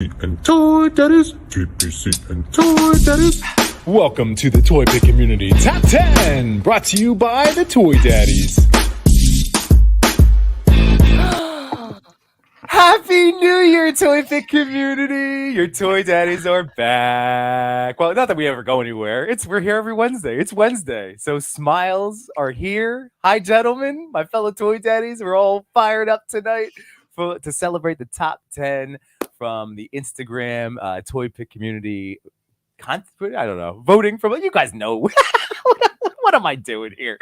And Toy Daddies, TPC and Toy Daddies. Welcome to the Toy Pick Community Top 10, brought to you by the Toy Daddies. Happy New Year, Toy Pick Community! Your Toy Daddies are back. Well, not that we ever go anywhere. We're here every Wednesday. It's Wednesday, so smiles are here. Hi, gentlemen, my fellow Toy Daddies. We're all fired up tonight to celebrate the top 10 from the Instagram Toy Pick Community. I don't know, voting from, you guys know. What am I doing here?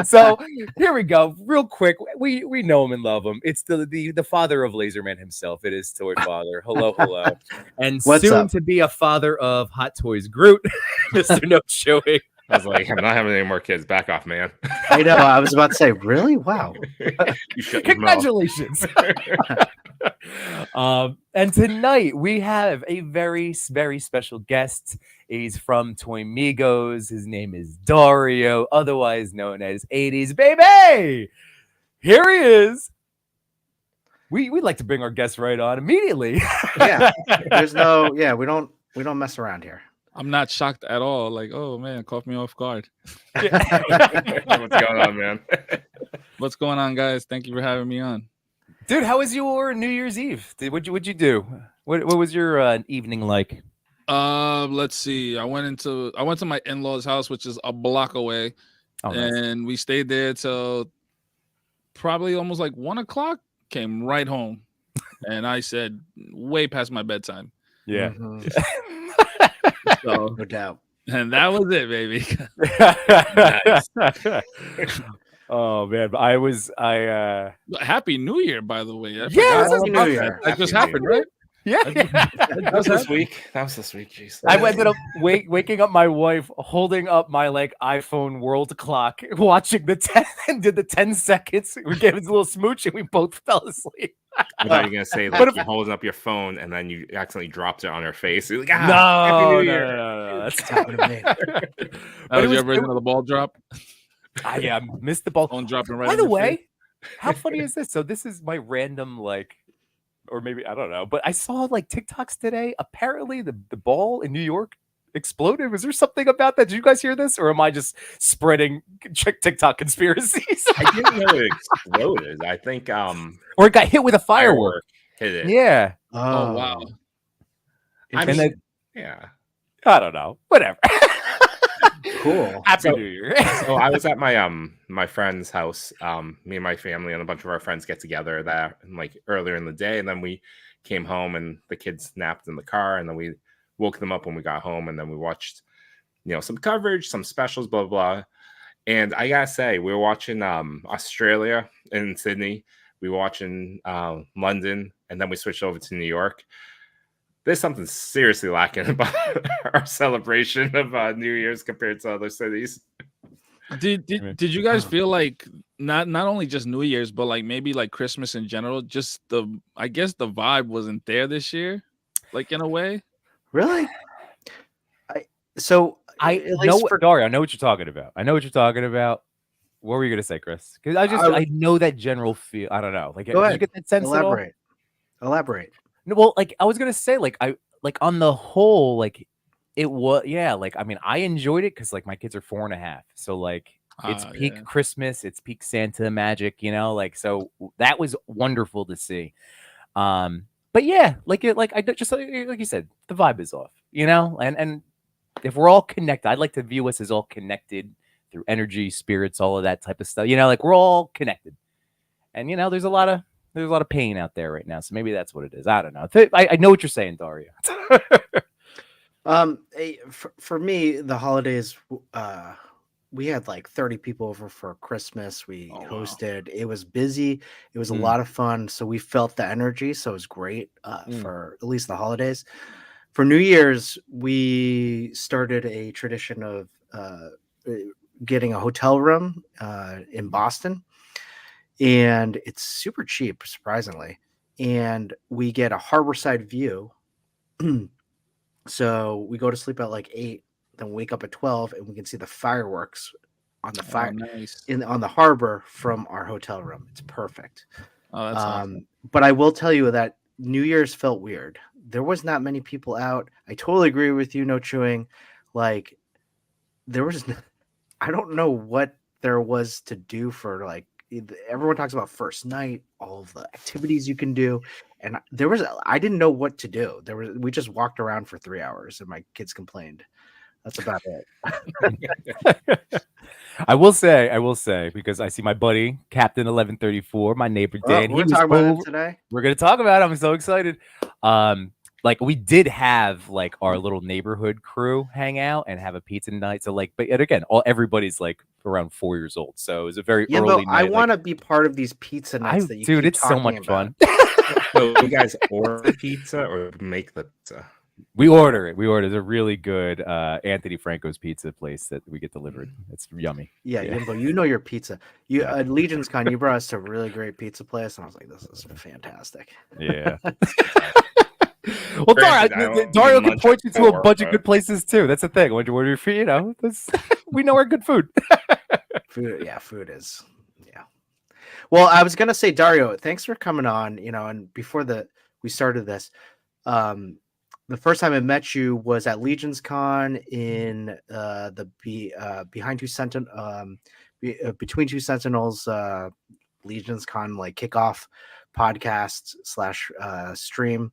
So here we go. Real quick, we know him and love him. It's the father of Laserman himself. It is Toy Father. Hello. And What's soon up? to be a father of Hot Toys Groot, Mr. No Showing. I was like, I'm not having any more kids. Back off, man. I know. I was about to say, really? Wow. You shut your mouth. Congratulations. And tonight we have a very, very special guest. He's from ToyMigos. His name is Dario, otherwise known as 80sbaybe. Here he is. We like to bring our guests right on immediately. Yeah. There's no. Yeah. We don't mess around here. I'm not shocked at all. Like, oh man, caught me off guard. What's going on, man? What's going on, guys? Thank you for having me on. Dude, how was your New Year's Eve? What'd you do? What was your evening like? Let's see. I went to my in-laws' house, which is a block away, and we stayed there till probably almost like 1 o'clock. Came right home, and I said way past my bedtime. Yeah. Mhm. So, No doubt. and that was it, baby. Oh man, Happy New Year, by the way. Yeah, Happy New Year. That just Happy happened, New Year. right? yeah. That was this week. Jeez. I ended up waking up my wife, holding up my iPhone world clock, watching the 10 and did the 10 seconds. We gave it a little smooch and we both fell asleep. I thought you were gonna say But if- you're holding up your phone and then you accidentally dropped it on her face. You're like, No, Happy New no, Year. no. That's It's happened to me. That But was it your was- version of the ball drop. I missed the ball. Phone dropping right. By in the your face. way, how funny is this? So this is my random or maybe I don't know, but I saw TikToks today. Apparently, the ball in New York exploded. Was there something about that? Did you guys hear this, or am I just spreading TikTok conspiracies? I didn't know it exploded. I think Or it got hit with a firework? hit it. Yeah, Oh wow. I And mean, then- yeah. I don't know. Whatever. Cool. Happy So- New Year. So I was at my my friend's house. Me and my family and a bunch of our friends get together there earlier in the day, and then we came home and the kids napped in the car, and then we woke them up when we got home, and then we watched some coverage, some specials, blah blah. And I gotta say, we were watching Australia in Sydney, we were watching London, and then we switched over to New York. There's something seriously lacking about our celebration of New Year's compared to other cities. Did you guys feel like not only just New Year's, but maybe Christmas in general? Just I guess the vibe wasn't there this year, in a way. Really? I know. Dario, I know what you're talking about. What were you gonna say, Chris? Because I know that general feel. I don't know. Did Go you ahead. get that sense at all? Elaborate. No, well, I was gonna say, on the whole, it was, yeah. I mean, I enjoyed it because my kids are 4.5, so it's peak Christmas, it's peak Santa magic, so that was wonderful to see. But yeah, I just like you said, the vibe is off, and if we're all connected, I'd like to view us as all connected through energy, spirits, all of that type of stuff. We're all connected, and there's a lot of pain out there right now, so maybe that's what it is. I don't know. I know what you're saying, Dario. For me, the holidays, we had 30 people over for Christmas. We hosted. It was busy. It was a lot of fun. So we felt the energy. So it was great for at least the holidays. For New Year's, we started a tradition of getting a hotel room in Boston. And it's super cheap, surprisingly. And we get a harborside view. So we go to sleep at 8, then wake up at 12, and we can see the fireworks on the Nice. on the harbor from our hotel room. It's perfect. Oh, that's awesome. But I will tell you that New Year's felt weird. there was not many people out. I totally agree with you. No chewing. Like there was, I don't know what there was to do for like. Everyone talks about first night, all of the activities you can do, and I didn't know what to do. We just walked around for 3 hours, and my kids complained. That's about it. I will say, because I see my buddy Captain 1134, my neighbor Dan. We're talking about him today. We're gonna talk about it. I'm so excited. Like we did have like our little neighborhood crew hang out and have a pizza night. So like, but again, everybody's like around 4 years old. So it was a very early night. I want to be part of these pizza nights that you dude, keep it's so much about. fun. So you guys order pizza or make the pizza? We order it. It's a really good Anthony Franco's pizza place that we get delivered. It's yummy. Yeah, Yimbo, you know your pizza. You at Legion's Con, you brought us to a really great pizza place, and I was like, "This is fantastic." Yeah. Well, Dario can point you to a bunch of good places too. That's the thing. When you order food, we know our good food. Food is. Well, I was gonna say, Dario, thanks for coming on. And before we started this, the first time I met you was at Legion's Con in behind two between two Sentinels Legion's Con like kickoff podcast / stream.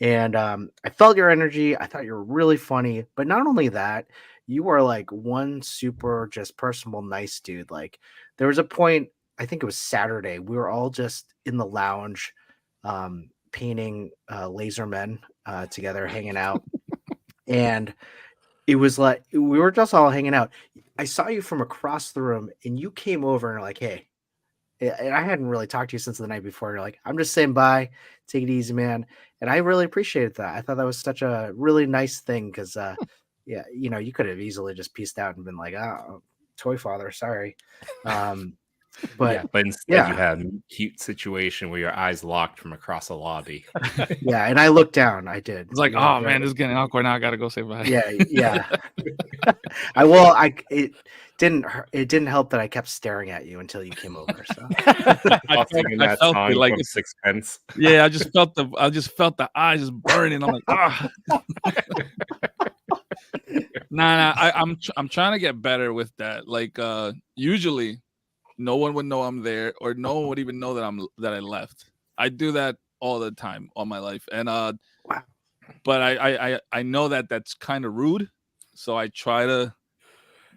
And I felt your energy. I thought you were really funny. But not only that, you were like one super just personable, nice dude. Like there was a point, I think it was Saturday, we were all just in the lounge painting laser men together, hanging out. And it was like we were just all hanging out. I saw you from across the room and you came over and were like, hey. And I hadn't really talked to you since the night before. You're like, I'm just saying bye. Take it easy, man. And I really appreciated that. I thought that was such a really nice thing because, you could have easily just pieced out and been like, oh, toy father, sorry. But instead you had a cute situation where your eyes locked from across a lobby. Yeah, and I looked down. I did. It's like, oh man, this is getting awkward now. I gotta go say bye. Yeah. It didn't help that I kept staring at you until you came over. So I felt it like sixpence. Yeah, I just felt the eyes just burning. I'm like, ah. Nah. I'm trying to get better with that. Like, usually, no one would know I'm there, or no one would even know that I left. I do that all the time, all my life, and wow. But I know that that's kind of rude, so I try to.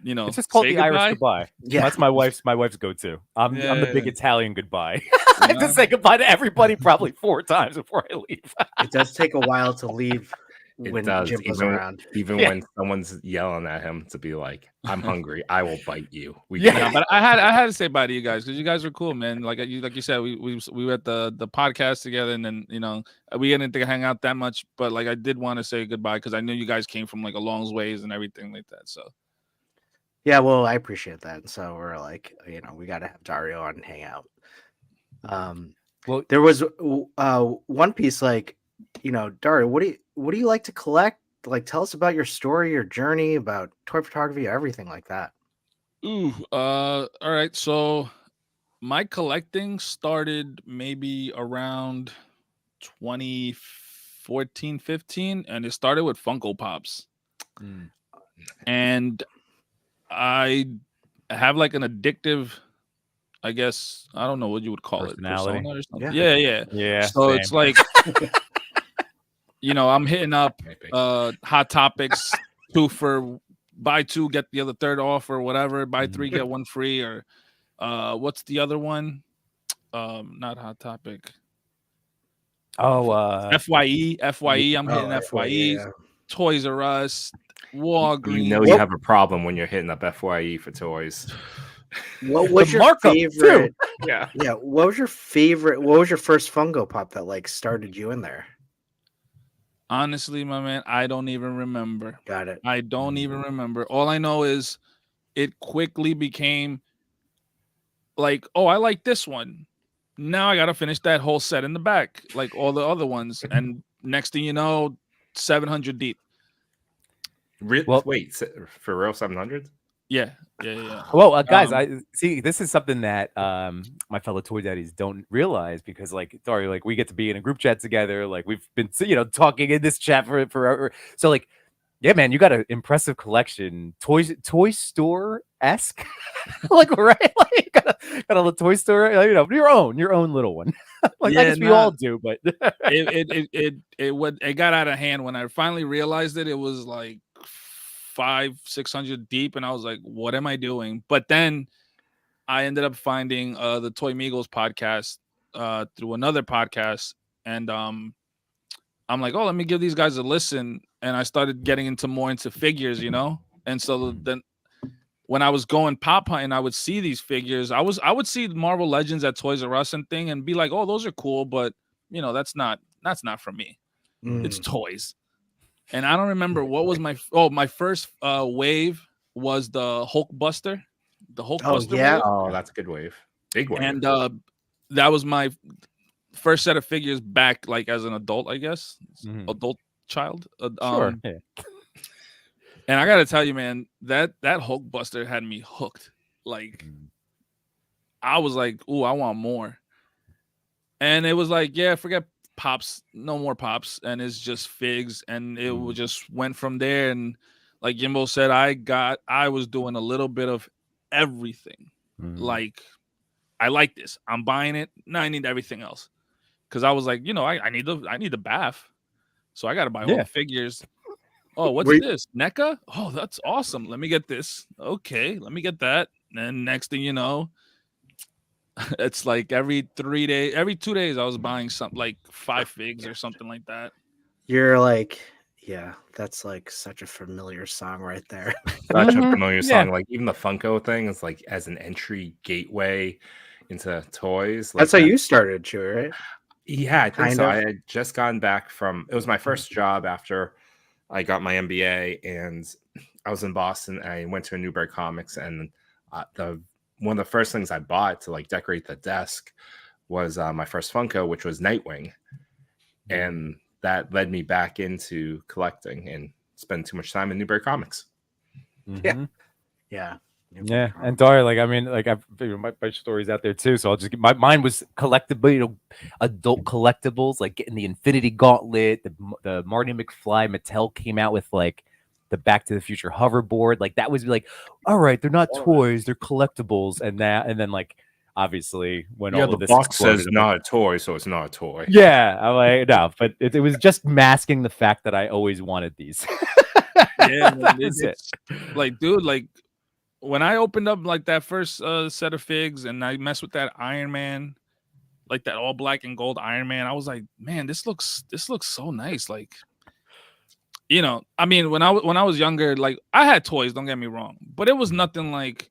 It's just called the goodbye. Irish goodbye. Yeah, that's my wife's go-to. I'm the big Italian goodbye. I have to say goodbye to everybody probably 4 times before I leave. It does take a while to leave when Jim was around. Even when someone's yelling at him to be like, "I'm hungry. I will bite you." But I had to say bye to you guys because you guys were cool, man. Like you said, we were at the podcast together, and then we didn't hang out that much. But like I did want to say goodbye because I knew you guys came from like a long ways and everything like that. So. Yeah, well, I appreciate that. And so we're like, we got to have Dario on and hang out. Well, there was one piece like, Dario, what do you like to collect? Like, tell us about your story, your journey, about toy photography, everything like that. All right. So my collecting started maybe around 2014, 15, and it started with Funko Pops. And I have like an addictive, I guess, I don't know what you would call it. Personality or something. Yeah. So same. It's like, I'm hitting up Hot Topics 2 for buy 2, get the other third off or whatever. Buy 3, get 1 free. Or what's the other one? Not Hot Topic. FYE. I'm hitting FYE. Yeah. Toys R Us. Walgreens. You have a problem when you're hitting up FYE for toys. What was your favorite? Yeah. What was your favorite? What was your first Funko Pop that like started you in there? Honestly, my man, I don't even remember. Got it. I don't even remember. All I know is it quickly became like, oh, I like this one. Now I got to finish that whole set in the back, like all the other ones. And next thing you know, 700 deep. Wait, for real 700? Yeah. Well, guys, I see. This is something that my fellow toy daddies don't realize because, like, Dario, like, we get to be in a group chat together. Like, we've been, talking in this chat for forever. So, like, yeah, man, you got an impressive collection, toy store esque, like, right? Like, got a little toy store, your own little one. Like, Yeah, I guess we all do, but it got out of hand when I finally realized it. It was like 500-600 deep, and I was like, "What am I doing?" But then I ended up finding the ToyMigos podcast through another podcast, and I'm like, "Oh, let me give these guys a listen." And I started getting into figures, And so then when I was going pop hunting, I would see these figures. I would see Marvel Legends at Toys R Us and thing, and be like, "Oh, those are cool," but that's not for me. It's toys. And I don't remember what was my first wave was the Hulkbuster. The Hulkbuster wave. Oh, that's a good wave. Big wave. And that was my first set of figures back, like, as an adult, I guess. Adult child. Sure. Yeah. And I gotta tell you, man, that Hulkbuster had me hooked. Like, I was like, "Ooh, I want more." And it was like, yeah, forget pops, no more pops, and it's just figs, and it just went from there. And like Jimbo said, I was doing a little bit of everything. Like, I like this, I'm buying it. Now I need everything else, because I was like, I need the bath, so I got to buy all the figures. Oh, what's this? NECA? Oh, that's awesome. Let me get this. Okay, let me get that. And then next thing you know, it's like every 2 days, I was buying something like 5 figs or something like that. You're like, yeah, that's like such a familiar song right there. Such a familiar song. Like, even the Funko thing is like as an entry gateway into toys. Like, that's how you started, Chewy, right? Yeah, I think so. I had just gotten back from, it was my first job after I got my MBA, and I was in Boston, and I went to a Newbury Comics, and one of the first things I bought to, like, decorate the desk was my first Funko, which was Nightwing. And that led me back into collecting and spend too much time in Newbury Comics. Yeah. Yeah, and Dario, like, I mean, like, I've my stories out there too, so I'll just mine was collectible, adult collectibles, like getting the Infinity Gauntlet, the Marty McFly. Mattel came out with, like, the Back to the Future hoverboard. Like, that was like, all right, they're not toys, they're collectibles. And then, like, obviously, when all of this box exploded, says not a toy, so it's not a toy. Yeah, I'm like, no, but it was just masking the fact that I always wanted these. Yeah, man, it's like, dude, like, when I opened up, like, that first set of figs, and I messed with that Iron Man, like that all black and gold Iron Man, I was like, man, this looks so nice. Like, I mean, when I was younger, like, I had toys, don't get me wrong, but it was nothing like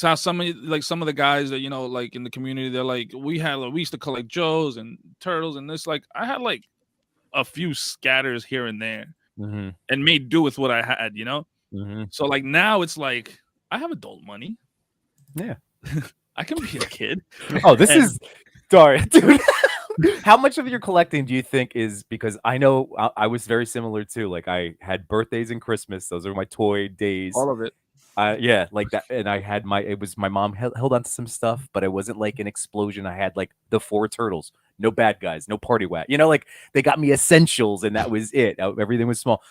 how some of the guys that, like, in the community, they're like, we used to collect Joes and Turtles and this. Like, I had like a few scatters here and there, and made do with what I had, So, like, now it's like, I have adult money. Yeah. I can be a kid. Oh, this is Dario, dude. How much of your collecting do you think is because I know I was very similar too. Like, I had birthdays and Christmas; those are my toy days. All of it. Yeah, like that. And I had my mom held on to some stuff, but it wasn't like an explosion. I had like the 4 turtles, no bad guys, no party whack. Like, they got me essentials, and that was it. Everything was small.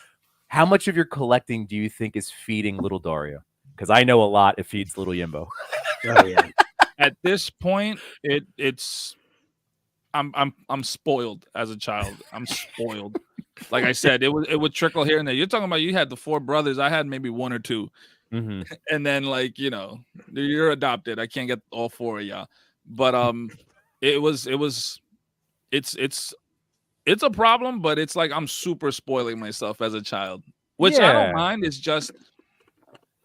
How much of your collecting do you think is feeding little Dario? Because I know a lot it feeds little Yimbo. Oh yeah. At this point, it's I'm spoiled as a child. I'm spoiled. Like I said, it would trickle here and there. You're talking about you had the 4 brothers. I had maybe 1 or 2. And then, like, you're adopted. I can't get all 4 of y'all. But it's a problem, but it's like I'm super spoiling myself as a child, which I don't mind. It's just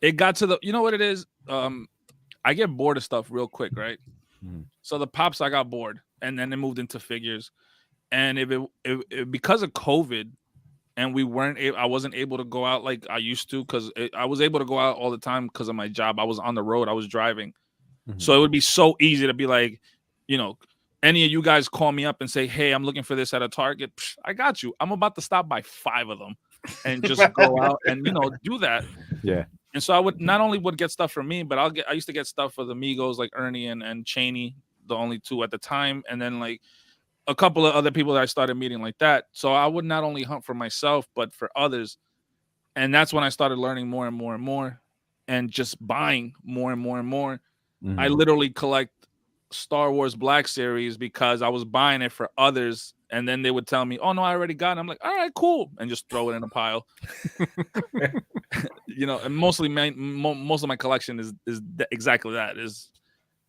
it got to the, what it is? I get bored of stuff real quick, right? So the pops, I got bored, and then it moved into figures. And if because of COVID, and I wasn't able to go out like I used to, because I was able to go out all the time because of my job. I was on the road, I was driving, so it would be so easy to be like, any of you guys call me up and say, hey, I'm looking for this at a Target. Psh, I got you. I'm about to stop by 5 of them and just go out and, do that. Yeah. And so I would not only would get stuff for me, but I used to get stuff for the Migos, like Ernie and Cheney, the only two at the time, and then like a couple of other people that I started meeting like that. So I would not only hunt for myself, but for others. And that's when I started learning more and more and more, and just buying more and more and more. I literally collect Star Wars Black Series because I was buying it for others, and then they would tell me, "Oh no, I already got it." I'm like, "All right, cool," and just throw it in a pile. And mostly most of my collection is exactly that. Is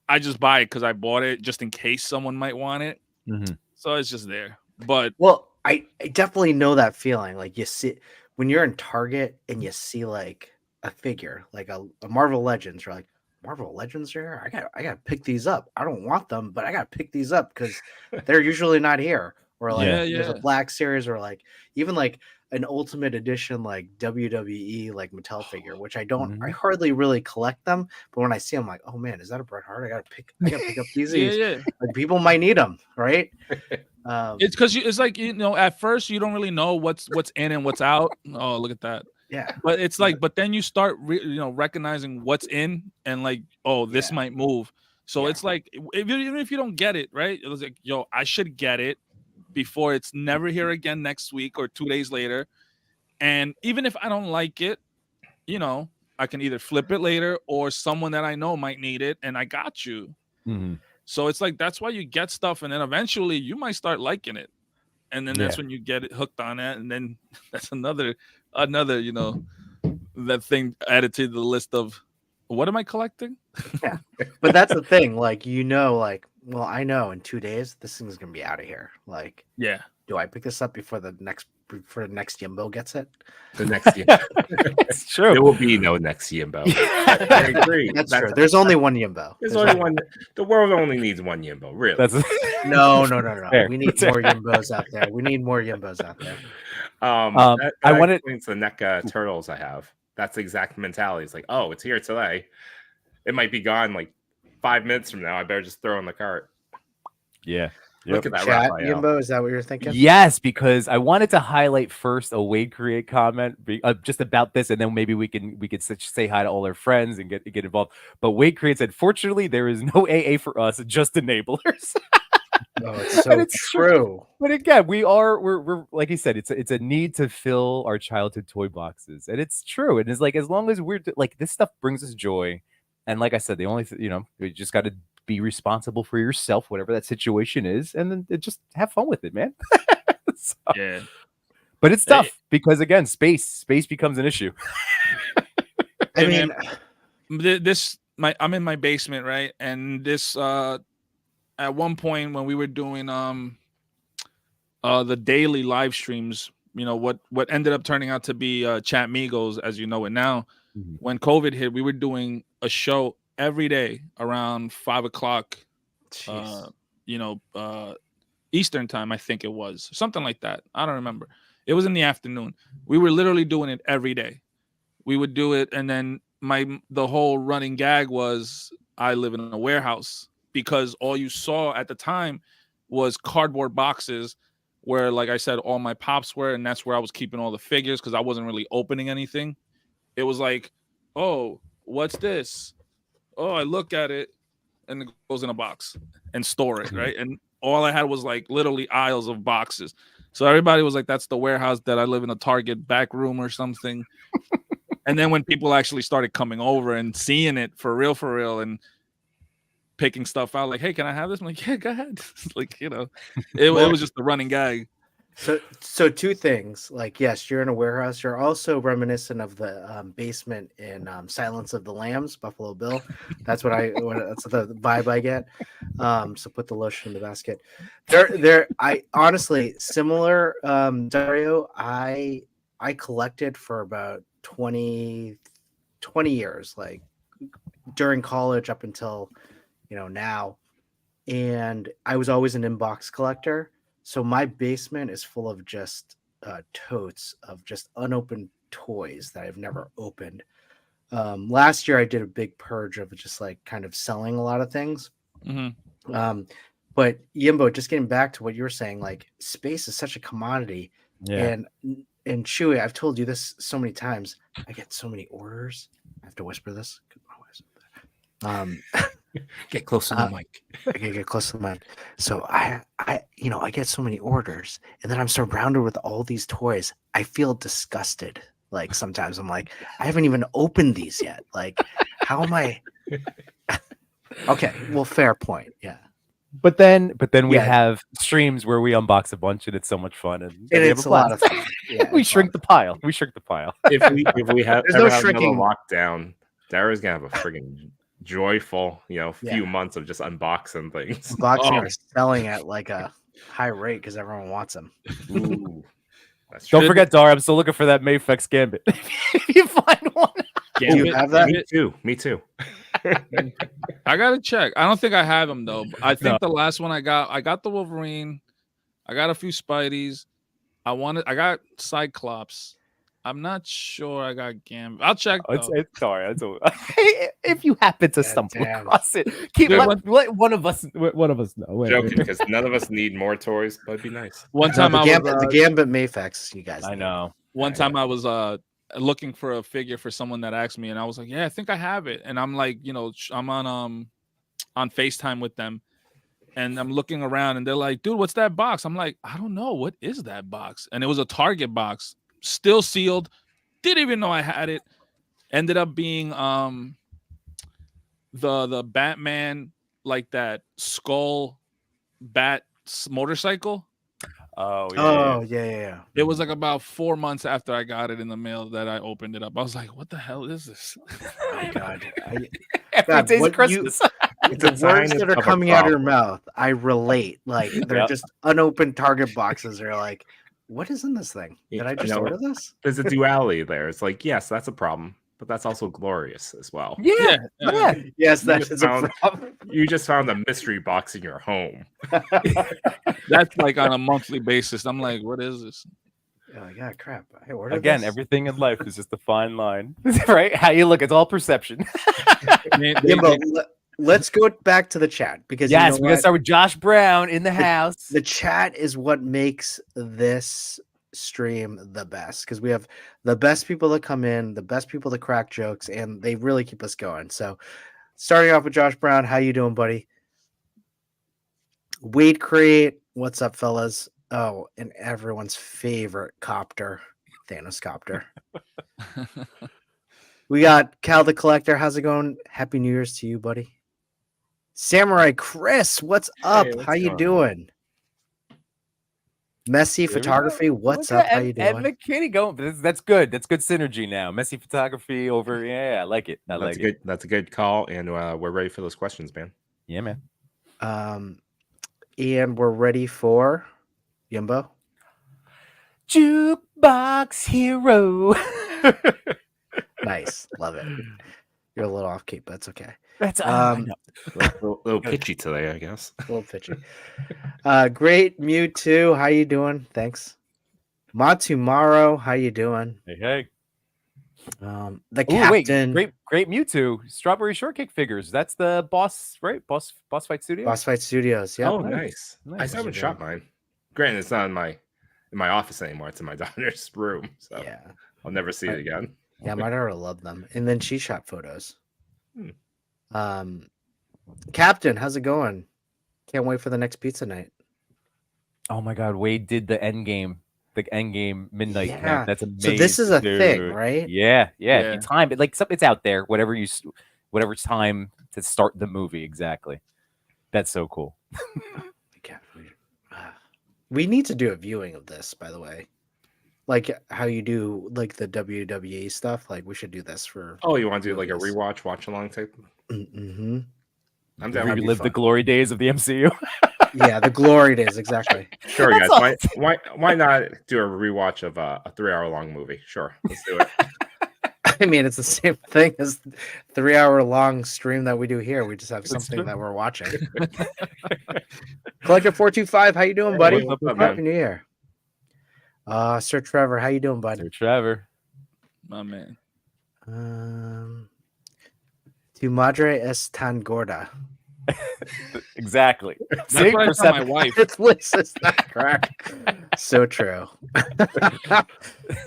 I just buy it because I bought it just in case someone might want it. So it's just there. But I definitely know that feeling. Like you see when you're in Target and you see like a figure, like a Marvel Legends, you're like, Marvel Legends are here? I gotta pick these up. I don't want them, but I gotta pick these up because they're usually not here. Or like there's a Black Series, or like even like an Ultimate Edition like WWE like Mattel figure, which I hardly really collect them, but when I see them, I'm like, oh man, is that a Bret Hart? I gotta pick up these. Like people might need them, right? It's because it's like at first you don't really know what's in and what's out. Oh, look at that. Yeah, but it's like, but then you start recognizing what's in and like, oh, this might move. So it's like, even if you don't get it, right? It was like, yo, I should get it before it's never here again next week or 2 days later. And even if I don't like it, I can either flip it later or someone that I know might need it, and I got you. So it's like, that's why you get stuff, and then eventually you might start liking it, and then that's when you get it hooked on it, and then that's another that thing added to the list of what am I collecting. But that's the thing, like like, well, I know in 2 days this thing's gonna be out of here. Like, do I pick this up before the next Yimbo gets it? The next Yimbo. It's true. There will be no next Yimbo. I agree. That's true. There's only one Yimbo. There's only one. The world only needs one Yimbo. Really? No. We need more Yimbos out there. We need more Yimbos out there. I wanted the NECA turtles I have. That's the exact mentality. It's like, oh, it's here today. It might be gone like 5 minutes from now. I better just throw in the cart. Yeah. Look at that, Yimbo. Is that what you're thinking? Yes, because I wanted to highlight first a Wade Create comment just about this, and then maybe we could say hi to all our friends and get involved. But Wade Create said, "Fortunately, there is no AA for us, just enablers." Oh, it's so true. But again, we're like he said, it's a need to fill our childhood toy boxes, and it's true. And it's like, as long as we're like, this stuff brings us joy, and like I said, the only we just got to be responsible for yourself, whatever that situation is, and then just have fun with it, man. But it's tough because again, space becomes an issue. I mean, I'm in my basement, right? And this at one point when we were doing the daily live streams, what ended up turning out to be Chat Migos as you know it now. When COVID hit, we were doing a show every day around 5 o'clock, Eastern time, I think it was something like that. I don't remember. It was in the afternoon. We were literally doing it every day. We would do it, and then the whole running gag was I live in a warehouse, because all you saw at the time was cardboard boxes where, like I said, all my pops were, and that's where I was keeping all the figures because I wasn't really opening anything. It was like, oh, what's this? Oh, I look at it, and it goes in a box and store it, right? And all I had was like literally aisles of boxes. So everybody was like, that's the warehouse that I live in, a Target back room or something. And then when people actually started coming over and seeing it for real, and picking stuff out, like, hey, can I have this? I'm like, yeah, go ahead. Like, it was just the running gag. So two things. Like, yes, you're in a warehouse. You're also reminiscent of the basement in Silence of the Lambs, Buffalo Bill. That's that's the vibe I get. So put the lotion in the basket. I honestly similar. Dario, I collected for about 20 years, like during college up until now, and I was always an inbox collector. So my basement is full of just totes of just unopened toys that I've never opened. Last year I did a big purge of just like kind of selling a lot of things. But Yimbo, just getting back to what you were saying, like space is such a commodity. Yeah. And Chewy, I've told you this so many times. I get so many orders, I have to whisper this. Get close to the mic. I gotta get close to the mic. So I get so many orders, and then I'm surrounded with all these toys. I feel disgusted. Like sometimes I'm like, I haven't even opened these yet. Like, how am I? Okay, well, fair point. Yeah. But then we Yeah. have streams where we unbox a bunch, and it's so much fun, and we have It's a lot blast. of fun. Yeah, We it's a shrink lot the pile. We shrink the pile. If we have There's ever no have shrinking. another lockdown, Dario's gonna have a friggin' joyful, few Yeah. months of just unboxing things. Boxing are selling at like a high rate because everyone wants them. Ooh, that's Don't true. forget, Dar. I'm still looking for that Mayflex Gambit. If you find one, Yeah, you have that? Me too. I gotta check. I don't think I have them though. I think No. the last one I got the Wolverine. I got a few Spideys. I got Cyclops. I'm not sure I got Gambit. I'll check. it's Dar. If you happen to God stumble damn. across it, let one of us know. Wait. Joking, because none of us need more toys, but it'd be nice. One time the Gambit, was the Gambit Mayflex, you guys. I know. one time I was looking for a figure for someone that asked me, and I was like, "Yeah, I think I have it." And I'm like, I'm on FaceTime with them, and I'm looking around, and they're like, "Dude, what's that box?" I'm like, "I don't know. What is that box?" And it was a Target box, still sealed. Didn't even know I had it. Ended up being the Batman, like that skull bat motorcycle. Oh yeah. Oh yeah. It was like about 4 months after I got it in the mail that I opened it up. I was like, "What the hell is this?" Oh my God. Every God, day's what Christmas. The words that are coming out of your mouth, I relate. Like they're Yep. just unopened Target boxes. They're like, what is in this thing? Did I just order this? There's a duality there. It's like, yes, that's a problem, but that's also glorious as well. Yeah. Yes, You that just is a found- problem. You just found a mystery box in your home. That's like on a monthly basis. I'm like, "What is this?" Oh my God, crap! I ordered Again, this. everything in life is just a fine line, right? How you look, it's all perception. Yeah, but let's go back to the chat because Yes, you know we're gonna what? start with Josh Brown in the house. The chat is what makes this stream the best because we have the best people that come in, the best people that crack jokes, and they really keep us going. So, starting off with Josh Brown, how you doing, buddy? Wade Crate, what's up, fellas? Oh, and everyone's favorite copter, Thanos copter. We got Cal the Collector. How's it going? Happy New Year's to you, buddy. Samurai Chris, what's up? what's How you going on? doing? Messy There we Photography, go. what's Look up? at How you Ed doing? McKinney going. That's good. That's good synergy now. Messy photography over. Yeah, I like it. I That's like a it. good. That's a good call, and we're ready for those questions, man. Yeah, man. And we're ready for Yumbo. Jukebox hero. Nice, love it. You're a little off key, but that's okay. That's I know. Little pitchy today, I guess. A little pitchy. Great Mewtwo, how you doing? Thanks. Matumaro, how you doing? Hey. The Oh wait, captain. great Mewtwo. Strawberry Shortcake figures. That's the boss, right? Boss Fight Studio. Boss Fight Studios. Yeah. Oh, nice. I still haven't shot mine. Granted, it's not in my office anymore. It's in my daughter's room, so Yeah. I'll never see it again. Yeah, my daughter loved them. And then she shot photos. Captain, how's it going? Can't wait for the next pizza night. Oh my God, Wade did the end game midnight Yeah. camp. That's amazing. So this is a thing, dude. right? Yeah. If Yeah. you time it, like it's out there. Whatever time to start the movie exactly. That's so cool. We need to do a viewing of this, by the way. Like how you do like the WWE stuff. Like we should do this for. Oh, you want to do like a movies. rewatch, watch along type? Mm-hmm. I'm down. That'd be Relive the fun. glory days of the MCU. Yeah, the glory days, exactly. Sure, That's guys. Why not do a rewatch of a 3-hour long movie? Sure, let's do it. I mean, it's the same thing as 3-hour long stream that we do here. We just have something true. that we're watching. Collector 425, how you doing, buddy? what's up, Happy man? New Year. Sir Trevor, how you doing, buddy? Sir Trevor. My man. Tu madre es tan gorda. Exactly. That's See, what I tell my wife. It's Lisa's not correct. So true.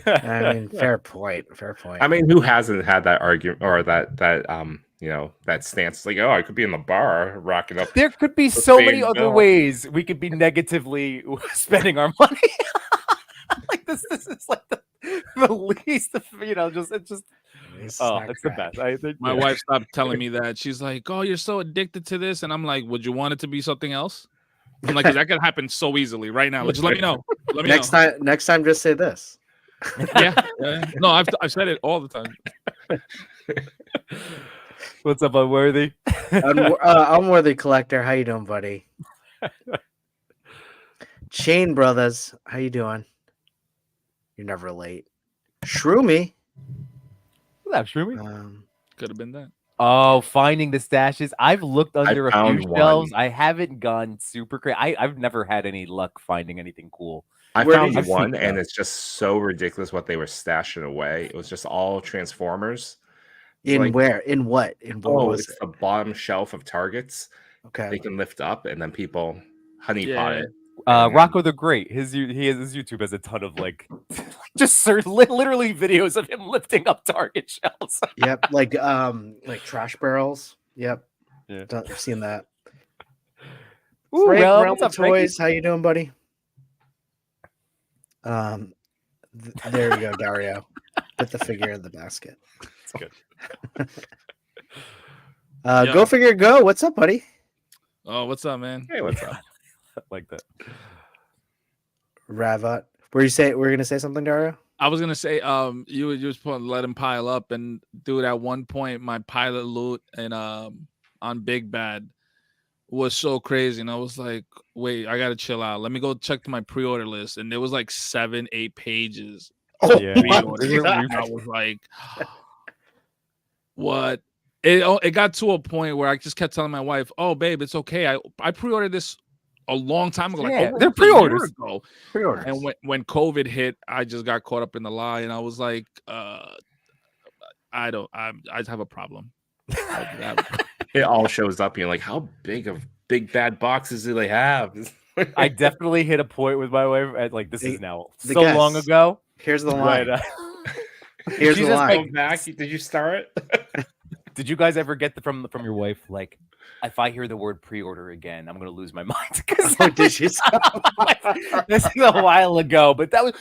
I mean, fair point. Fair point. I mean, who hasn't had that argument or that that stance? Like, oh, I could be in the bar rocking up. There could be the so many same other bill. ways we could be negatively spending our money. Like this is like the least of just it's just Lisa's oh, not it's the correct. best. My wife stopped telling me that. She's like, "Oh, you're so addicted to this," and I'm like, "Would you want it to be something else?" I'm like, 'cause that could happen so easily right now. Just let me know. Let me Next time, just say this. know. Yeah. No, I've said it all the time. What's up, Unworthy? Unworthy Collector, how you doing, buddy? Chain Brothers, how you doing? You're never late. Shroomy. What's up, Shroomy? Could have been that. Oh, finding the stashes. I've looked under a few found shelves. one. I haven't gone super crazy. I've never had any luck finding anything cool. I Where found did you one, see and that? it's just so ridiculous what they were stashing away. It was just all Transformers. In Like, where? In what? In what oh, was it's it? the bottom shelf of Targets. They Okay. can lift up, and then people honeypot Yeah. it. And then- Rocco the Great. His YouTube has a ton of just literally videos of him lifting up Target shelves. Yep. Like trash barrels. Yep. Yeah. I've seen that. Ooh, Frank, well, Realm what's of up, Frankie? Toys. How you doing, buddy? There you go, Dario. Put the figure in the basket. It's good. Go figure, go. What's up, buddy? Oh, what's up, man? Hey, what's up? Like that. Ravat. We're gonna say something, Dario? I was gonna say, you were just supposed to let him pile up, and dude, at one point, my pilot loot and on Big Bad was so crazy, and I was like, wait, I gotta chill out. Let me go check my pre-order list, and there was like 7-8 pages. Oh, Yeah. Pre-order. God. I was like, what? It got to a point where I just kept telling my wife, "Oh, babe, it's okay. I pre-ordered this a long time ago. Yeah, over they're a year pre-orders. ago." Pre-orders. And when COVID hit, I just got caught up in the lie, and I was like, I just have a problem. It all shows up. You're like, how big of big bad boxes do they have? I definitely hit a point with my wife at this is now the so long guess. ago. Here's the line. But, Here's she's the just line. Go back. Did you start? did you guys ever get from your wife like, if I hear the word pre-order again, I'm gonna lose my mind? Oh, did you? This is a while ago, but that was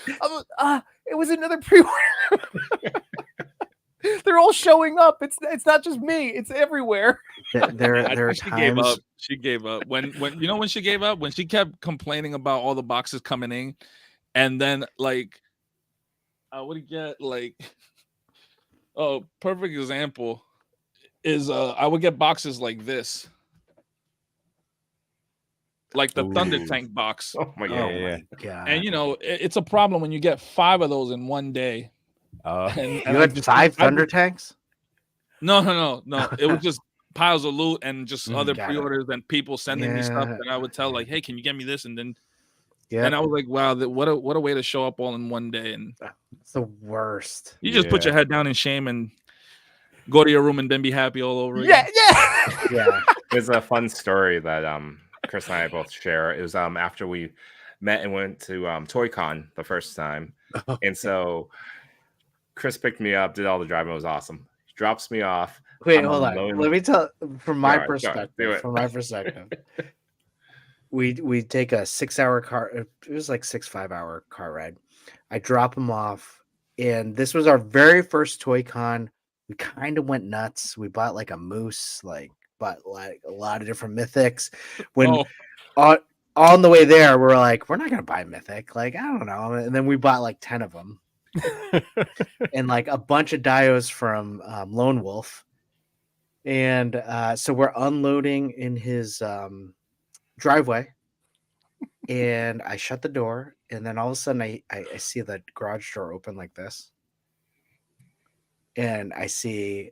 it was another pre-order. They're all showing up. It's not just me. It's everywhere. There I are think she gave times. up. She gave up when when she gave up, when she kept complaining about all the boxes coming in, and then I would get oh, perfect example is I would get boxes like this, like the Thunder Ooh. Tank box, Oh my god! Oh Yeah. my god! and it's a problem when you get 5 of those in one day. You had 5 Thunder Tanks? No. It was just piles of loot and just other got it. pre-orders and people sending me stuff Yeah. that I would tell like, "Hey, can you get me this?" And then Yeah, and I was like, "Wow, what a way to show up all in one day." And it's the worst. you just put your head down in shame and go to your room and then be happy all over again. Yeah. Yeah. There's a fun story that Chris and I both share. It was after we met and went to ToyCon the first time, and so Chris picked me up, did all the driving. It was awesome. He drops me off. Wait, I'm hold on. alone. Let me tell from my Go on, do perspective. it. From my perspective, we take a 6-hour car. It was like 5-hour car ride. I drop him off, and this was our very first ToyCon. We kind of went nuts. We bought like a moose, bought like a lot of different mythics. When on the way there, we're like, we're not gonna buy mythic. I don't know. And then we bought like 10 of them. And like a bunch of dios from Lone Wolf. And so we're unloading in his driveway, and I shut the door, and then all of a sudden I see the garage door open like this, and I see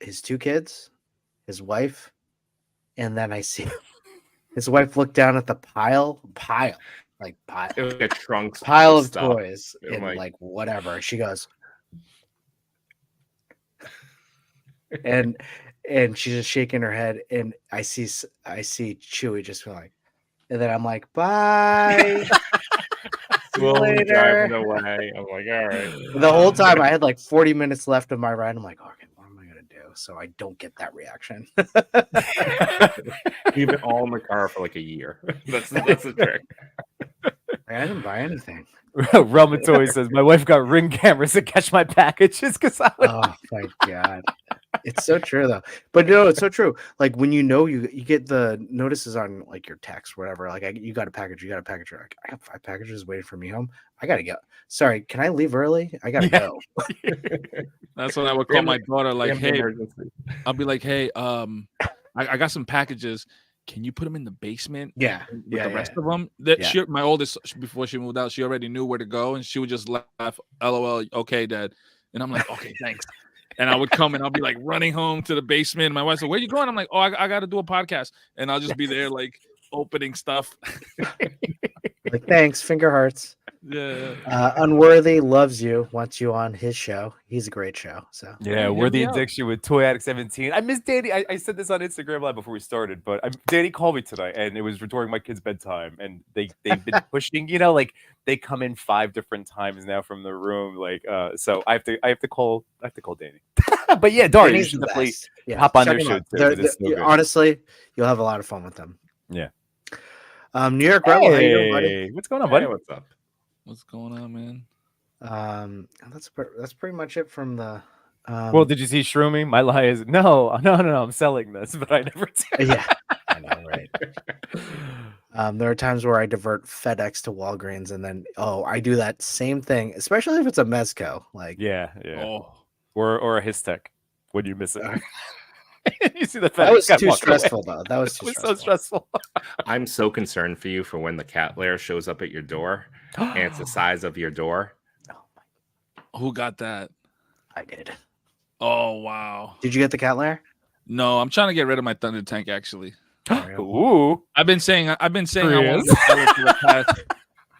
his 2 kids, his wife, and then I see his wife look down at the pile It was like a trunk pile of stuff. toys I'm and like- whatever. She goes, and and she's just shaking her head, and I see Chewy just be like, and then I'm like, bye. See you Slowly later. driving away. I'm like, all right. The whole time I had like 40 minutes left of my ride. I'm like, okay, what am I gonna do? So I don't get that reaction. Leave it all in the car for like a year. That's the trick. I didn't buy anything. Relma Toy says my wife got Ring cameras to catch my packages because I would. Oh my god. It's so true though. But no, it's so true. Like when you know you get the notices on like your text, whatever. Like you got a package, You're like, I have 5 packages waiting for me home. I gotta go. Sorry, can I leave early? I gotta go. That's what I would call my daughter. Like, hey, Emergency. I'll be like, hey, I got some packages. Can you put them in the basement? Yeah. With the rest of them. That Yeah. my oldest, before she moved out, she already knew where to go, and she would just laugh, LOL, okay, Dad. And I'm like, okay, thanks. And I would come and I'll be like running home to the basement. My wife said, where you going? I'm like, oh, I got to do a podcast. And I'll just be there like opening stuff. Like, thanks, finger hearts. Yeah. Unworthy loves you, wants you on his show. He's a great show. So Yeah, we're the addiction with Toy Addict 17. I miss Danny. I said this on Instagram Live before we started, but Danny called me tonight, and it was during my kids' bedtime, and they've been pushing. Like they come in 5 different times now from the room. Like, so I have to call Danny. But yeah, Dario, you should definitely hop on their show too. Honestly, you'll have a lot of fun with them. Yeah. New York Rebel, how you doing, buddy? What's going on, buddy? Hey, what's up? What's going on, man? That's pretty much it from the. Well, did you see Shroomy? My lie is no. I'm selling this, but I never did. Yeah, I know, right? There are times where I divert FedEx to Walgreens, and then I do that same thing, especially if it's a Mezco. Like, yeah, Oh. or a Histech when you miss it. You see the that was too walk away. stressful, though. That was too so stressful. I'm so concerned for you for when the cat lair shows up at your door, and it's the size of your door. Who got that? I did. Oh, wow. Did you get the cat lair? No, I'm trying to get rid of my Thunder Tank, actually. Ooh. I've been saying I want to sell it for the past.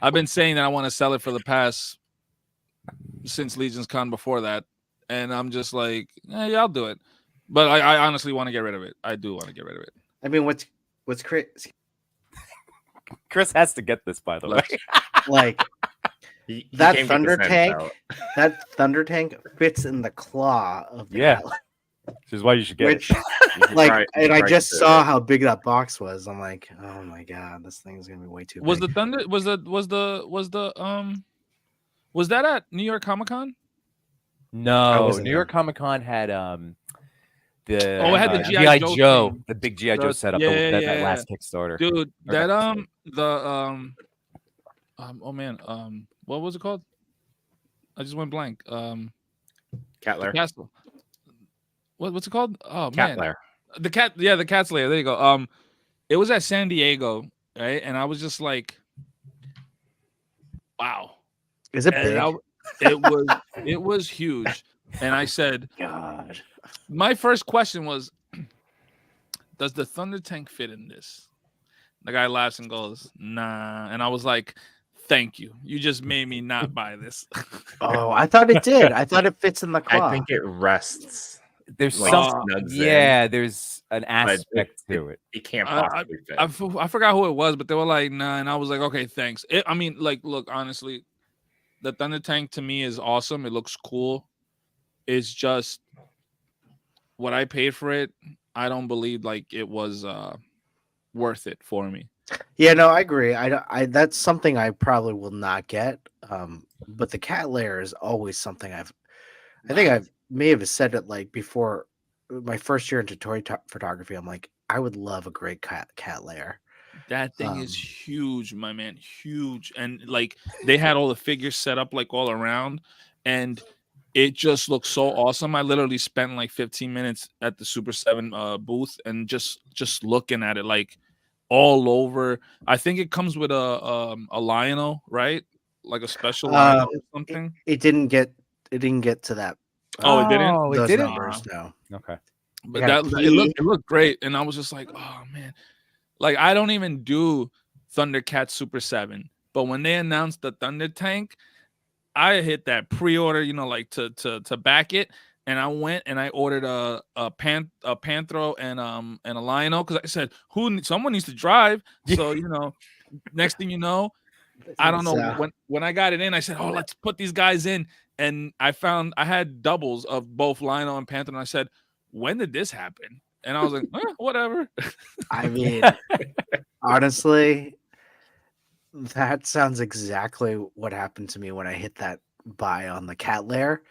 I've been saying that I want to sell it for the past since Legion's Con before that, and I'm just like, yeah, I'll do it. But I honestly want to get rid of it. I do want to get rid of it. I mean, what's crazy? Chris has to get this, by the way. Like He that came Thunder with the sense Tank. out. That Thunder Tank fits in the claw of the Yeah. cat lair. Which is why you should get Which, it. like, and I just saw how big that box was. I'm like, oh my god, this thing is gonna be way too big. Was the Thunder? Was that at New York Comic Con? No, wasn't New there. York Comic Con had it had the G.I. Joe Joe, thing. the big G.I. Joe setup, yeah, that yeah. last Kickstarter. Dude, Okay. oh man, what was it called? I just went blank. Cat lair. Castle. What's it called? Oh Cat man, lair. the Cat's Lair. There you go. It was at San Diego, right? And I was just like, wow. Is it And big? it was huge. And I said, God. my first question was, does the Thunder Tank fit in this? The guy laughs and goes, nah. And I was like, thank you. You just made me not buy this. Oh, I thought it did. I thought it fits in the claw. I think it rests. There's Like, some, snugs in. yeah, there's an aspect to it. It can't possibly fit. I forgot who it was, but they were like, nah. And I was like, okay, thanks. I mean, like, look, honestly, the Thunder Tank to me is awesome. It looks cool. It's just what I paid for it. I don't believe like it was worth it for me. Yeah, no, I agree. I that's something I probably will not get. But the cat lair is always something I think I've may have said it like before my first year into toy photography. I'm like, I would love a great cat lair. That thing is huge, my man, huge. And like they had all the figures set up like all around, and it just looks so awesome. I literally spent like 15 minutes at the Super 7 booth and just looking at it like all over. I think it comes with a Lionel, right? Like a special Lionel or something. It didn't get to that. Oh, it didn't? Oh, it Those didn't? numbers, no. Okay. But got that a key. it looked great, and I was just like, oh man, like I don't even do Thundercat Super 7, but when they announced the Thunder Tank, I hit that pre-order, like to back it. and I went and I ordered a Panthro and a Lionel because I said someone needs to drive. So next thing you know, I don't know when I got it in, I said, oh, let's put these guys in, and I found I had doubles of both Lionel and Panther, and I said, when did this happen? And I was like, whatever. I mean, honestly, that sounds exactly what happened to me when I hit that buy on the cat lair.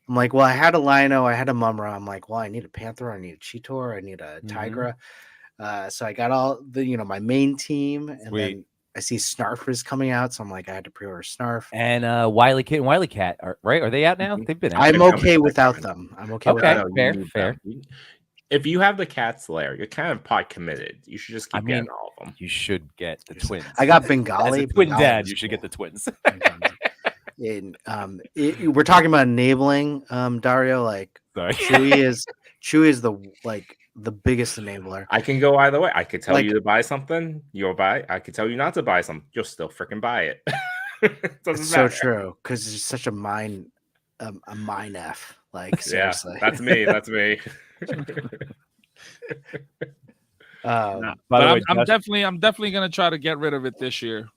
I'm like, well, I had a Lino, I had a Mumra. I'm like, well, I need a Panther, I need a Cheetor, I need a Tigra. So I got all the, my main team, and then I see Snarf is coming out, so I'm like, I had to pre-order Snarf. And Wily Kit and Wily Cat, are they out now? They've been out. I'm okay without them. I'm okay. Okay, without fair. If you have the cat's lair, you're kind of pot committed. You should just keep getting all of them. You should get the twins. I got Bengali. As a twin Bengali dad, you should get the twins. And we're talking about enabling, Dario. Like Chewy is the biggest enabler. I can go either way. I could tell you to buy something, you'll buy. I could tell you not to buy something, you'll still freaking buy it. It's so true because it's such a mind F. Like seriously, that's me. That's me. But I'm definitely gonna try to get rid of it this year.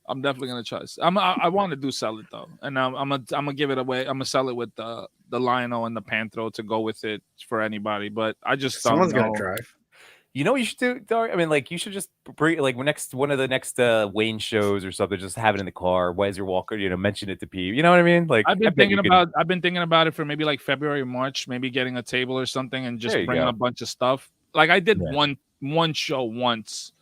I'm definitely gonna try. I want to do sell it though, and I'm gonna give it away. I'm gonna sell it with the Lionel and the Panthro to go with it for anybody. But I just someone's gonna drive. You know what you should do, Dario? I mean, like you should just bring one of the next Wayne shows or something. Just have it in the car. Why is your walker? Mention it to people. You know what I mean? Like I've been thinking about it for maybe like February, March. Maybe getting a table or something and just bringing a bunch of stuff. Like I did one show once,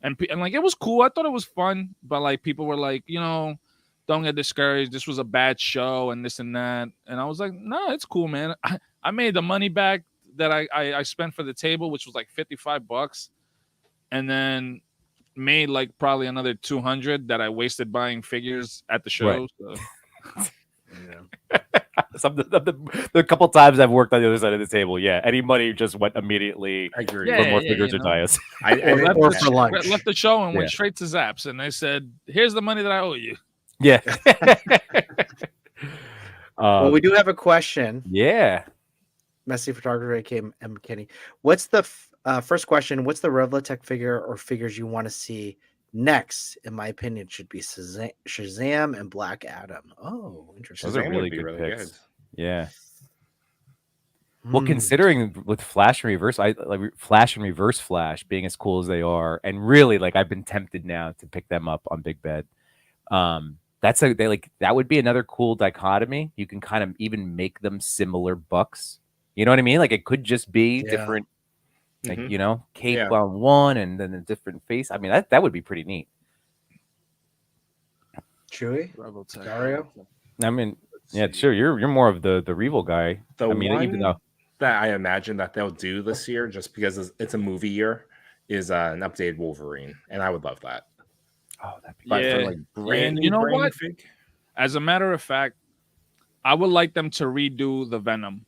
and like it was cool. I thought it was fun, but like people were like, don't get discouraged. This was a bad show and this and that. And I was like, no, it's cool, man. I made the money back that I spent for the table, which was like $55, and then made like probably another $200 that I wasted buying figures at the show. Right. So. The couple times I've worked on the other side of the table, any money just went immediately for more figures or tires. I left the show and went straight to Zaps, and they said, "Here's the money that I owe you." Yeah. Well, we do have a question. Yeah. Messy Photography came McKinney. What's the first question? What's the Revlatech figure or figures you want to see next? In my opinion, should be Shazam and Black Adam. Oh, interesting. Those are really good picks. Good. Yeah. Well, considering with Flash and Reverse, Flash and Reverse Flash being as cool as they are, and really like I've been tempted now to pick them up on Big Bed. That would be another cool dichotomy. You can kind of even make them similar bucks. You know what I mean? Like it could just be different, like cape on one and then a different face. I mean that would be pretty neat. Chewy, Dario. I mean, sure. You're more of the Revel guy. Even though that I imagine that they'll do this year, just because it's a movie year, is an updated Wolverine, and I would love that. Oh, that'd be brand new. What? As a matter of fact, I would like them to redo the Venom.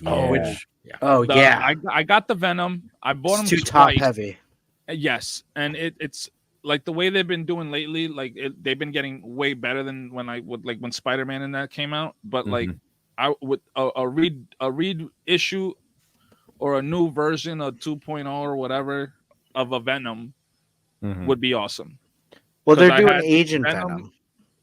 Yeah. I got the Venom. I bought them too top heavy. Yes, and it's like the way they've been doing lately. Like they've been getting way better than when Spider-Man and that came out. But like I would a read issue or a new version of 2.0 or whatever of a Venom would be awesome. Well, they're doing Agent Venom,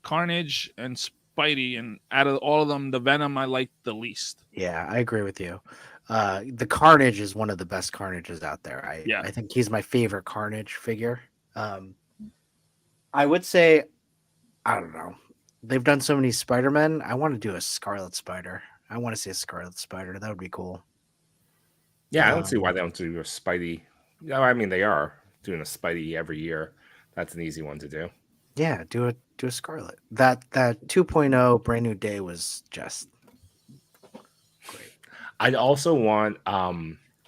Carnage, and Spidey, and out of all of them, the Venom I like the least. Yeah, I agree with you. The Carnage is one of the best Carnages out there. I think he's my favorite Carnage figure. I would say, I don't know. They've done so many Spider-Men. I want to do a Scarlet Spider. I want to see a Scarlet Spider. That would be cool. Yeah, I don't see why they don't do a Spidey. No, I mean they are doing a Spidey every year. That's an easy one to do. Yeah, do a Scarlet. That 2.0 Brand New Day was just great. I'd also want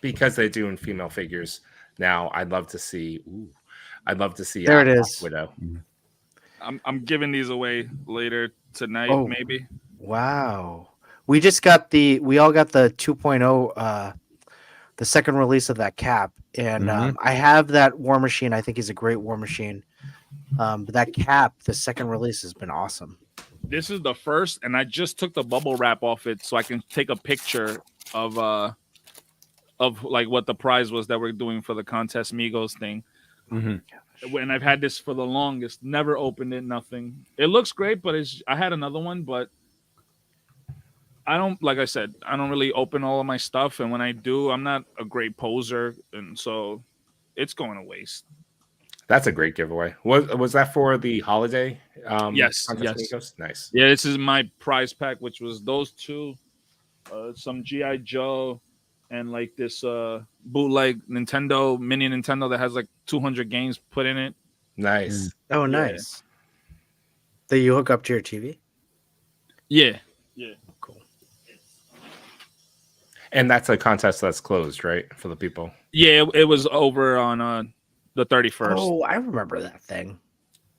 because they're doing female figures now. I'd love to see. There it is. Widow. I'm giving these away later tonight, maybe. Wow. We all got the 2.0 the second release of that cap, and I have that War Machine. I think he's a great War Machine. But that cap, the second release, has been awesome. This is the first, and I just took the bubble wrap off it so I can take a picture of like what the prize was that we're doing for the contest Migos thing. And I've had this for the longest. Never opened it. Nothing. It looks great, but I had another one, but I don't. Like I said, I don't really open all of my stuff, and when I do, I'm not a great poser, and so it's going to waste. That's a great giveaway. Was that for the holiday? Yes. Migos? Nice. Yeah, this is my prize pack, which was those two, some GI Joe, and like this bootleg Nintendo mini Nintendo that has like 200 games put in it. Nice. Oh, nice. That you hook up to your TV? Yeah. Cool. And that's a contest that's closed, right, for the people? Yeah, it was over on the 31st. Oh, I remember that thing.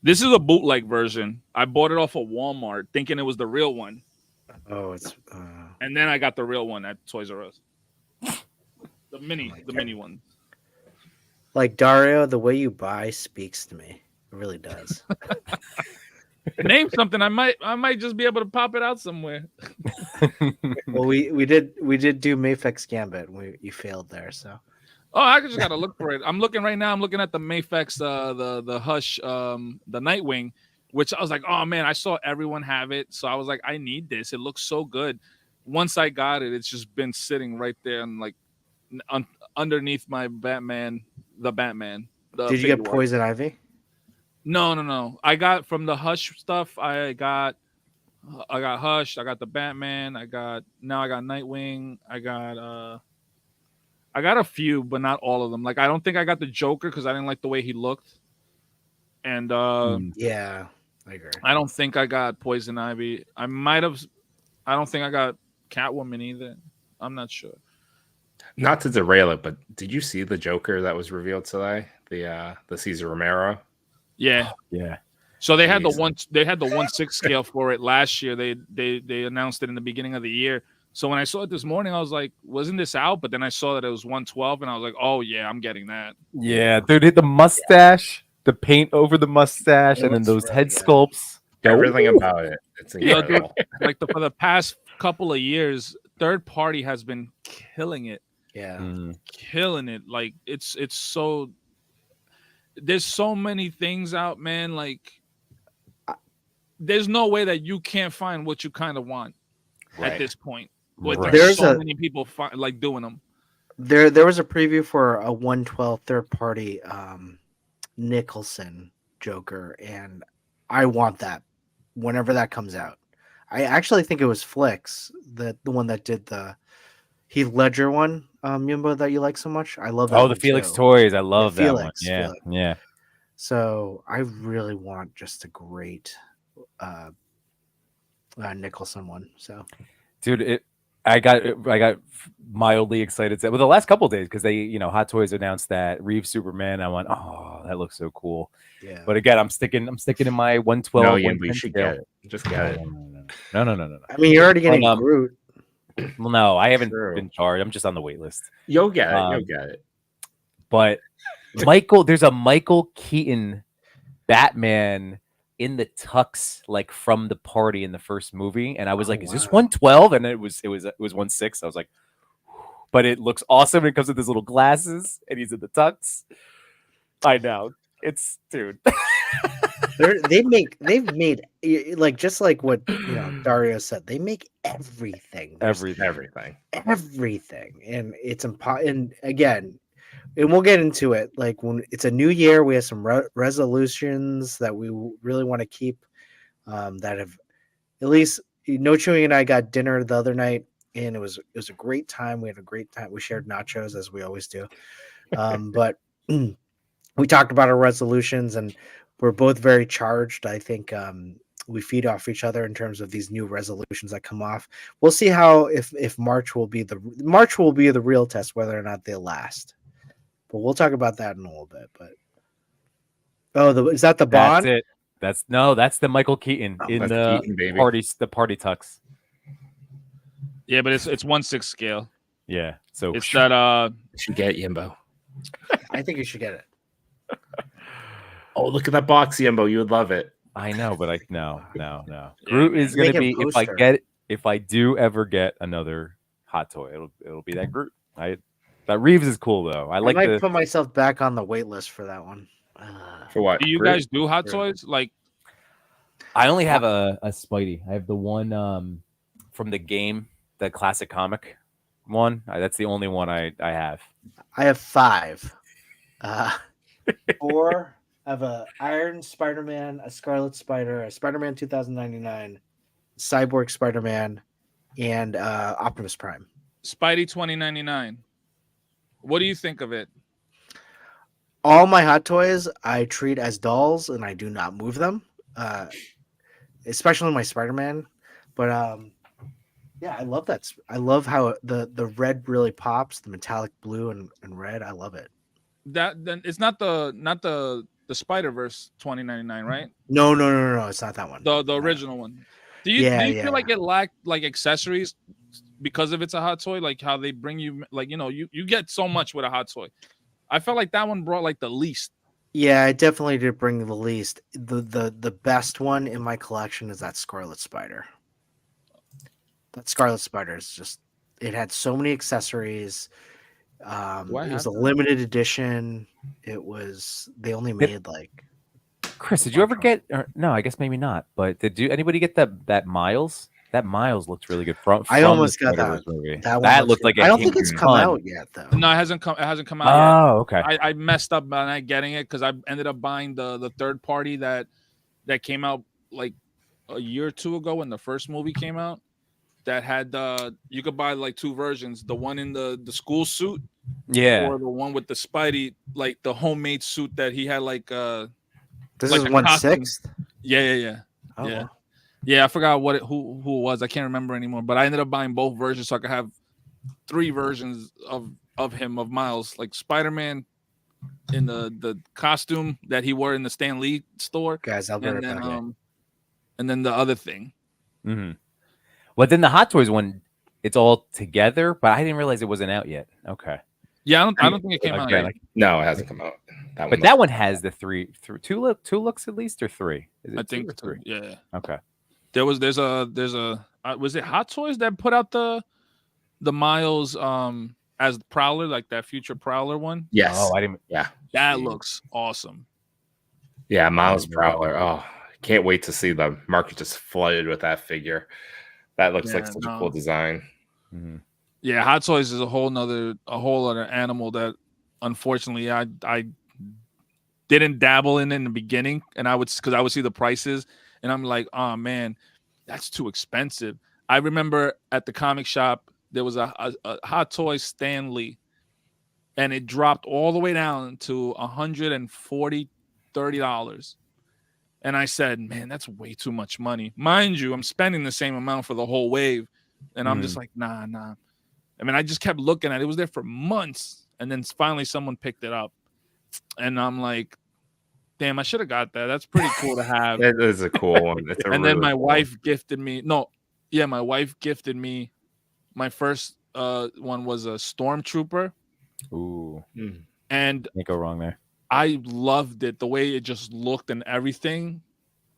This is a bootleg version. I bought it off of Walmart thinking it was the real one. Oh, it's And then I got the real one at Toys R Us. The mini one. like Dario, the way you buy speaks to me. It really does. Name something. I might just be able to pop it out somewhere. Well, we did do Mayfex Gambit. You failed there, so. Oh, I just gotta look for it. I'm looking right now. I'm looking at the Mayfex, the Hush, the Nightwing, which I was like, oh man, I saw everyone have it, so I was like, I need this. It looks so good. Once I got it, it's just been sitting right there and like underneath my Batman, the Batman. Did you get Poison Ivy? No. I got from the Hush stuff. I got Hush. I got the Batman. I got Nightwing. I got a few, but not all of them. Like I don't think I got the Joker because I didn't like the way he looked. And yeah, I agree. I don't think I got Poison Ivy. I might have. I don't think I got Catwoman either. I'm not sure. Not to derail it, but did you see the Joker that was revealed today? The Cesar Romero. Yeah. So they had the 1/6 scale for it last year. They announced it in the beginning of the year. So when I saw it this morning, I was like, wasn't this out? But then I saw that it was 112, and I was like, oh yeah, I'm getting that. Yeah, dude, hit the mustache, the paint over the mustache, and then those really head good. sculpts. Everything about it. It's incredible. Like for the past couple of years, third party has been killing it. Yeah. Killing it. Like it's so. There's so many things out, man. Like there's no way that you can't find what you kind of want at this point. But there's so many people like doing them. There was a preview for a 112 third party Nicholson Joker, and I want that whenever that comes out. I actually think it was Flix, the one that did the Heath Ledger one, Yumbo, that you like so much. I love that. Oh, the Felix Toys. I love that one. Yeah, Felix. yeah. So I really want just a great Nicholson one. So, Dude, I got mildly excited with the last couple of days because they, Hot Toys announced that Reeve Superman. I went, oh, that looks so cool. yeah. But again, I'm sticking in my 112. No, you should get it. Just get it. No. I mean, you're already getting Groot. Well, no, I haven't True. been charged. I'm just on the wait list. You'll get it. You'll get it. But there's a Michael Keaton Batman in the tux, like from the party in the first movie, and I was like, "Is this 112?" And it was 1/6. I was like, but it looks awesome. It comes with his little glasses, and he's in the tux. I know, it's dude. They've made like just like what Dario said. They make everything. Everything. And it's and again, and we'll get into it. Like when it's a new year, we have some resolutions that we really want to keep. That have at least Chewing and I got dinner the other night, and it was a great time. We had a great time. We shared nachos as we always do, but we talked about our resolutions, and we're both very charged. I think we feed off each other in terms of these new resolutions that come off. We'll see how if March will be the real test, whether or not they last. But we'll talk about that in a little bit. But is that the Bond? That's it. That's the Michael Keaton in the party tux. Yeah, but it's 1/6 scale. Yeah, so it's that you should get Yimbo. I think you should get it. Oh, look at that box, Yimbo. You would love it. I know, but no. Groot is Make gonna a be poster. if I do ever get another hot toy, it'll be that Groot. That Reeves is cool though. I I like might the. put myself back on the wait list for that one. For what? Do you Groot? guys do hot Yeah. toys? Like, I only have a Spidey. I have the one from the game, the classic comic one. That's the only one I have. I have 5. 4. I have a Iron Spider-Man, a Scarlet Spider, a Spider-Man 2099, Cyborg Spider-Man, and Optimus Prime. Spidey 2099. What do you think of it? All my hot toys I treat as dolls, and I do not move them, especially my Spider-Man. But yeah, I love that. I love how the red really pops, the metallic blue and red. I love it. That then it's not the Spider-Verse 2099, right? No, it's not that one. The original one. Do you feel like it lacked like accessories because of it's a hot toy? Like how they bring you, like, you get so much with a hot toy. I felt like that one brought like the least. Yeah, I definitely did bring the least. The best one in my collection is that Scarlet Spider. That Scarlet Spider is just, it had so many accessories. It was a limited edition. They only made like. Chris, did you ever get? No, I guess maybe not. But did anybody get that Miles? That Miles looked really good. I almost got that. Movie. That looked like I don't think it's come out yet, though. No, it hasn't come out yet. Oh, okay. I messed up by not getting it because I ended up buying the third party that came out like a year or two ago when the first movie came out. That had you could buy like 2 versions, the one in the school suit, or the one with the Spidey, like the homemade suit that he had like this like is 1/6. Yeah. Oh, yeah. wow. Yeah, I forgot who it was. I can't remember anymore. But I ended up buying both versions so I could have 3 versions of him, of Miles, like Spider-Man in the costume that he wore in the Stan Lee store. Guys, I'll be right back. And then the other thing. Mm-hmm. Well, then the Hot Toys one, it's all together, but I didn't realize it wasn't out yet. Okay. Yeah, I don't think it came out yet. No, it hasn't come out. But that one has the two looks at least, or 3? Is it I think 2 or 3? Yeah. Okay. There's a was it Hot Toys that put out the Miles as Prowler, like that future Prowler one? Yes. Oh, I didn't. Yeah. That looks awesome. Yeah, Miles Prowler. Oh, can't wait to see the market just flooded with that figure. That looks like such a cool design. Mm-hmm. Yeah, Hot Toys is a whole other animal that unfortunately I didn't dabble in the beginning, and because I would see the prices and I'm like, oh man, that's too expensive. I remember at the comic shop there was a Hot Toys Stan Lee, and it dropped all the way down to $130. And I said, man, that's way too much money. Mind you, I'm spending the same amount for the whole wave. And I'm just like, nah. I mean, I just kept looking at it. It was there for months. And then finally someone picked it up. And I'm like, damn, I should have got that. That's pretty cool to have. It is a cool one. And then my wife gifted me. My wife gifted me. My first one was a Stormtrooper. Ooh. And can't go wrong there. I loved it, the way it just looked and everything.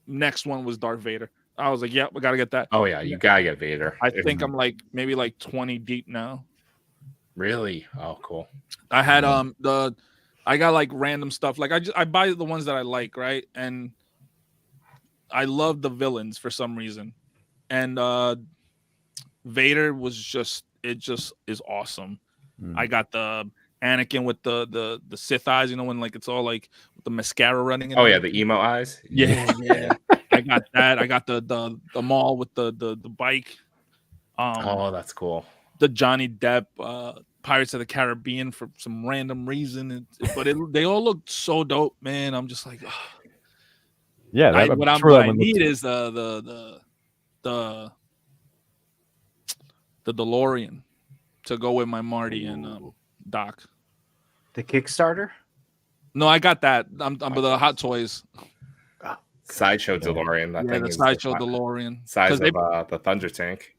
Next one was Darth Vader. I was like, we got to get that. Oh, yeah, you got to get Vader. I think I'm like maybe like 20 deep now. Really? Oh, cool. I had I got like random stuff. Like I buy the ones that I like, right? And I love the villains for some reason. And Vader was just is awesome. I got the Anakin with the Sith eyes, when like it's all like with the mascara running in. Oh yeah, the emo eyes. Yeah. I got that. I got the Maul with the bike. Oh, that's cool. The Johnny Depp Pirates of the Caribbean for some random reason, but they all look so dope, man. I'm just like, oh. Yeah. What I need is the DeLorean to go with my Marty and Doc. The Kickstarter? No, I got that. I'm the Hot Toys. Sideshow DeLorean. That thing the is Sideshow DeLorean. Size of the Thunder Tank.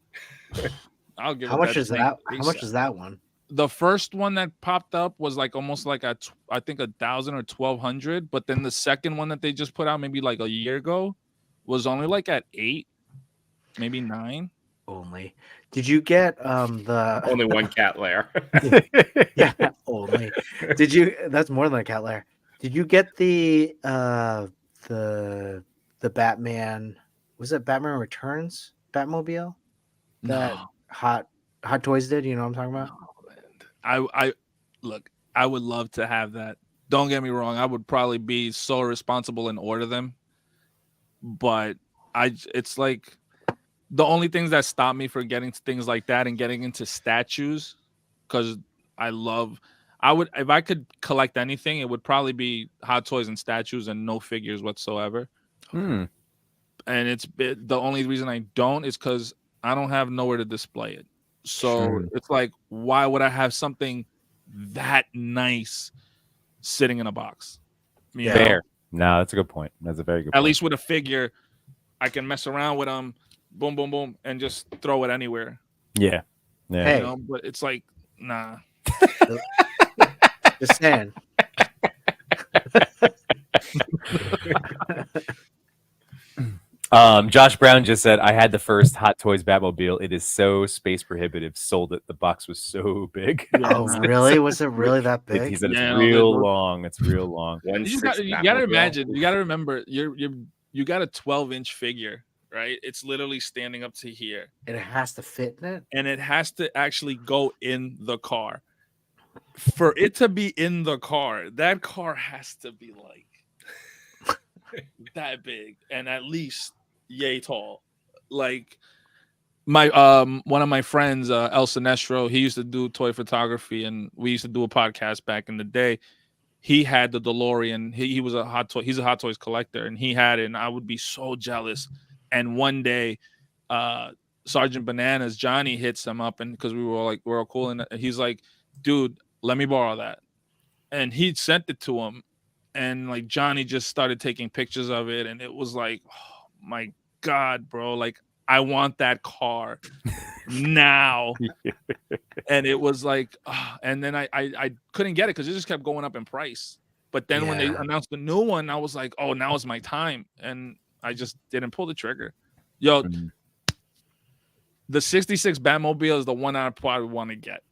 I'll give. How much is that? How much is that one? The first one that popped up was like almost like I think 1,000 or 1,200. But then the second one that they just put out maybe like a year ago was only like at 8, maybe 9. Only. Did you get the Only one cat lair. yeah, only. Did you that's more than a cat lair. Did you get the Batman, was it Batman Returns Batmobile? That No, Hot Toys did, you know what I'm talking about? I look. I would love to have that. Don't get me wrong. I would probably be so responsible and order them, but it's like the only things that stop me from getting things like that and getting into statues, because I would, if I could collect anything, it would probably be Hot Toys and statues and no figures whatsoever. Hmm. And the only reason I don't is because I don't have nowhere to display it. So it's like, why would I have something that nice sitting in a box? You know? Fair. No, that's a good point. That's a very good point. At least with a figure, I can mess around with them, boom, boom, boom, and just throw it anywhere. Yeah. Yeah. Hey. You know? But it's like, nah. Just saying. Josh Brown just said, I had the first Hot Toys Batmobile. It is so space prohibitive. Sold it. The box was so big. Oh, really? Was it really that big? He said it's Yeah, real long. It's real long. You gotta imagine. You gotta remember. You got a 12-inch figure, right? It's literally standing up to here, And it has to fit in it. and it has to actually go in the car. For it to be in the car, that car has to be like that big and at least yay tall. Like my one of my friends, El Sinestro, he used to do toy photography, and we used to do a podcast back in the day. He had the DeLorean. He was a Hot Toy. He's a Hot Toys collector, and he had it. And I would be so jealous. And one day, Sergeant Bananas Johnny hits him up, and because we're all cool, and he's like, "Dude, let me borrow that." And he sent it to him, and like Johnny just started taking pictures of it, and it was like, oh my God, bro! Like, I want that car now. And it was like, and then I couldn't get it because it just kept going up in price. But then when they announced the new one, I was like, oh, now is my time. And I just didn't pull the trigger. Yo, the 66 Batmobile is the one I probably want to get,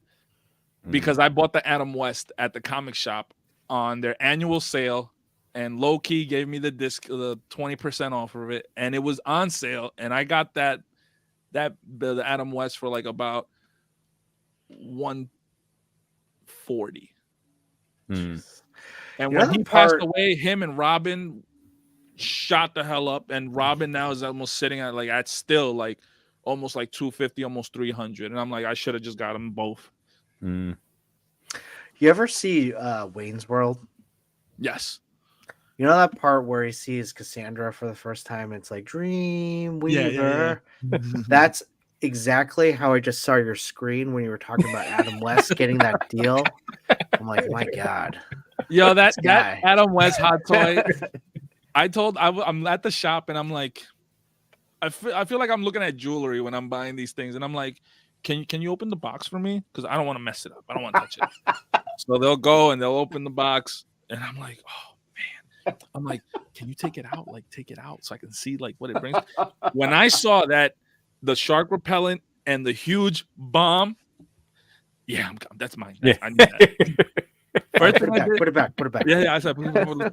because I bought the Adam West at the comic shop on their annual sale, and low key gave me the 20% off of it, and it was on sale, and I got the Adam West for like about $140. And when he passed away, him and Robin shot the hell up, and Robin now is almost sitting at still like almost like 250, almost 300, and I'm like, I should have just got them both. You ever see Wayne's World? Yes. You know that part where he sees Cassandra for the first time? It's like Dreamweaver. Yeah. That's exactly how I just saw your screen when you were talking about Adam West getting that deal. I'm like, my God. Yo, that Adam West hot toy. I'm at the shop, and I'm like, I feel like I'm looking at jewelry when I'm buying these things, and I'm like, can you open the box for me? Because I don't want to mess it up. I don't want to touch it. So they'll go and they'll open the box, and I'm like, oh man. I'm like, can you take it out? Like, take it out so I can see like what it brings. When I saw that, the shark repellent and the huge bomb, yeah, that's mine. I need that. Put it back. Yeah. I said,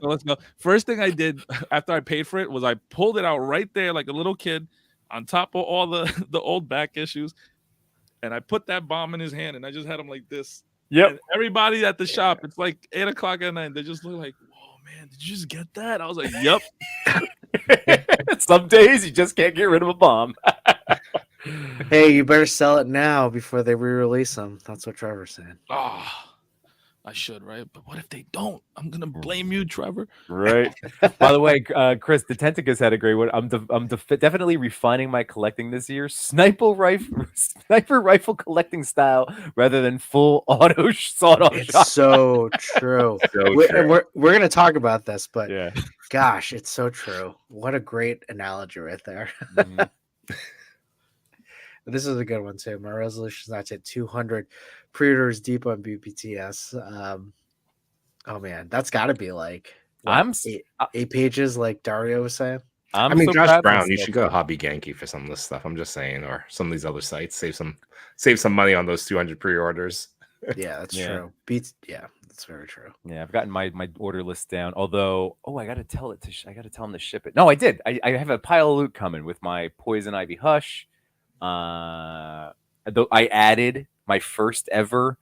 let's go. First thing I did after I paid for it was I pulled it out right there like a little kid on top of all the old back issues, and I put that bomb in his hand, and I just had him like this. Yep. And everybody at the shop, it's like 8 o'clock at night. They just look like, "Whoa, man, did you just get that?" I was like, "Yep." Some days you just can't get rid of a bomb. Hey, you better sell it now before they re-release them. That's what Trevor's saying. Oh, I should, right? But what if they don't? I'm gonna blame you, Trevor. Right. By the way, Chris, the Tentacus had a great one. I'm definitely refining my collecting this year. Sniper rifle collecting style rather than full auto sawed-off It's shot. so true. We're gonna talk about this, but Yeah. gosh, it's so true. What a great analogy right there. This is a good one too. My resolution is not to hit 200 pre-orders deep on BPTS. Oh man, that's got to be like what, eight pages, like Dario was saying. I mean, Josh Brown, you should go to Hobby Genki for some of this stuff. I'm just saying, or some of these other sites. Save some money on those 200 pre-orders. Yeah, that's true. That's very true. Yeah, I've gotten my order list down. Although, I got to tell it I got to tell him to ship it. No, I did. I have a pile of loot coming with my Poison Ivy Hush. I added my first ever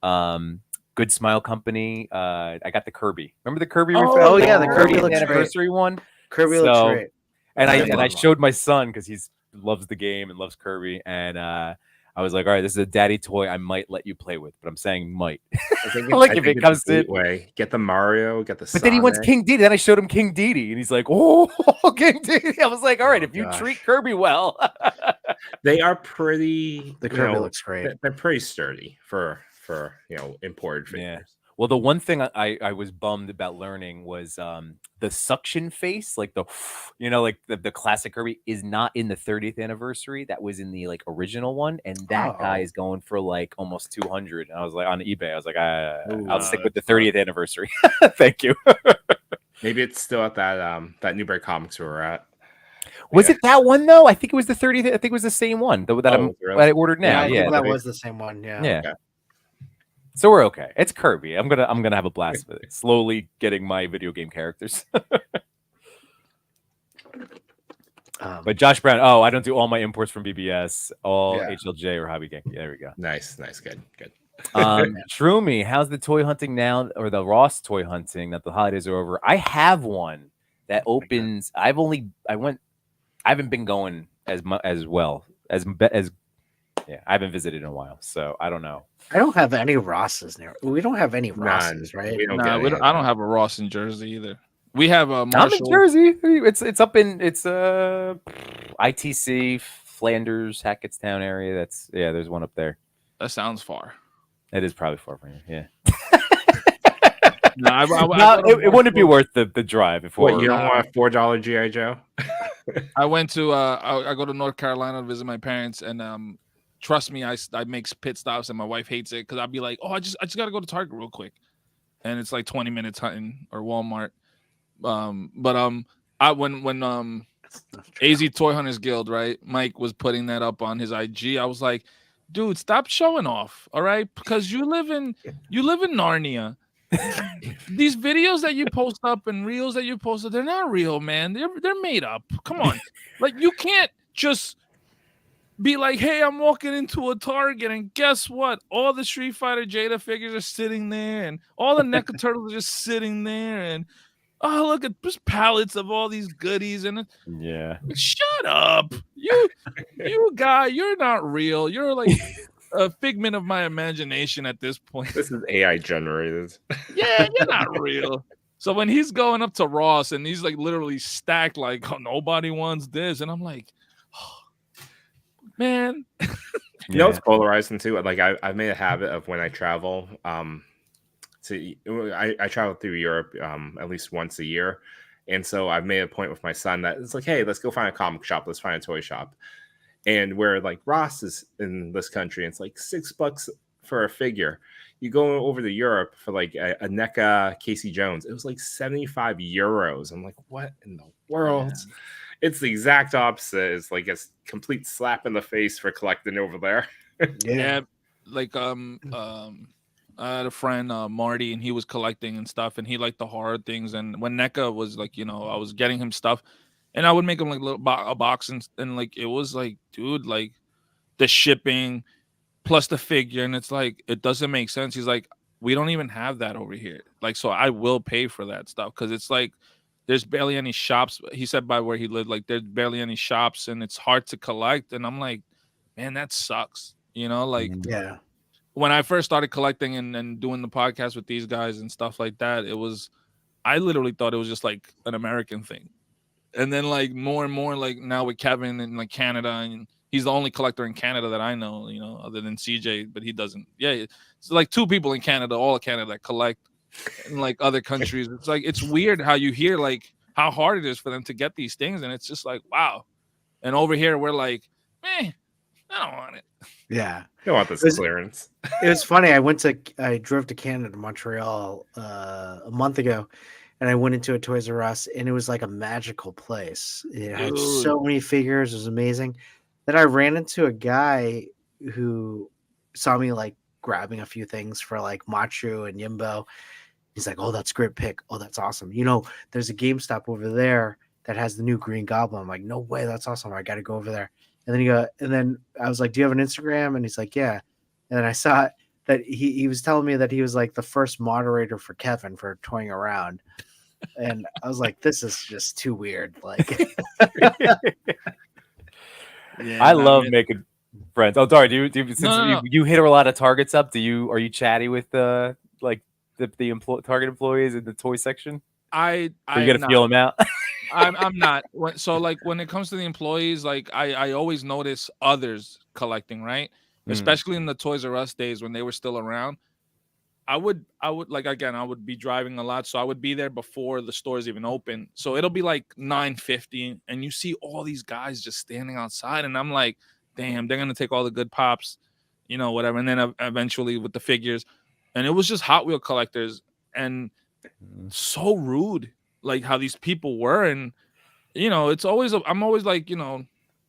Good Smile Company. I got the Kirby. Remember the Kirby? Oh yeah, the Kirby looks looks anniversary great. one. Kirby looks great. And I showed my son because he loves the game and loves Kirby, and I was like, all right, this is a daddy toy I might let you play with, but I'm saying might. Like if it comes in, get the Mario, get the. But then he wants King Dedede. Then I showed him King Dedede, and he's like, "Oh, King Dedede." I was like, "All right, if you treat Kirby well." They are pretty. The Kirby looks great. They're pretty sturdy for imported figures. Yeah. Well, the one thing I was bummed about learning was the suction face, like the classic Kirby is not in the 30th anniversary. That was in the original one, and that guy is going for almost 200. And I was like on eBay, I was like, I'll stick with the 30th anniversary. Thank you. Maybe it's still at that Newbury Comics we were at. Was it that one though? I think it was the 30th. I think it was the same one that I ordered now. Yeah, that was the same one. Yeah. Okay. So we're okay. It's Kirby. I'm gonna have a blast with it. Slowly getting my video game characters. But Josh Brown. Oh, I don't do all my imports from BBS. All HLJ or Hobby Gang. There we go. Nice, good. Shroomy, how's the toy hunting now, or the Ross toy hunting? That the holidays are over. I have one that opens. I haven't been going as well. I haven't visited in a while, so I don't know. I don't have any Rosses near. We don't have any Rosses, right? I don't have a Ross in Jersey either. We have a Marshall. I'm in Jersey. It's up in ITC, Flanders, Hackettstown area. There's one up there. That sounds far. It is probably far from here. Yeah. It wouldn't be worth the drive. You don't want a $4 GI Joe? I went to I go to North Carolina to visit my parents, and trust me, I make pit stops, and my wife hates it because I'll be like, oh, I just gotta go to Target real quick, and it's like 20 minutes hunting or Walmart. When AZ Toy Hunters Guild, right? Mike was putting that up on his IG. I was like, dude, stop showing off, all right? Because you live in Narnia. These videos that you post up and reels that you posted, they're not real, man. They're made up. Come on. You can't just be like, hey, I'm walking into a Target, and guess what? All the Street Fighter Jada figures are sitting there, and all the NECA turtles are just sitting there, and oh, look at this pallets of all these goodies. And shut up. You guy, you're not real. You're like a figment of my imagination at this point. This is AI generated. Yeah, you're not real. So when he's going up to Ross and he's literally stacked, nobody wants this, and I'm like, oh, man. You know, it's polarizing too. I've made a habit of when I travel, I travel through Europe at least once a year, and so I've made a point with my son that it's like, hey, let's go find a comic shop, let's find a toy shop, and where Ross is in this country, it's $6 for a figure. You go over to Europe for a NECA Casey Jones, it was 75 euros. I'm like, what in the world? Yeah. It's the exact opposite. It's a complete slap in the face for collecting over there. Yeah, I had a friend, Marty, and he was collecting and stuff, and he liked the horror things. And when NECA was I was getting him stuff, and I would make him a box, and it was dude, the shipping plus the figure, and it's it doesn't make sense. He's like, we don't even have that over here. So I will pay for that stuff because it's there's barely any shops. He said by where he lived, there's barely any shops, and it's hard to collect. And I'm like, man, that sucks. Yeah. When I first started collecting and doing the podcast with these guys and stuff like that, I literally thought it was just an American thing. And then more and more, now with Kevin in Canada, and he's the only collector in Canada that I know, other than CJ, but he doesn't. Yeah. It's 2 people in Canada, all of Canada, that collect in other countries. It's it's weird how you hear how hard it is for them to get these things. And it's just wow. And over here, we're I don't want it. Yeah. You want this clearance. It was funny. I drove to Canada, Montreal, a month ago, and I went into a Toys R Us, and it was like a magical place. It had Dude. so many figures. It was amazing. Then I ran into a guy who saw me like grabbing a few things for like Machu and Yimbo. He's like, "Oh, that's a great pick. Oh, that's awesome. You know, there's a GameStop over there that has the new Green Goblin." I'm like, "No way, that's awesome. I got to go over there." And then I was like, "Do you have an Instagram?" And he's like, "Yeah." And then I saw that he was telling me that he was like the first moderator for Kevin for Toying Around. And I was like, "This is just too weird." Like, I love making friends. Oh, Dario, since No. you hit a lot of targets up, are you chatty with the target employees in the toy section? I You got to feel them out. I'm not. So like when it comes to the employees, like I always notice others collecting, right? Especially in the Toys R Us days when they were still around. I would like, again, I would be driving a lot, so I would be there before the stores even open. So it'll be like 9:50, and you see all these guys just standing outside, and I'm like, damn, they're gonna take all the good pops, you know, whatever. And then eventually with the figures, and it was just Hot Wheel collectors, and so rude, like how these people were. And you know, I'm always like, you know,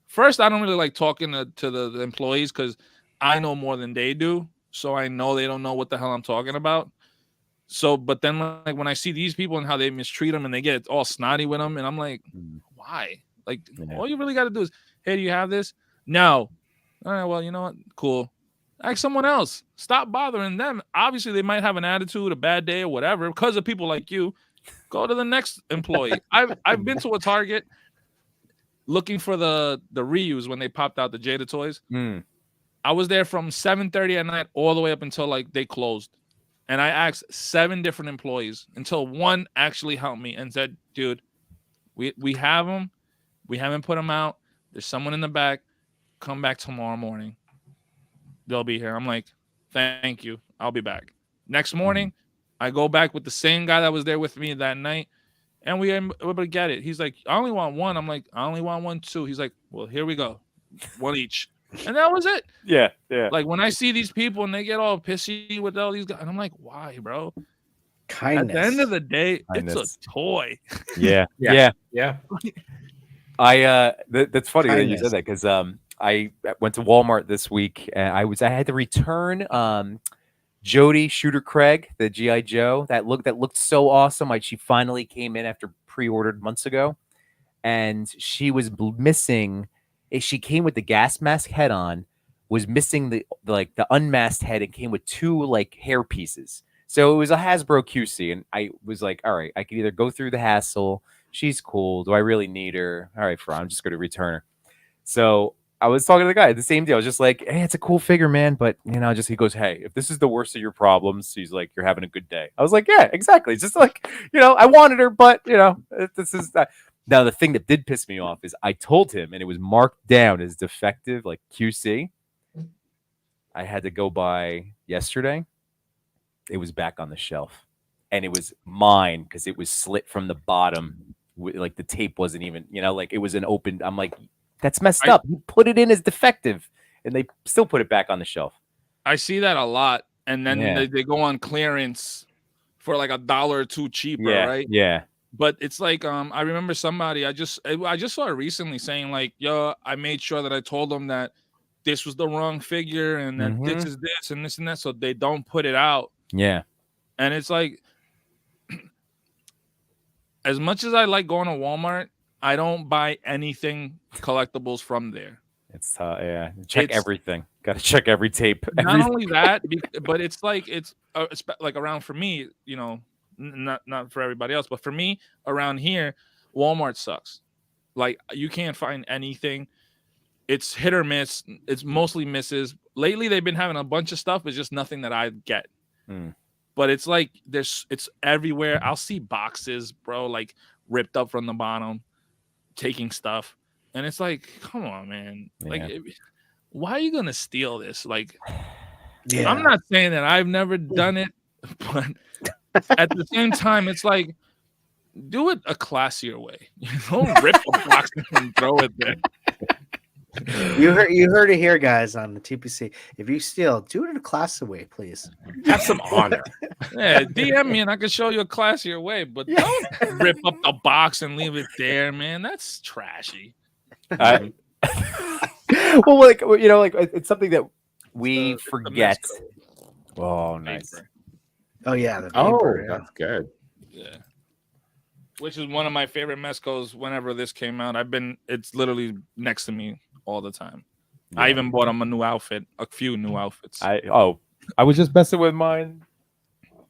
first I don't really like talking to the employees because I know more than they do. So I know they don't know what the hell I'm talking about. So, but then like when I see these people and how they mistreat them and they get all snotty with them, and I'm like, why? Like, all you really got to do is, hey, do you have this? No. All right, well, you know what? Cool. Ask someone else. Stop bothering them. Obviously, they might have an attitude, a bad day, or whatever. Because of people like you, go to the next employee. I've been to a Target looking for the reuse when they popped out the Jada toys. I was there from 7:30 at night all the way up until like they closed. And I asked 7 different employees until one actually helped me and said, dude, we have them. We haven't put them out. There's someone in the back. Come back tomorrow morning. They'll be here. I'm like, thank you. I'll be back. Next morning, I go back with the same guy that was there with me that night. And we were able to get it. He's like, I only want one. I'm like, I only want one too. He's like, well, here we go. One each. And that was it. Yeah. Like when I see these people and they get all pissy with all these guys, and I'm like, why, bro? kindness. At the end of the day, Kindness. it's a toy. Yeah. That's funny that you said that because I went to Walmart this week and I had to return Jody Shooter Craig, the GI Joe that looked so awesome. She finally came in after pre-ordered months ago, and she was missing. She came with the gas mask head on, was missing the unmasked head, and came with 2 like hair pieces. So it was a Hasbro QC, and I was like, all right, I can either go through the hassle. She's cool. Do I really need her? All right, I'm just going to return her. So I was talking to the guy the same day. I was just like, hey, it's a cool figure, man. But, you know, he goes, hey, if this is the worst of your problems, he's like, you're having a good day. I was like, yeah, exactly. It's just like, you know, I wanted her, but, you know, this is that. Now, the thing that did piss me off is I told him, and it was marked down as defective, like QC. I had to go by yesterday. It was back on the shelf. And it was mine because it was slit from the bottom. Like the tape wasn't even, you know, like it was an open. I'm like, that's messed up. You put it in as defective, and they still put it back on the shelf. I see that a lot. And then they go on clearance for like $1 or $2 cheaper, right? Yeah. But it's like, I remember somebody I just saw it recently saying like, yo, I made sure that I told them that this was the wrong figure and that this is this and this and that, so they don't put it out. Yeah. And it's like, as much as I like going to Walmart, I don't buy anything collectibles from there. It's check everything. Got to check every tape. Not only that, but it's like around for me, you know. Not for everybody else, but for me around here, Walmart sucks. Like you can't find anything. It's hit or miss. It's mostly misses. Lately, they've been having a bunch of stuff. It's just nothing that I get. But it's like it's everywhere. I'll see boxes, bro, like ripped up from the bottom, taking stuff, and it's like, come on, man. Like, why are you gonna steal this? Like, I'm not saying that I've never done it, but at the same time, it's like, do it a classier way. You don't rip a box and throw it there. You heard it here, guys, on the TPC. If you steal, do it in a classy way, please. Have some honor. Yeah, DM me and I can show you a classier way, but don't rip up the box and leave it there, man. That's trashy. Well, like like it's something that we It's the forget. Mexico Oh, nice. paper. Oh yeah, the Oh, vapor, yeah. that's good. Yeah. Which is one of my favorite mezcos whenever this came out. It's literally next to me all the time. Yeah. I even bought him a few new outfits. I was just messing with mine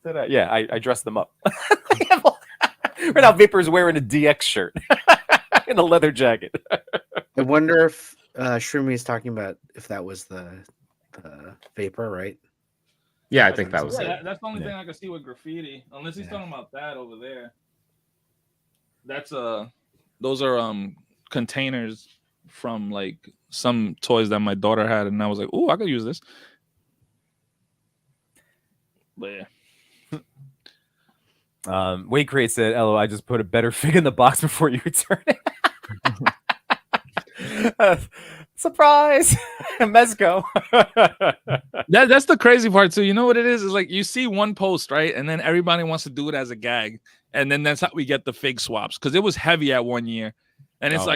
today. Yeah, I dressed them up. Right now, Vapor's wearing a DX shirt and a leather jacket. I wonder if Shroomy is talking about if that was the vapor, right? Yeah, I think that was it. That's the only thing I can see with graffiti, unless he's talking about that over there. That's those are containers from like some toys that my daughter had, and I was like, "Oh, I could use this." But yeah. Wade Crate said, "LO, I just put a better fig in the box before you return it." Surprise, Mezco. That's the crazy part too. You know what it is? Is like you see one post, right, and then everybody wants to do it as a gag, and then that's how we get the fig swaps because it was heavy at 1 year, and it's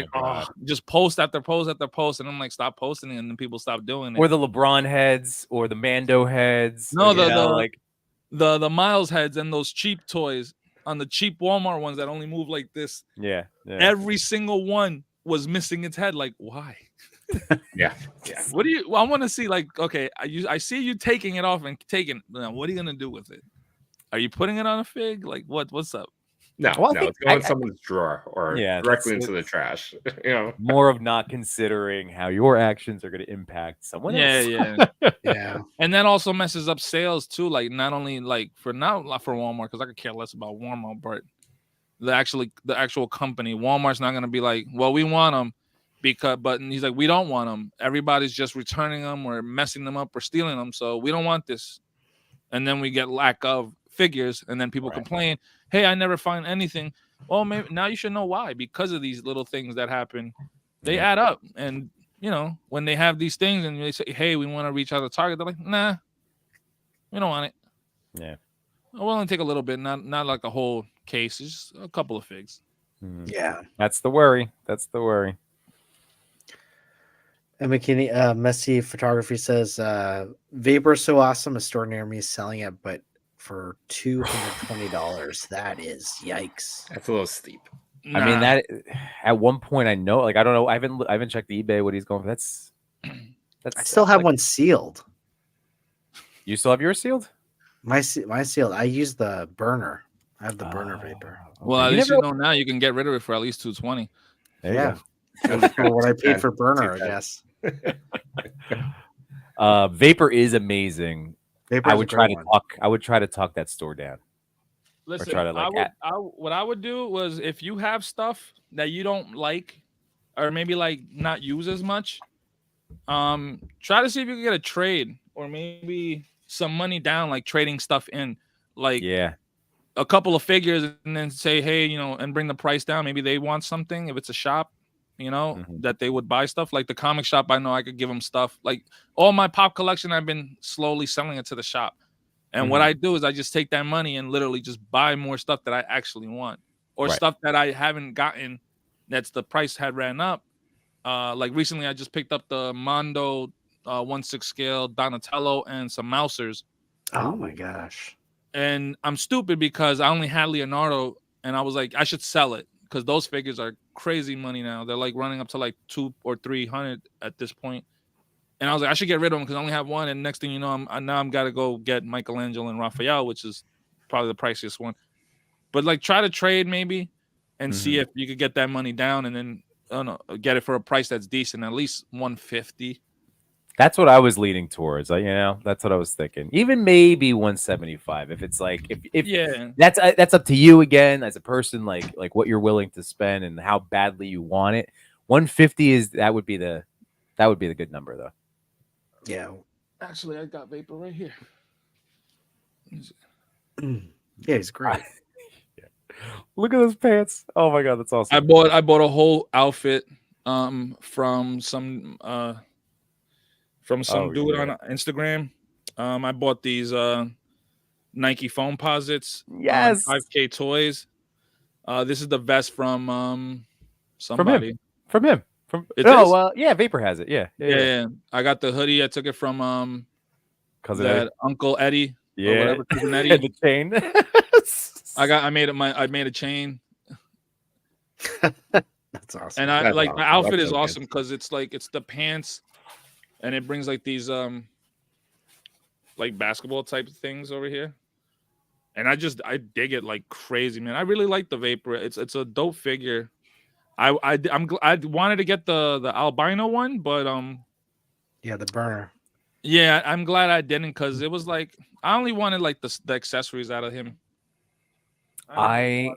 just post after post after post, and I'm like, stop posting it, and then people stop doing it. Or the LeBron heads, or the Mando heads. No, the Miles heads and those cheap toys on the cheap Walmart ones that only move like this. Yeah. Every single one was missing its head. Like, why? Yeah. What do you? I want to see. Like, okay, I see you taking it off and taking. Now, what are you gonna do with it? Are you putting it on a fig? Like, what's up? No, Well, it's going in someone's drawer or directly into the trash. More of not considering how your actions are going to impact someone else. Yeah. And that also messes up sales too. Like, not only like not for Walmart, because I could care less about Walmart, but the actual company, Walmart's not gonna be like, well, we want them but he's like, we don't want them. Everybody's just returning them or messing them up or stealing them, so we don't want this. And then we get lack of figures, and then people complain, hey, I never find anything. Well, maybe now you should know why. Because of these little things that happen, they add up. And when they have these things and they say, hey, we want to reach out to Target, they're like, nah, we don't want it. Yeah. We'll only take a little bit, not like a whole case, it's just a couple of figs. Yeah. That's the worry. And McKinney, Messy Photography says, Vapor so awesome. A store near me is selling it, but for $220. That is yikes. That's a little steep. Nah. I mean, that at one point I know, like, I don't know. I haven't checked the eBay what he's going for. That's I still have one sealed. You still have yours sealed? My sealed. I use the burner. I have the burner vapor. Well, at least now you can get rid of it for at least $220. There you go. For what I paid for burner, I guess. Vapor is amazing. Vapor's I would try to talk that store down. Listen, try to, what I would do was, if you have stuff that you don't like or maybe like not use as much, try to see if you can get a trade or maybe some money down, like trading stuff in, like a couple of figures, and then say, hey, and bring the price down. Maybe they want something. If it's a shop, that they would buy stuff. Like the comic shop, I know I could give them stuff. Like all my pop collection, I've been slowly selling it to the shop. And what I do is I just take that money and literally just buy more stuff that I actually want, or stuff that I haven't gotten that's the price had ran up. Like recently, I just picked up the Mondo 1/6 scale Donatello and some Mousers. Oh my gosh. And I'm stupid because I only had Leonardo, and I was like, I should sell it because those figures are crazy money now. They're like running up to like 200 or 300 at this point. And I was like, I should get rid of them because I only have one. And next thing you know, I'm got to go get Michelangelo and Raphael, which is probably the priciest one. But like, try to trade maybe and see if you could get that money down, and then get it for a price that's decent, at least 150. That's what I was leaning towards. That's what I was thinking. Even maybe 175. If it's like, if that's up to you again as a person, like what you're willing to spend and how badly you want it. 150 that would be the good number though. Yeah. Actually, I got Vapor right here. Yeah, he's great. Look at those pants. Oh my god, that's awesome. I bought a whole outfit From some dude on Instagram. I bought these Nike foam posits on Yes. 5K Toys. This is the vest from From him. somebody. From him. It is? Yeah, Vapor has it. Yeah. Yeah. I got the hoodie. I took it from Cousin that Eddie. Uncle Eddie. Yeah. Or whatever, cousin Eddie. The chain. I made a chain. That's awesome. And I That's like awesome. the outfit That's is so awesome good. because it's like it's the pants and it brings like these like basketball type things over here. And I dig it like crazy, man. I really like the Vapor. It's a dope figure. I wanted to get the albino one, but Yeah, the burner. yeah, I'm glad I didn't because it was like I only wanted like the accessories out of him. I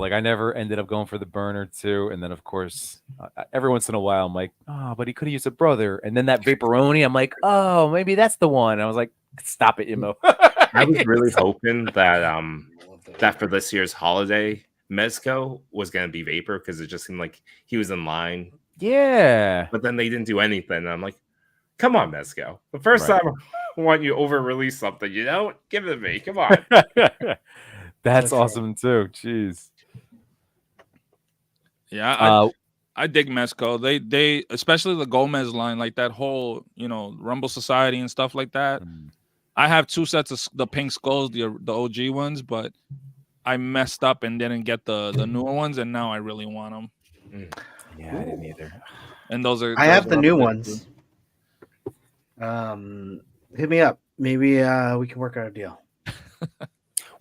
never ended up going for the burner too, and then of course every once in a while I'm like, oh, but he could have used a brother, and then that Vaporoni, I'm like, oh, maybe that's the one. And I was like, stop it, Imo. I was really hoping that for this year's holiday, Mezco was going to be Vapor because it just seemed like he was in line. Yeah. But then they didn't do anything. And I'm like, come on, Mezco. The first time I want you to over-release something, give it to me. Come on. That's awesome too. Jeez. Yeah, I dig Mezco. They especially the Gomez line, like that whole Rumble Society and stuff like that. I have 2 sets of the pink skulls, the OG ones, but I messed up and didn't get the newer ones, and now I really want them. Yeah, I didn't either. And those are I have the new ones. Hit me up. Maybe we can work out a deal.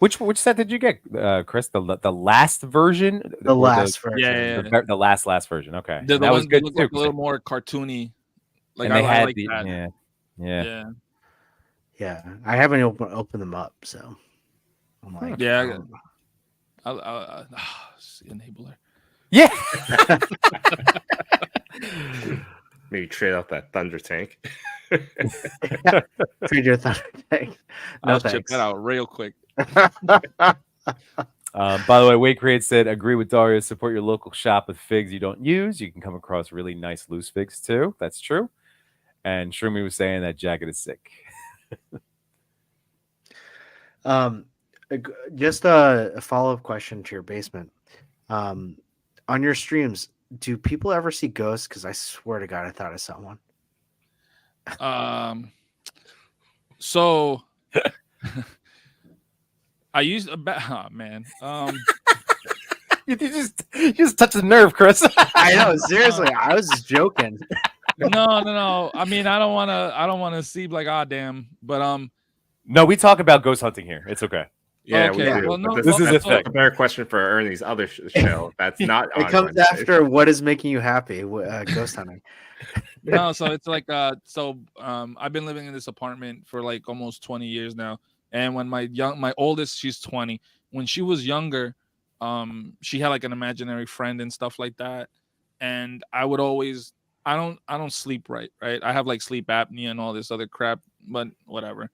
Which set did you get, Chris? The last version? The last version. Yeah. The last version. Okay. The that was good look too. like a little more cartoony. Like and they had like that. Yeah. I haven't opened them up, so I'm like, I'll enabler. Yeah. Maybe trade out that Thunder Tank. Trade your Thunder Tank. I'll check that out real quick. By the way, Wade Create said, agree with Dario, support your local shop with figs you don't use. You can come across really nice loose figs too. That's true. And Shroomy was saying that jacket is sick. Just a follow-up question to your basement. On your streams, do people ever see ghosts? Because I swear to God, I thought I saw one. So I used a man. You just touched the nerve, Chris. I know, seriously. I was just joking. No. I mean, I don't want to seem like damn, but no, we talk about ghost hunting here. It's okay. Yeah, okay. we do. Well, no, this is a thing. A better question for Ernie's other show. That's not. It comes Wednesday. after what is making you happy, ghost hunting. No, so it's like I've been living in this apartment for like almost 20 years now, and when my oldest, she's 20. When she was younger, she had like an imaginary friend and stuff like that, and I would always I don't sleep right. I have like sleep apnea and all this other crap, but whatever.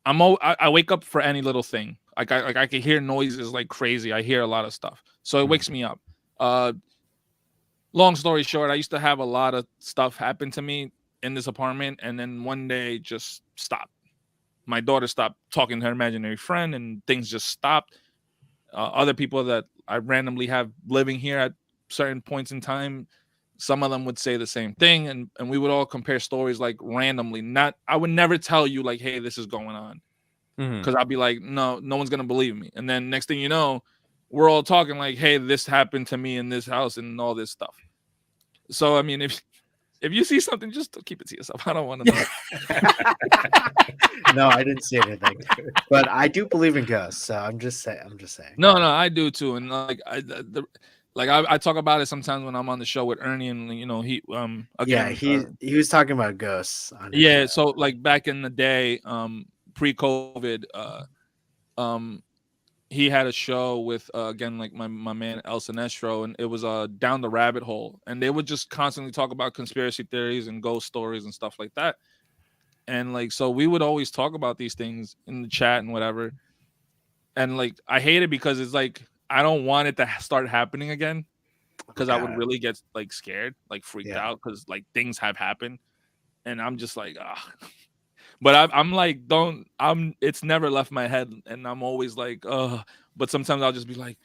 I wake up for any little thing. I can hear noises like crazy. I hear a lot of stuff, so it wakes me up. Long story short, I used to have a lot of stuff happen to me in this apartment, and then one day just stopped. My daughter stopped talking to her imaginary friend, and things just stopped. Other people that I randomly have living here at certain points in time, some of them would say the same thing, and we would all compare stories like randomly. I would never tell you like, hey, this is going on, because I'd be like, no one's gonna believe me. And then next thing you know, we're all talking like, hey, this happened to me in this house and all this stuff. So I mean, if you see something, just keep it to yourself. I don't want to know. No, I didn't see anything, but I do believe in ghosts. So I'm just saying. No, I do too, and like I talk about it sometimes when I'm on the show with Ernie, and he again, he was talking about ghosts. So like back in the day, pre-COVID, he had a show with again like my man El Sinestro, and it was Down the Rabbit Hole, and they would just constantly talk about conspiracy theories and ghost stories and stuff like that. And like, so we would always talk about these things in the chat and whatever. And like, I hate it because it's like I don't want it to start happening again. because I would really get like scared, like freaked Yeah. out because like things have happened, and I'm just like, ah. But I'm like, it's never left my head, and I'm always like, but sometimes I'll just be like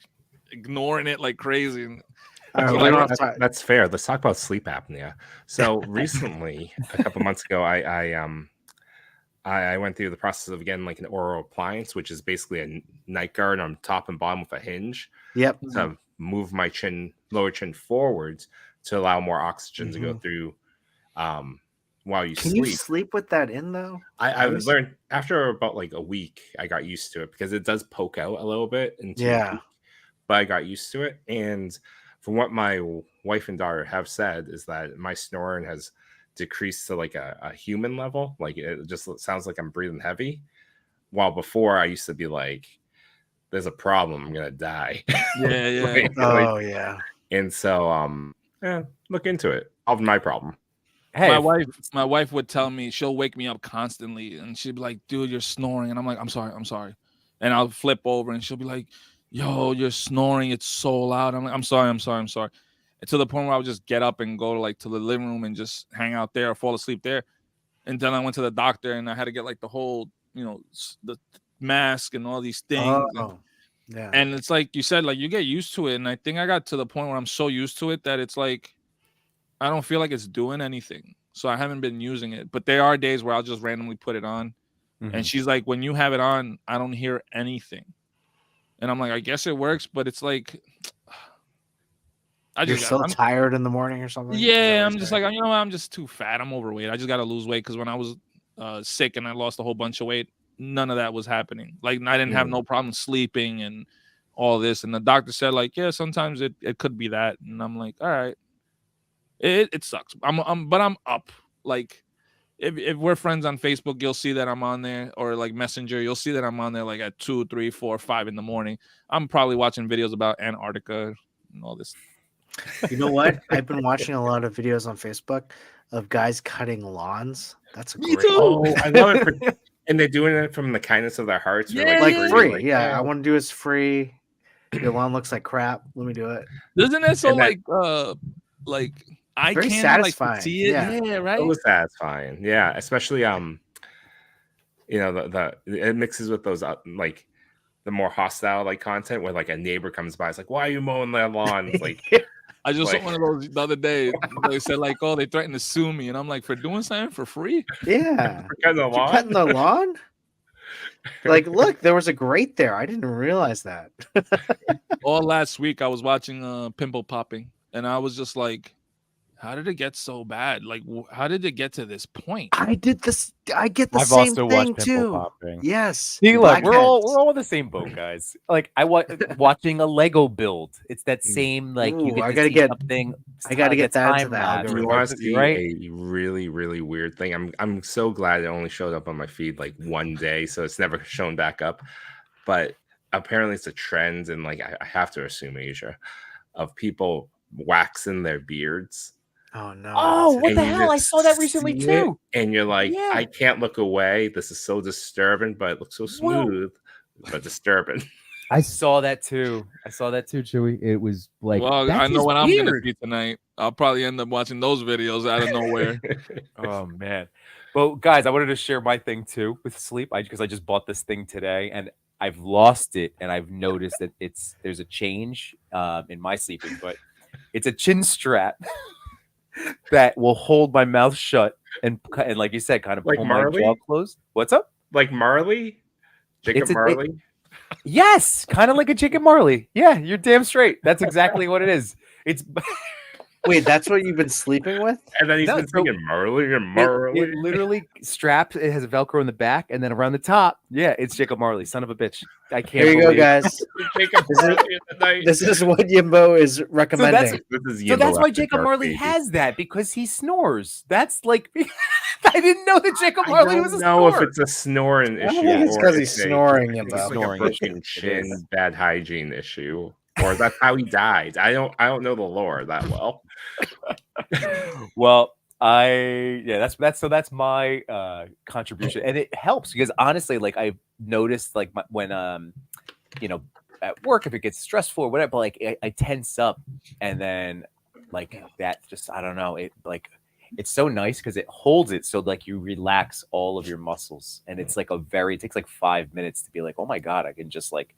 ignoring it like crazy. And So You know, that's fair. Let's talk about sleep apnea. So recently, a couple months ago, I went through the process of getting like an oral appliance, which is basically a night guard on top and bottom with a hinge. Yep. To move my lower chin forwards to allow more oxygen to go through while you sleep. Can you sleep with that in though? I learned after about like a week, I got used to it because it does poke out a little bit into your cheek, but I got used to it. And from what my wife and daughter have said is that my snoring has decreased to like a human level. Like it just sounds like I'm breathing heavy. While before I used to be like, there's a problem, I'm gonna die. Yeah. Yeah. And so look into it. Solve my problem. Hey, my wife would tell me, she'll wake me up constantly and she'd be like, dude, you're snoring. And I'm like, I'm sorry. And I'll flip over and she'll be like, yo, you're snoring, it's so loud. I'm like, I'm sorry. And to the point where I would just get up and go to the living room and just hang out there or fall asleep there. And then I went to the doctor and I had to get like the whole, the mask and all these things. Yeah. And it's like you said, like you get used to it. And I think I got to the point where I'm so used to it that it's like, I don't feel like it's doing anything. So I haven't been using it. But there are days where I'll just randomly put it on. And she's like, when you have it on, I don't hear anything. And I'm like, I guess it works, but it's like, I'm tired in the morning or something. Yeah, I'm just like, I'm just too fat. I'm overweight. I just got to lose weight because when I was sick and I lost a whole bunch of weight, none of that was happening. Like I didn't have no problem sleeping and all this. And the doctor said, like, yeah, sometimes it could be that. And I'm like, all right, it sucks. But I'm up. Like if we're friends on Facebook, you'll see that I'm on there, or like Messenger, you'll see that I'm on there like at 2, 3, 4, 5 in the morning. I'm probably watching videos about Antarctica and all this. You know what? I've been watching a lot of videos on Facebook of guys cutting lawns. That's a great. I love it. And they're doing it from the kindness of their hearts. Yeah, like free. Like, I want to do it free. Your lawn looks like crap. Let me do it. Doesn't that so like I very can't satisfying. Like, see it. Yeah, right. It was satisfying. Yeah, especially it mixes with those like the more hostile like content where like a neighbor comes by, it's like, why are you mowing that lawn? It's like I just saw one of those the other day. They said like, oh, they threatened to sue me, and I'm like, for doing something for free? Yeah, for cutting the lawn. Cutting the lawn. Like, look, there was a grate there. I didn't realize that. All last week, I was watching pimple popping, and I was just like, how did it get so bad? Like, how did it get to this point? I get the same thing too. Popping. Yes. See, look, we're all in the same boat, guys. Like watching a Lego build. It's that same like you get to see something. I gotta get that into the algorithm. You want to see a really, really weird thing? I'm so glad it only showed up on my feed like one day, so it's never shown back up. But apparently, it's a trend, and like I have to assume Asia, of people waxing their beards. Oh no! Oh, what the hell! I saw that recently too. And you're like, I can't look away. This is so disturbing, but it looks so smooth, but disturbing. I saw that too. Chewy. It was like, well, I know what I'm gonna see tonight. I'll probably end up watching those videos out of nowhere. Oh man! Well, guys, I wanted to share my thing too with sleep, because I just bought this thing today and I've lost it, and I've noticed that there's a change in my sleeping, but it's a chin strap. That will hold my mouth shut and like you said, kind of like pull Marley? my jaw closed. What's up? Like Marley? Jacob Marley? Yes, kind of like a Jacob Marley. Yeah, you're damn straight. That's exactly what it is. It's wait, that's what you've been sleeping with? And then he's been singing Marley and Marley. It literally straps. It has a Velcro in the back, and then around the top, it's Jacob Marley, son of a bitch. I can't. There you go, guys. This is what Yimbo is recommending. So that's why Jacob Marley has that, because he snores. That's like, I didn't know that Jacob Marley was a snorer. I don't know if it's a snoring issue. It's because he's snoring. Like a broken chin, bad hygiene issue. Or that's how he died. I don't know the lore that well. Well, that's my contribution, and it helps because honestly, like I've noticed, like when at work if it gets stressful or whatever. But like I tense up, and then like that just I don't know. It like it's so nice because it holds it so like you relax all of your muscles, and it's like it takes like 5 minutes to be like, oh my god, I can just like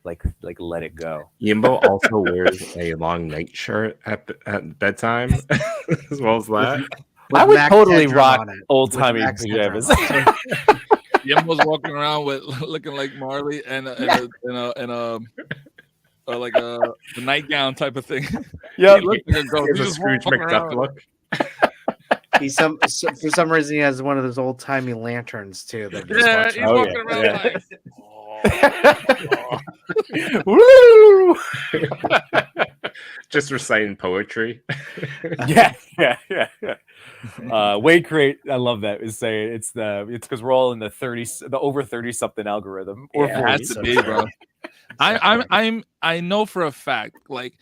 let it go. Yimbo also wears a long night shirt at bedtime, as well as that. I would Mac totally Hedron rock on it. old With timey Max Hedron pajamas. on it. Yimbo's walking around with looking like Marley and a like a nightgown type of thing. Yeah, He looks like a ghost. He's He's a just Scrooge walking McDuck around. look. For some reason he has one of those old timey lanterns too. That just Yeah, watch he's out. Oh, walking yeah. around like. Woo! Just reciting poetry. yeah. Weight crate, I love that. Is saying it's because we're all in the over 30 something algorithm or Yeah, 40. Has to be, bro. I know for a fact, like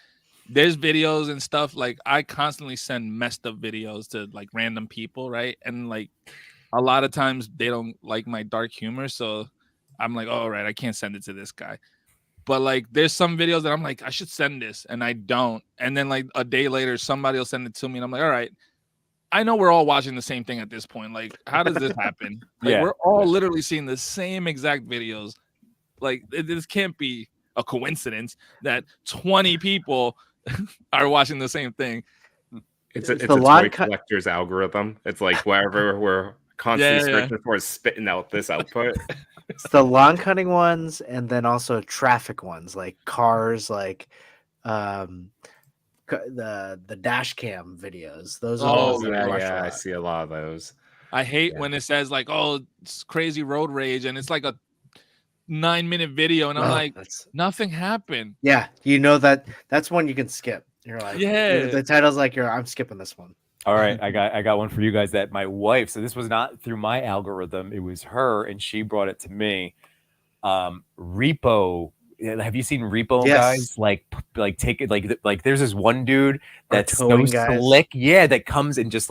there's videos and stuff, like I constantly send messed up videos to like random people, right? And like a lot of times they don't like my dark humor, so I'm like, all right, I can't send it to this guy. But like there's some videos that I'm like, I should send this, and I don't. And then like a day later, somebody will send it to me, and I'm like, all right, I know we're all watching the same thing at this point. Like, how does this happen? Like, Yeah. we're all literally seeing the same exact videos. Like, this can't be a coincidence that 20 people are watching the same thing. It's a The toy line collector's algorithm. It's like wherever we're constantly searching for is spitting out this output. It's the lawn cutting ones, and then also traffic ones, like cars, like the dash cam videos. Those are the Oh, ones that I watch a I lot. see a lot of those. I hate when it says like, "Oh, it's crazy road rage," and it's like a 9-minute video, and I'm like, nothing happened. Yeah, you know that's one you can skip. You're like, Yeah. the title's like, I'm skipping this one. All right, I got one for you guys that my wife. So this was not through my algorithm; it was her, and she brought it to me. Repo. Have you seen Repo guys? Like take it like. There's this one dude that's so slick, yeah, that comes and just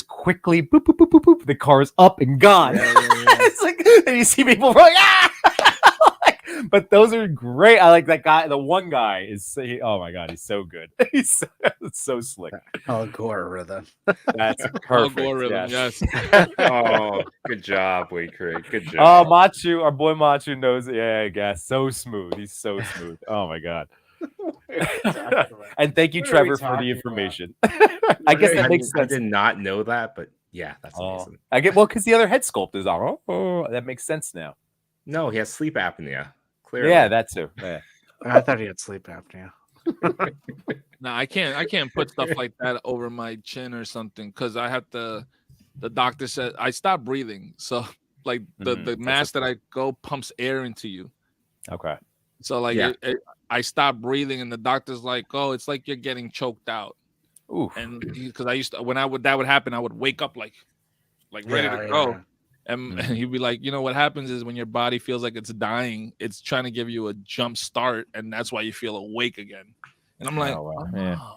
quickly boop boop boop boop boop. The car's up and gone. Yeah. It's like, and you see people like but those are great. I like that guy. The one guy oh my god, he's so good. He's so slick. Algorithm. That's perfect. Algorithm, yes. Oh, good job, Wait Craig. Good job. Oh, Machu, our boy Machu knows it. Yeah, I guess. So smooth. He's so smooth. Oh my god. And thank you, What are we Trevor, for the talking information. I guess that makes I sense. did not know that, but yeah, that's amazing. I get because the other head sculpt is on. Oh, that makes sense now. No, he has sleep apnea. Clearly. Yeah, that too. Yeah. I thought he had sleep apnea. No, I can't put stuff like that over my chin or something because I have to. The doctor said I stopped breathing, so like the mask that I go pumps air into you. Okay. So like I stopped breathing, and the doctor's like, "Oh, it's like you're getting choked out." Ooh. And because I used to, when that would happen, I would wake up like ready to go. Yeah. And he'd be like, you know, what happens is when your body feels like it's dying, it's trying to give you a jump start, and that's why you feel awake again. And I'm like,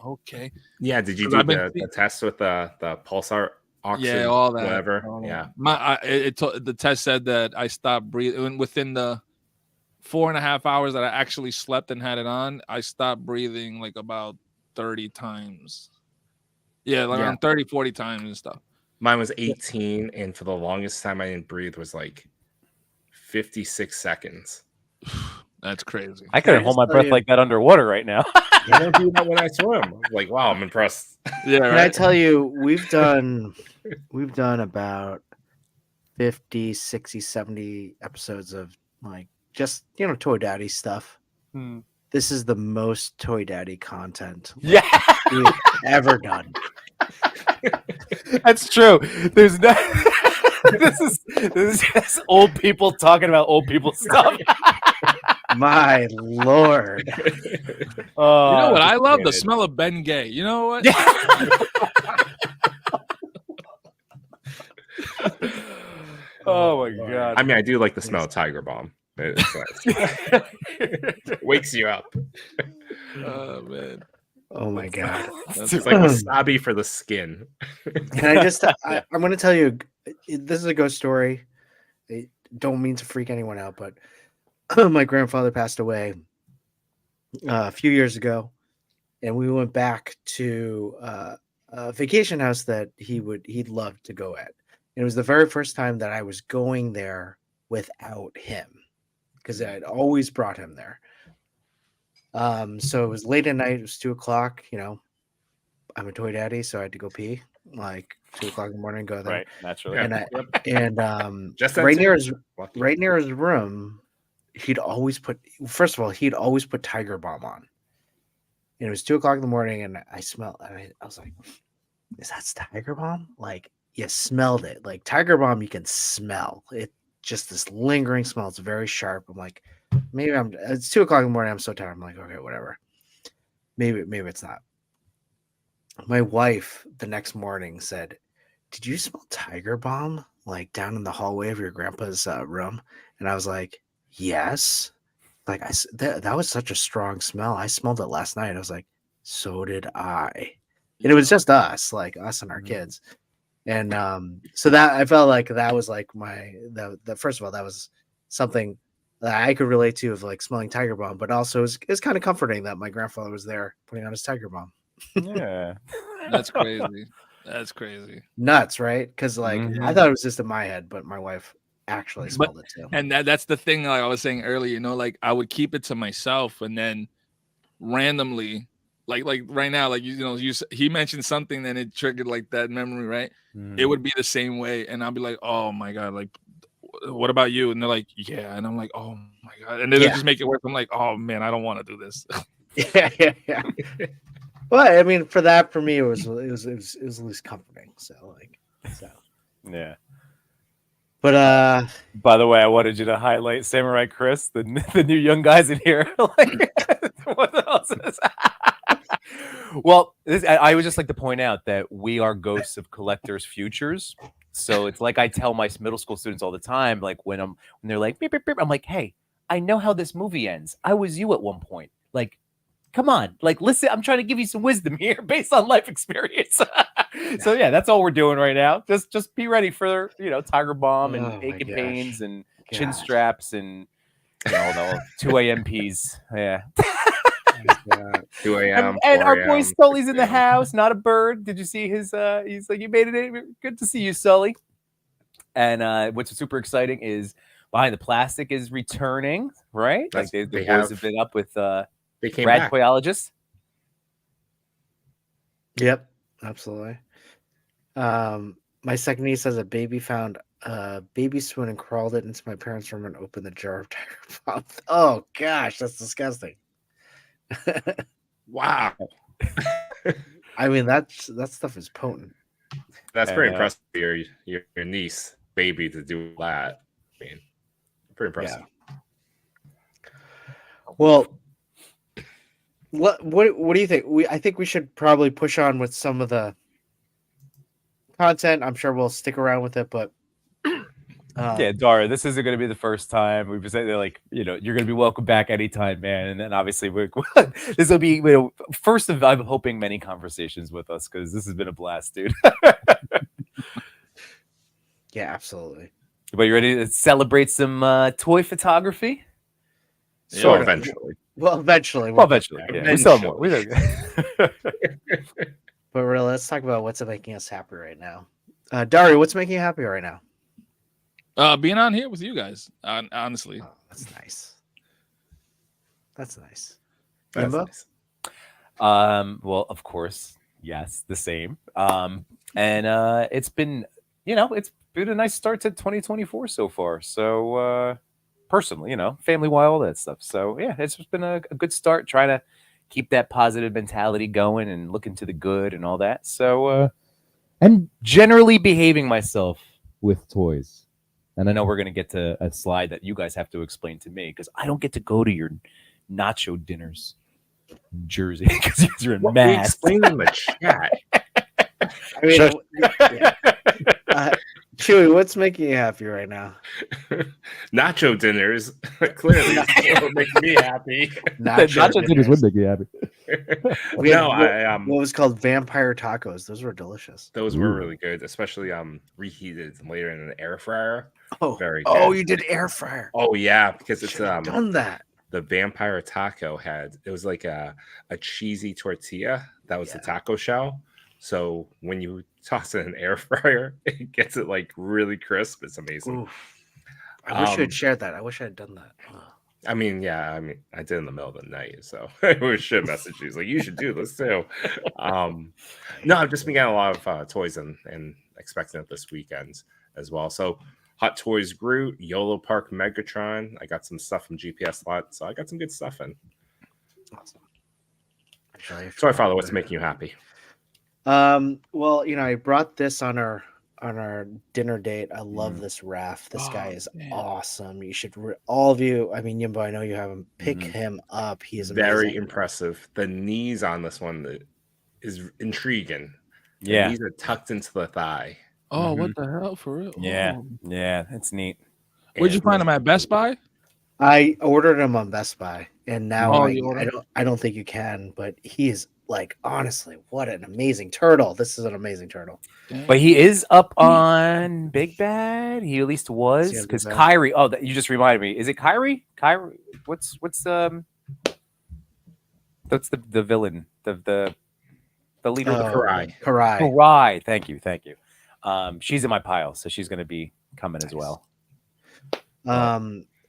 okay. Yeah, did you do the test with the pulsar oxygen? Yeah, all that. Whatever. All yeah. That. The test said that I stopped breathing within the 4.5 hours that I actually slept and had it on. I stopped breathing like about 30 times. Yeah, like around 30, 40 times and stuff. Mine was 18, and for the longest time I didn't breathe was like 56 seconds. That's crazy. I couldn't hold my breath like that underwater right now. I don't do that when I swim. I'm like, wow, I'm impressed. Yeah, Can I tell you, we've done about 50, 60, 70 episodes of like just Toy Daddy stuff. This is the most Toy Daddy content we've ever done. That's true. There's no. This is just old people talking about old people stuff. My lord. You know what? I love the smell of Ben Gay. You know what? Oh my god. I mean, I do like the smell of Tiger Balm. It's nice. Wakes you up. Oh man. Oh my god. It's like wasabi for the skin. Can I just I'm going to tell you, this is a ghost story. I don't mean to freak anyone out, but my grandfather passed away a few years ago, and we went back to a vacation house that he'd love to go at. It was the very first time that I was going there without him, because I'd always brought him there. So it was late at night. It was 2:00. You know, I'm a toy daddy, so I had to go pee like 2:00 in the morning. Go there, Right, naturally. and Just right that near too. right near his room, he'd always put. First of all, he'd always put Tiger Balm on. And it was 2:00 in the morning, and I smelled. I was like, "Is that Tiger Balm?" Like, you smelled it. Like Tiger Balm, you can smell it. Just this lingering smell. It's very sharp. I'm like, maybe it's 2:00 in the morning. I'm so tired. I'm like, okay, whatever. Maybe it's not. My wife the next morning said, "Did you smell Tiger Balm like down in the hallway of your grandpa's room?" And I was like, "Yes." Like that was such a strong smell. I smelled it last night. I was like, so did I. And it was just us, like us and our kids. And so that I felt like that was like the first of all, that was something that I could relate to of like smelling Tiger Balm, but also it's kind of comforting that my grandfather was there putting on his Tiger Balm. Yeah. That's crazy. That's crazy. Nuts, right? Because like I thought it was just in my head, but my wife actually smelled it too. And that's the thing, like I was saying earlier, you know, like I would keep it to myself, and then randomly, like right now, like he mentioned something, and it triggered like that memory, right? It would be the same way, and I'll be like, oh my god, like what about you? And they're like, yeah, and I'm like, oh my god, and then they just make it work. I'm like, oh man, I don't want to do this. yeah. Well, I mean, for me, it was at least comforting. So Yeah. But by the way, I wanted you to highlight Samurai Chris, the new young guys in here. Like, what else is Well, I would just like to point out that we are ghosts of collectors' futures. So it's like I tell my middle school students all the time, like when they're like, beep, beep, beep, I'm like, hey, I know how this movie ends. I was you at one point. Like, come on, like, listen, I'm trying to give you some wisdom here based on life experience. So yeah, that's all we're doing right now. Just be ready for, Tiger Balm and ache and pains and chin straps and, the 2 a.m. peas. Yeah. 2 a.m. And our boy Sully's in the house, not a bird. Did you see his he's like, you made it in. Good to see you, Sully. And what's super exciting is Behind the Plastic is returning, right? Like the boys have been up with Brad Koyologist. Yep, absolutely. My second niece has a baby found a baby spoon and crawled it into my parents' room and opened the jar of Tiger Balm. Oh gosh, that's disgusting. Wow. I mean, that stuff is potent. That's pretty impressive. Your niece baby to do that. I mean, pretty impressive. Yeah. Well, what do you think? I think we should probably push on with some of the content. I'm sure we'll stick around with it, but yeah, Dario, this isn't going to be the first time we've been saying like, you're going to be welcome back anytime, man. And then obviously this will be, first of I'm hoping many conversations with us because this has been a blast, dude. Yeah, absolutely. But you ready to celebrate some toy photography? So eventually. Eventually. Yeah. We sell more. But really, let's talk about what's making us happy right now. Dario, what's making you happy right now? Being on here with you guys, honestly. Oh, that's nice. That's nice. That's Limbo? nice. Well, of course, yes, the same. And it's been, it's been a nice start to 2024 so far. So personally, family-wise, all that stuff. So yeah, it's just been a good start trying to keep that positive mentality going and looking to the good and all that. So and generally behaving myself with toys. And I know we're going to get to a slide that you guys have to explain to me because I don't get to go to your nacho dinners in Jersey because you're in masks. Explain in the chat. I mean, Chewy, what's making you happy right now? Nacho dinners clearly will make me happy. Nacho dinners would make me happy. We had No, what was called vampire tacos. Those were delicious. those were really good, especially reheated later in an air fryer. Oh, Very oh, good. you did air fryer. Oh yeah, because it's Should have done that. the vampire taco it was like a cheesy tortilla that was the taco shell. So when you toss it in an air fryer, it gets it like really crisp. It's amazing. Ooh. I wish I had shared that. I wish I had done that. I mean, I did in the middle of the night, so I should message you. Like, you should do this too. No, I've just been getting a lot of toys and expecting it this weekend as well. So, Hot Toys Groot, YOLO Park Megatron. I got some stuff from GPS Lot, so I got some good stuff in. Awesome. Actually, Sorry, Father, what's making you happy? Well, I brought this on our dinner date. I love this Raph. This guy is awesome. You should all of you. I mean, Yimbo, I know you have him. Pick him up. He is very amazing. impressive. The knees on this one is intriguing. Yeah, these are tucked into the thigh. Oh, what the hell, for real? Yeah, Oh. yeah, it's neat. Where'd you find them at? Best Buy? I ordered him on Best Buy, and now you ordered? I don't think you can. But he is like, honestly, what an amazing turtle. This is an amazing turtle. But he is up on Big Bad. He at least was, Yeah, because Big Bad. Kyrie. Oh, you just reminded me. Is it Kyrie? Kyrie. What's that's the villain, the leader of the Karai. Karai. Karai. Thank you. She's in my pile, so she's going to be coming as well.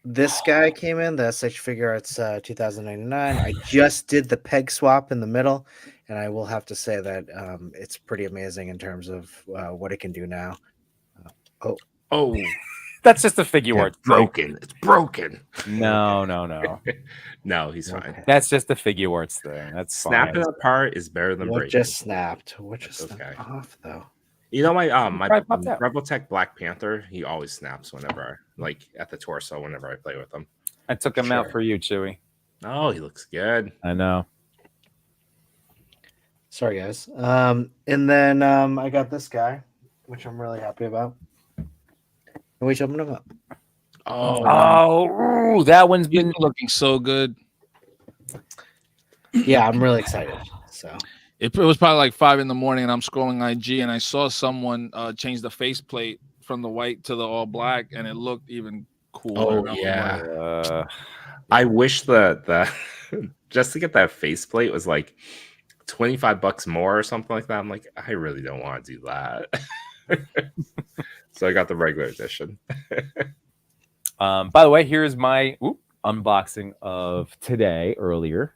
This guy came in, the SH Figure Arts 2099. I just did the peg swap in the middle, and I will have to say that it's pretty amazing in terms of what it can do now. Oh, That's just a figure art. broken. It's broken. No. No, he's fine. That's just a figure arts thing. That's Snapping fine. apart is better than What breaking. just snapped? What just That's snapped okay. off though? You know, my Probably popped out. Rebel Tech Black Panther, he always snaps whenever like at the torso whenever I play with him. I took him out Sure. for you, Chewy. Oh, he looks good. I know. Sorry, guys. And then I got this guy, which I'm really happy about. Can we open him up? Oh, ooh, that one's Been been. looking so good. Yeah, I'm really excited. So It was probably like 5 a.m, and I'm scrolling IG, and I saw someone change the faceplate from the white to the all black, and it looked even cooler. Oh And I was yeah. like, I wish the just to get that faceplate was like $25 more or something like that. I'm like, I really don't want to do that. So I got the regular edition. By the way, here's my unboxing of today earlier.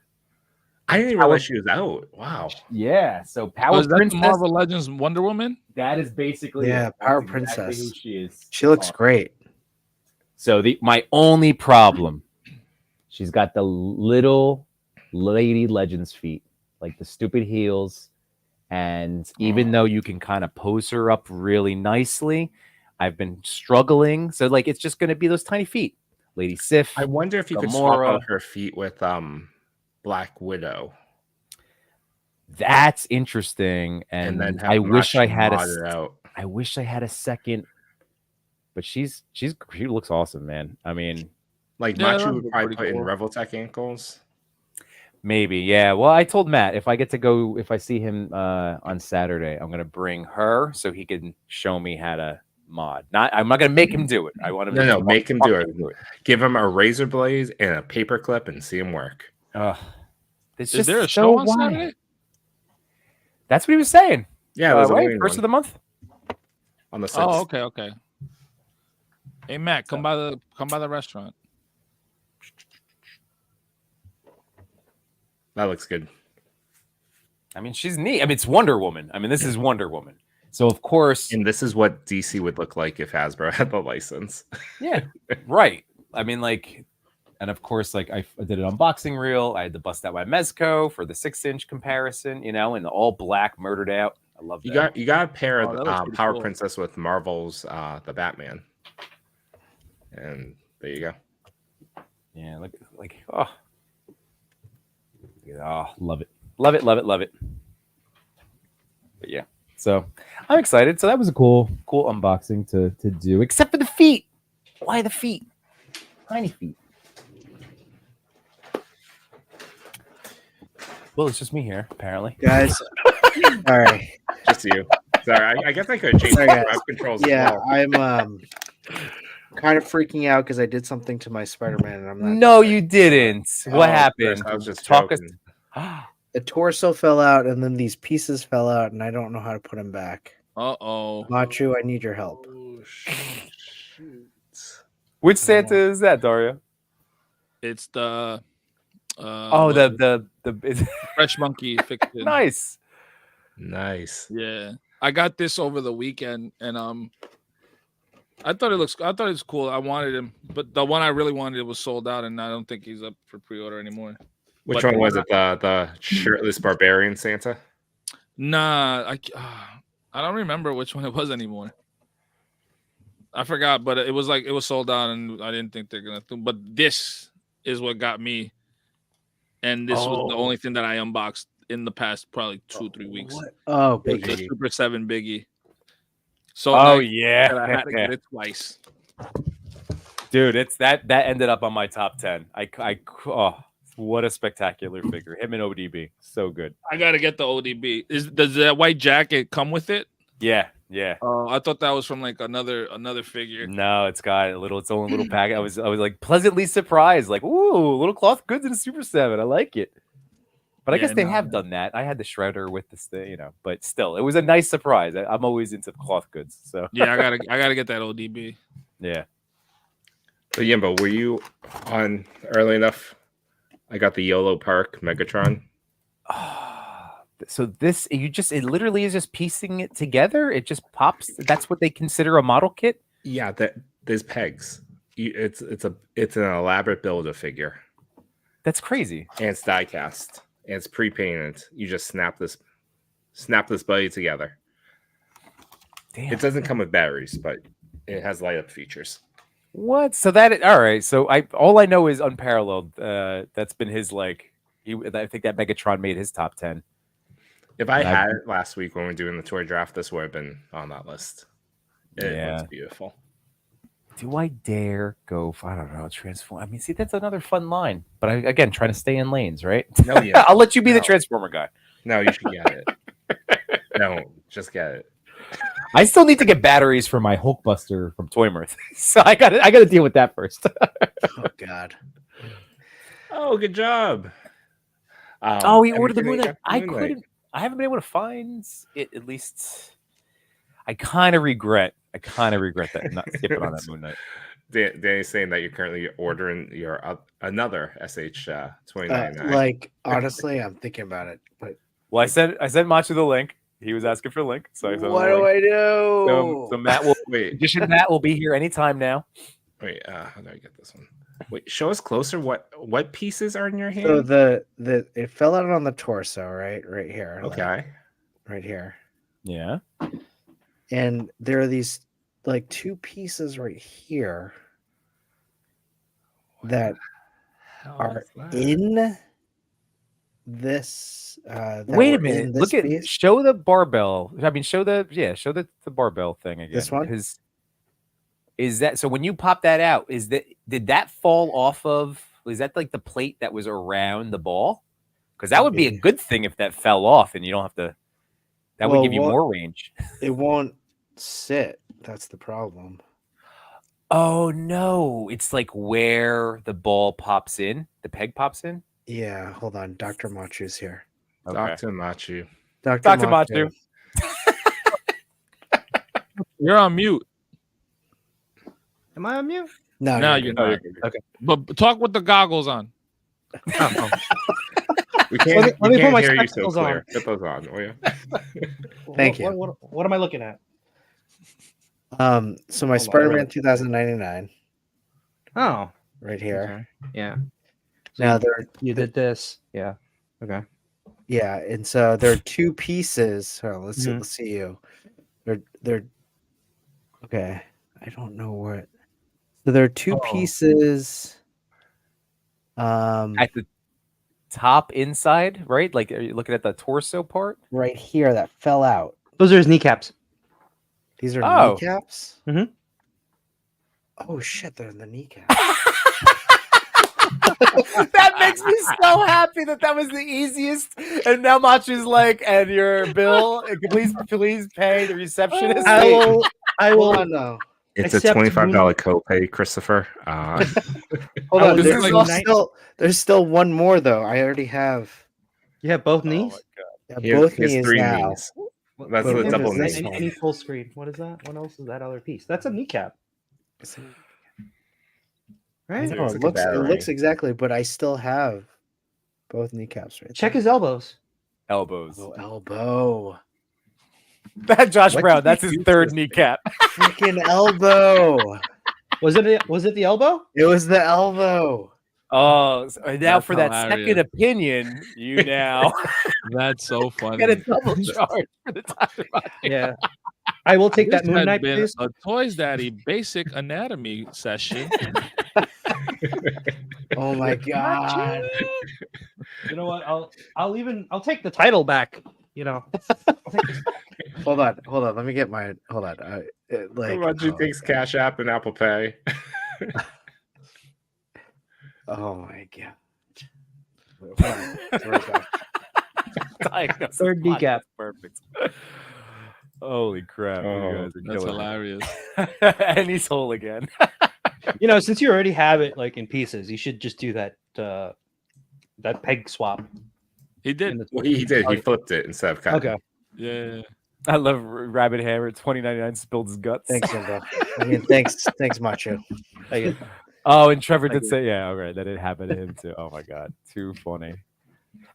I didn't even realize she was out. Wow. Yeah, so Power was that Princess. the Marvel Legends Wonder Woman? That is basically Yeah, it. Power That's exactly Princess. who she is. she looks great. So my only problem, she's got the little Lady Legends feet, like the stupid heels. And even though you can kind of pose her up really nicely, I've been struggling. So like it's just going to be those tiny feet. Lady Sif. I wonder if you could swap Gamora. out her feet with Black Widow. That's interesting. And then have I wish I Mashi had mod it out. I wish I had a second. But she looks awesome, man. I mean, Like Yeah, Machu that'd would be probably pretty put in cool. Rebel Tech ankles. maybe, yeah. Well, I told Matt if I get to go, if I see him on Saturday, I'm gonna bring her so he can show me how to mod. I'm not gonna make him do it. I want him. No, to make him do it. do it. Give him a razor blade and a paper clip and see him work. It's Is just there a so show on wide. Saturday? That's what he was saying. Yeah, there's a right? wing First one of the month. on the 6th. Oh, okay. Hey Matt, come by the restaurant. That looks good. I mean, she's neat. I mean, it's Wonder Woman. I mean, this is Wonder Woman. So of course, And this is what DC would look like if Hasbro had the license. yeah, right. I mean, like, and of course, like I did an unboxing reel. I had to bust out my Mezco for the 6-inch comparison, and the all black murdered out. I love that. You got to pair Oh, that looks pretty Power cool. Princess with Marvel's the Batman. And there you go. Yeah, love it. Love it. But yeah, so I'm excited. So that was a cool unboxing to do, except for the feet. Why the feet? Tiny feet. Well, it's just me here, apparently. Guys. All right. Just you. Sorry, I guess I could have changed Sorry, the guys. grab controls as Yeah, well. I'm kind of freaking out because I did something to my Spider-Man, and I'm not. No, you didn't. What Oh, happened? Chris, I was just Talk us. joking. The torso fell out, and then these pieces fell out, and I don't know how to put them back. Uh-oh. Machu, I need your help. Oh, shoot. Which Santa is that, Dario? It's the The fresh monkey fiction. nice. Nice. Yeah. I got this over the weekend, and I thought it was cool. I wanted him, but the one I really wanted was sold out, and I don't think he's up for pre-order anymore. Which But one was it? The shirtless barbarian Santa? Nah, I don't remember which one it was anymore. I forgot, but it was sold out, and I didn't think they're gonna. But this is what got me, and this was the only thing that I unboxed in the past probably 2-3 weeks. What? Oh, It was big. the Super 7 Biggie. So Oh nice yeah, that I had to get it twice. dude, it's that ended up on my top 10. What a spectacular figure. Him and ODB, so good. I gotta get the ODB. Does that white jacket come with it? Yeah. I thought that was from like another figure. No, it's got its own little packet. I was like pleasantly surprised, like, ooh, little cloth goods in a Super 7. I like it. But I guess they have done that. I had the shredder with this thing, but still, it was a nice surprise. I'm always into cloth goods, so Yeah, I gotta get that ODB. yeah. Oh, So Yimbo, were you on early enough? I got the YOLO Park Megatron. So it literally is just piecing it together. It just pops. That's what they consider a model kit. Yeah, there's pegs. It's an elaborate build of figure, That's crazy. and it's die cast, and it's pre-painted. You just snap this buddy together. Damn. It doesn't come with batteries, but it has light up features. What? So all right. So all I know is Unparalleled. That's been his I think that Megatron made his top 10. If I had it last week when we were doing the toy draft, this would have been on that list. It looks beautiful. Do I dare go? I don't know. Transform. I mean, see, that's another fun line. But again, trying to stay in lanes, right? No, yeah. I'll let you be the Transformer guy. No, you should get it. No, just get it. I still need to get batteries for my Hulkbuster from Toymirth, so I got to deal with that first. Oh God. Oh, good job. We ordered the Moon Knight. I haven't been able to find it. At least, I kind of regret that not skipping on that Moon Knight. Danny's saying that you're currently ordering your another SH 2099. Like honestly, I'm thinking about it, but Well, I sent Machu the link. He was asking for a link, so I sent him what the do link. I do? So Matt will Wait, Magician Matt will be here anytime now. how do I get this one? Wait, show us closer. What pieces are in your hand? So it fell out on the torso, right here. Okay. Right here. Yeah. And there are these like two pieces right here that are in this. Wait a minute. Look at show the barbell. I mean, show the barbell thing again. This one? Because is that so? When you pop that out, did that fall off of? Was that like the plate that was around the ball? Because that would be a good thing if that fell off and you don't have to. That would give you more range. It won't sit. That's the problem. Oh no! It's like where the ball pops in, the peg pops in. Yeah, hold on. Dr. Machu's here. Okay. Dr. Machu. Dr. Machu. You're on mute. Am I on mute? No, No, you're you're good. not. Okay. But talk with the goggles on. Oh. We can't, Let me put my hear you so spectacles clear. on. Put those on, will you? Thank you. What am I looking at? So my Spider-Man 2099 Oh, right here. okay. Yeah. Now You did this. Yeah. Okay. yeah, and so there are two pieces. So let's Mhm. see you. They're okay. I don't know what. So there are two pieces. At the top inside, right? Like, are you looking at the torso part? Right here that fell out. Those are his kneecaps. These are Oh. kneecaps. Mhm. Oh shit! They're in the kneecaps. That makes me so happy that was the easiest. And now Machu's like, and your bill, please pay the receptionist. I will. Hold on, no. It's a Except $25 copay, Christopher. Hold I on. was There's, like there's still one more though. I already have Yeah, both Oh knees. my God. both here's knees 3 now. knees. That's What the is double this knee. one? Any full screen. What is that? What else is that other piece? That's a kneecap, right? No, It's it like a looks battery. exactly, but I still have both kneecaps right Check there. his elbows. Elbows. Oh, elbow. That Josh What Brown, did that's you his do to third this thing? kneecap. Freaking elbow. Was it the elbow? It was the elbow. Oh, so now That's for that hilarious. second opinion, you now That's so get a funny. double charge for the time. Yeah. I will take This that Moon has Knight, been please. a Toys Daddy basic anatomy session. Oh my god. You know what? I'll take the title back. You know. I'll take this. Hold on. Let me get my. Hold on. How about you takes Cash App and Apple Pay? Oh my god. Hold on. Where's that? Diagnosis Third spot. kneecap. Perfect. Holy crap. Oh, you guys are That's killing hilarious. it. And he's whole again. You know, since you already have it like in pieces, you should just do that peg swap. He did. Well, he did. He flipped it instead of cutting. Okay. Yeah. I love Rabbit Hammer. $20.99 spilled his guts. Thanks, Simba. I mean, thanks, Macho. Oh, and Trevor did you. say, yeah, all right, that it happened to him too. Oh my god, too funny.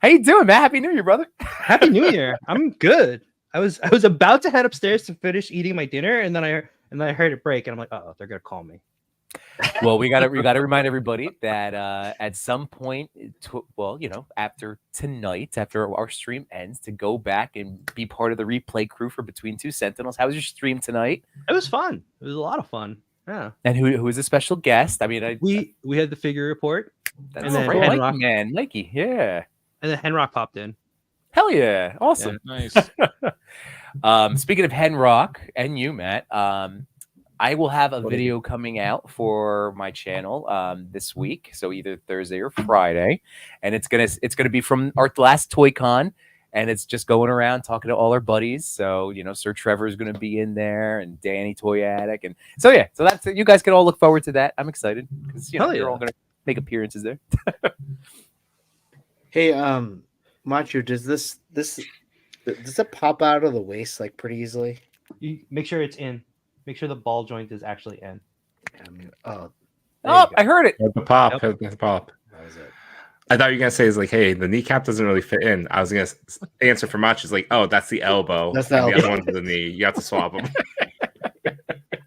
How you doing, Matt? Happy New Year, brother. Happy New Year. I'm good. I was about to head upstairs to finish eating my dinner, and then I heard it break, and I'm like, oh, they're gonna call me. Well, we gotta remind everybody that at some point, after tonight, after our stream ends, to go back and be part of the replay crew for Between Two Sentinels. How was your stream tonight? It was fun. It was a lot of fun. Yeah. And who is a special guest? I mean, We had the figure report, that's and then right, Henrock- Mikey, man, Mikey, yeah, and then Henrock popped in. hell yeah, awesome. Nice. Speaking of Henrock and you, Matt, I will have a video coming out for my channel this week, so either Thursday or Friday, and it's gonna be from our last Toy Con, and it's just going around talking to all our buddies. So Sir Trevor is gonna be in there, and Danny Toy Addict, and so that's you guys can all look forward to that. I'm excited because Hell you're yeah. all gonna make appearances there. Hey, Macho, does it pop out of the waist like pretty easily? You make sure it's in. Make sure the ball joint is actually in. I mean, oh, Oh, I heard it. Had the pop. Yep. Had the pop. that was it. I thought you were gonna say is like, hey, the kneecap doesn't really fit in. I was gonna answer for much. Is like, oh, that's the elbow. That's the and elbow. other one's the knee. You have to swap them.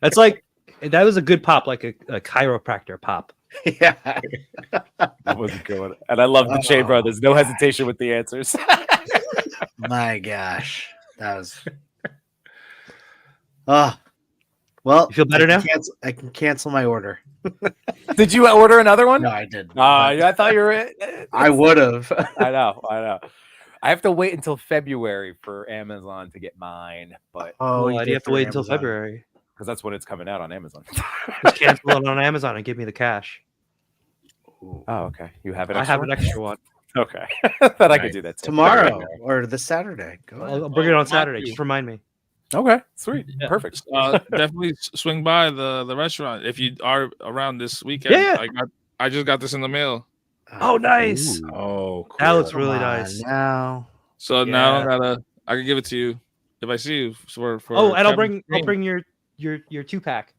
That's like that was a good pop, like a chiropractor pop. Yeah. That was a good one. And I love the J brothers. No hesitation with the answers. My gosh, that was. Well, You feel better now? I can cancel my order. Did you order another one? No, I didn't. I thought you were. I would have. I know. I have to wait until February for Amazon to get mine, but Oh, Why do you have to did wait for until Amazon. February? because that's when it's coming out on Amazon. Just cancel it on Amazon and give me the cash. Ooh. Oh, okay. You have it. I have an extra one. Okay, thought I could Nice. do that too. Tomorrow or this Saturday. Go ahead. I'll bring it on Thank Saturday. you. Just remind me. Okay, sweet, Yeah. perfect. Definitely swing by the restaurant if you are around this weekend. Yeah. I just got this in the mail, Oh, nice. Ooh. Oh, cool. That looks Come really on nice. Now. so now Yeah. I can give it to you if I see you for. Oh, and I'll Kevin's bring stream. your 2-pack.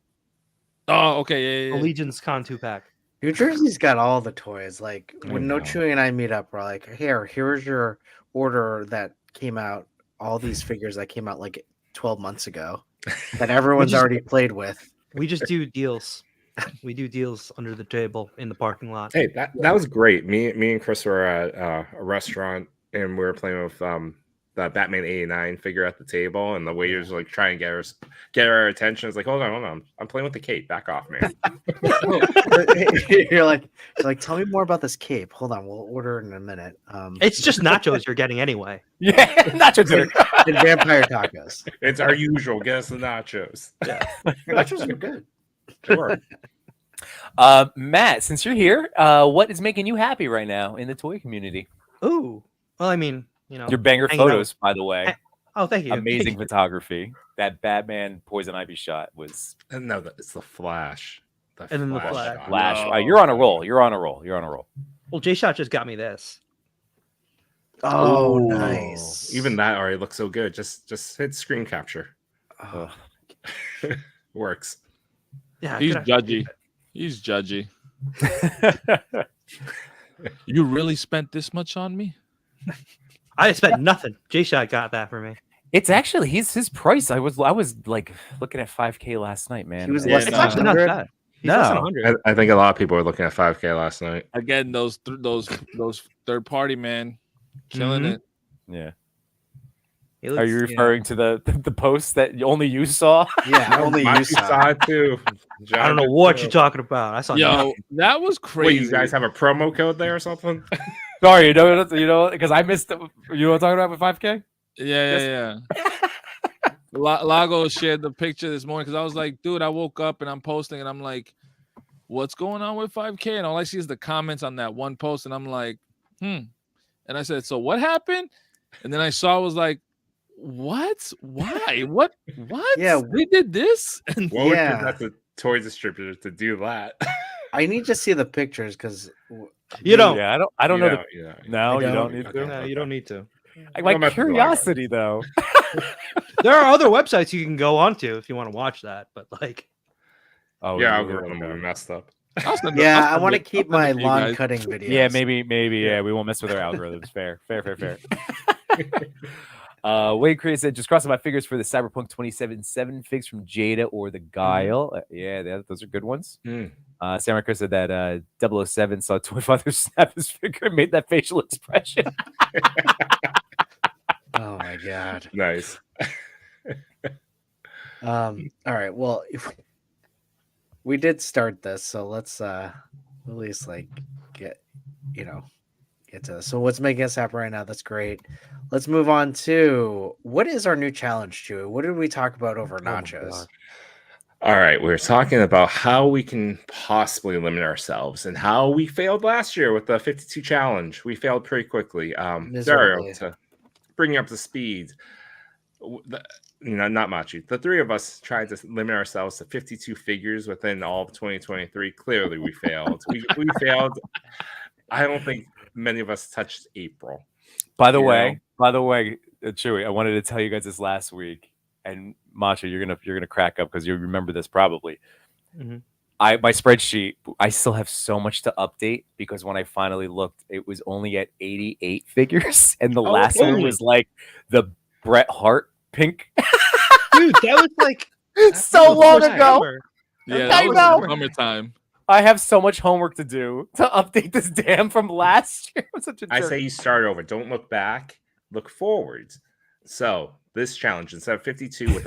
Oh, okay, yeah. Allegiance Con 2-pack. New Jersey's got all the toys. Like I when No know. Chewing and I meet up, we're like, here's your order that came out. All these figures that came out like 12 months ago that everyone's just- already played with. We just do deals. We do deals under the table in the parking lot. Hey, that was great. Me and Chris were at a restaurant and we were playing with the Batman '89 figure at the table, and the waiters were like trying to get our attention. It's like, hold on, I'm playing with the cape. Back off, man. You're like, tell me more about this cape. Hold on, we'll order in a minute. It's just nachos you're getting anyway. Yeah, nacho dinner. and vampire tacos. It's our usual. Get us the nachos. Nachos are good. Sure. Matt, since you're here, what is making you happy right now in the toy community? Ooh. Well, I mean, Your banger hanging out photos, by the way. Oh, thank you. Amazing photography. That Batman Poison Ivy shot was. No, it's the Flash. And then the Flash. Flash. Flash. No. You're on a roll. You're on a roll. You're on a roll. Well, J-Shot just got me this. Oh, Ooh. nice. Even that already looks so good. Just hit screen capture. Oh, Works. Yeah, He's good- judgy. He's judgy. You really spent this much on me? I spent nothing. J-Shot got that for me. It's actually his price. I was like looking at 5K last night, man. he was Yeah, less It's than actually not 100. bad. He's No. less than 100. I think a lot of people were looking at 5K last night. Again, those third party man killing Mhm. it. Yeah. He Are you looks- referring to the post that only you saw? Yeah, only you Matthew saw. it too. I don't know what you're talking about. I saw Yo, nothing. that was Wait, crazy. you guys have a promo code there or something? Sorry, you know, because I missed. You know what I'm talking about with 5K? Yeah. Lago shared the picture this morning because I was like, dude, I woke up and I'm posting and I'm like, what's going on with 5K? And all I see is the comments on that one post, and I'm like, And I said, so what happened? And then I saw was like, what? Why? What? Yeah. They did this? And What would Yeah. prevent the toy distributor to do that? I need to see the pictures because You don't. Yeah, I don't know. No, I you don't don't. need Okay. to. No, you don't need to. My Don't mess with the logo. curiosity, though. There are other websites you can go onto if you want to watch that, but like, Oh, Your yeah, algorithm will be messed up. yeah, I want to keep my lawn cutting videos. Yeah, maybe. Yeah, we won't mess with our algorithms. Fair. Wade Chris said, just crossing my fingers for the Cyberpunk 2077 figs from Jada or the Guile. Yeah, those are good ones. Samurai Chris said that 007 saw Toy Father snap his finger and made that facial expression. Oh my god. Nice. All right. Well, we did start this, so let's at least like get to this. So what's making us happy right now? That's great. Let's move on to what is our new challenge, Chewy? What did we talk about over nachos? All right, we're talking about how we can possibly limit ourselves and how we failed last year with the 52 challenge. We failed pretty quickly. Dario, Miserably. to bring you up to speed, not Machi. The three of us tried to limit ourselves to 52 figures within all of 2023. Clearly, we failed. we failed. I don't think many of us touched April. By the way, Chewy, I wanted to tell you guys this last week, and Macho, you're gonna crack up because you remember this probably. Mhm. My spreadsheet, I still have so much to update because when I finally looked, it was only at 88 figures, and the last one holy. was like the Bret Hart pink. dude, that was like so long before ago. summer. yeah, I that was know. summertime. I have so much homework to do to update this damn from last year. I'm such a I jerk. say you start over. Don't look back. Look forwards. So this challenge, instead of 52 with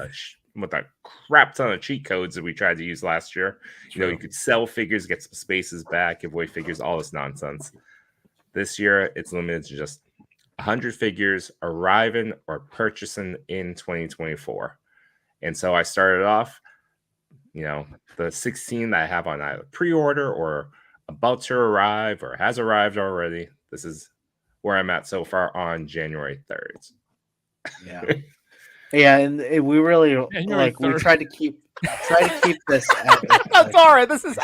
a crap ton of cheat codes that we tried to use last year, you could sell figures, get some spaces back, give away figures, all this nonsense. This year, it's limited to just 100 figures arriving or purchasing in 2024. And so I started off, the 16 that I have on either pre-order or about to arrive or has arrived already. This is where I'm at so far on January 3rd. Yeah. Yeah, and we really January we 3rd. tried to keep this at, That's all right. This is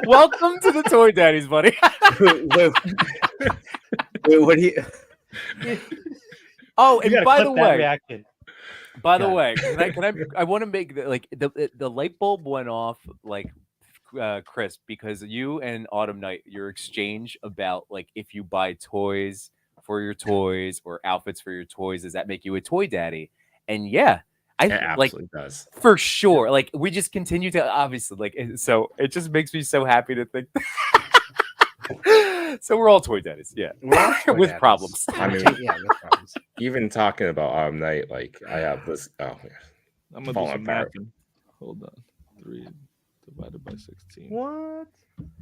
welcome to the Toy Daddies, buddy. wait, what do you Oh, You and gotta by clip the that way, reaction. I want to make the light bulb went off Chris, because you and Autumn Night, your exchange about like if you buy toys for your toys or outfits for your toys, does that make you a toy daddy? And yeah, It absolutely does. for sure. Like we just continue to obviously so it just makes me so happy to think. So we're all toy daddies, yeah, We're all toy with daddies. problems. I mean, yeah, with problems. even talking about Autumn Night, I have this. Oh, I'm gonna do Falling some apart. math. Hold on. 3 divided by 16. What?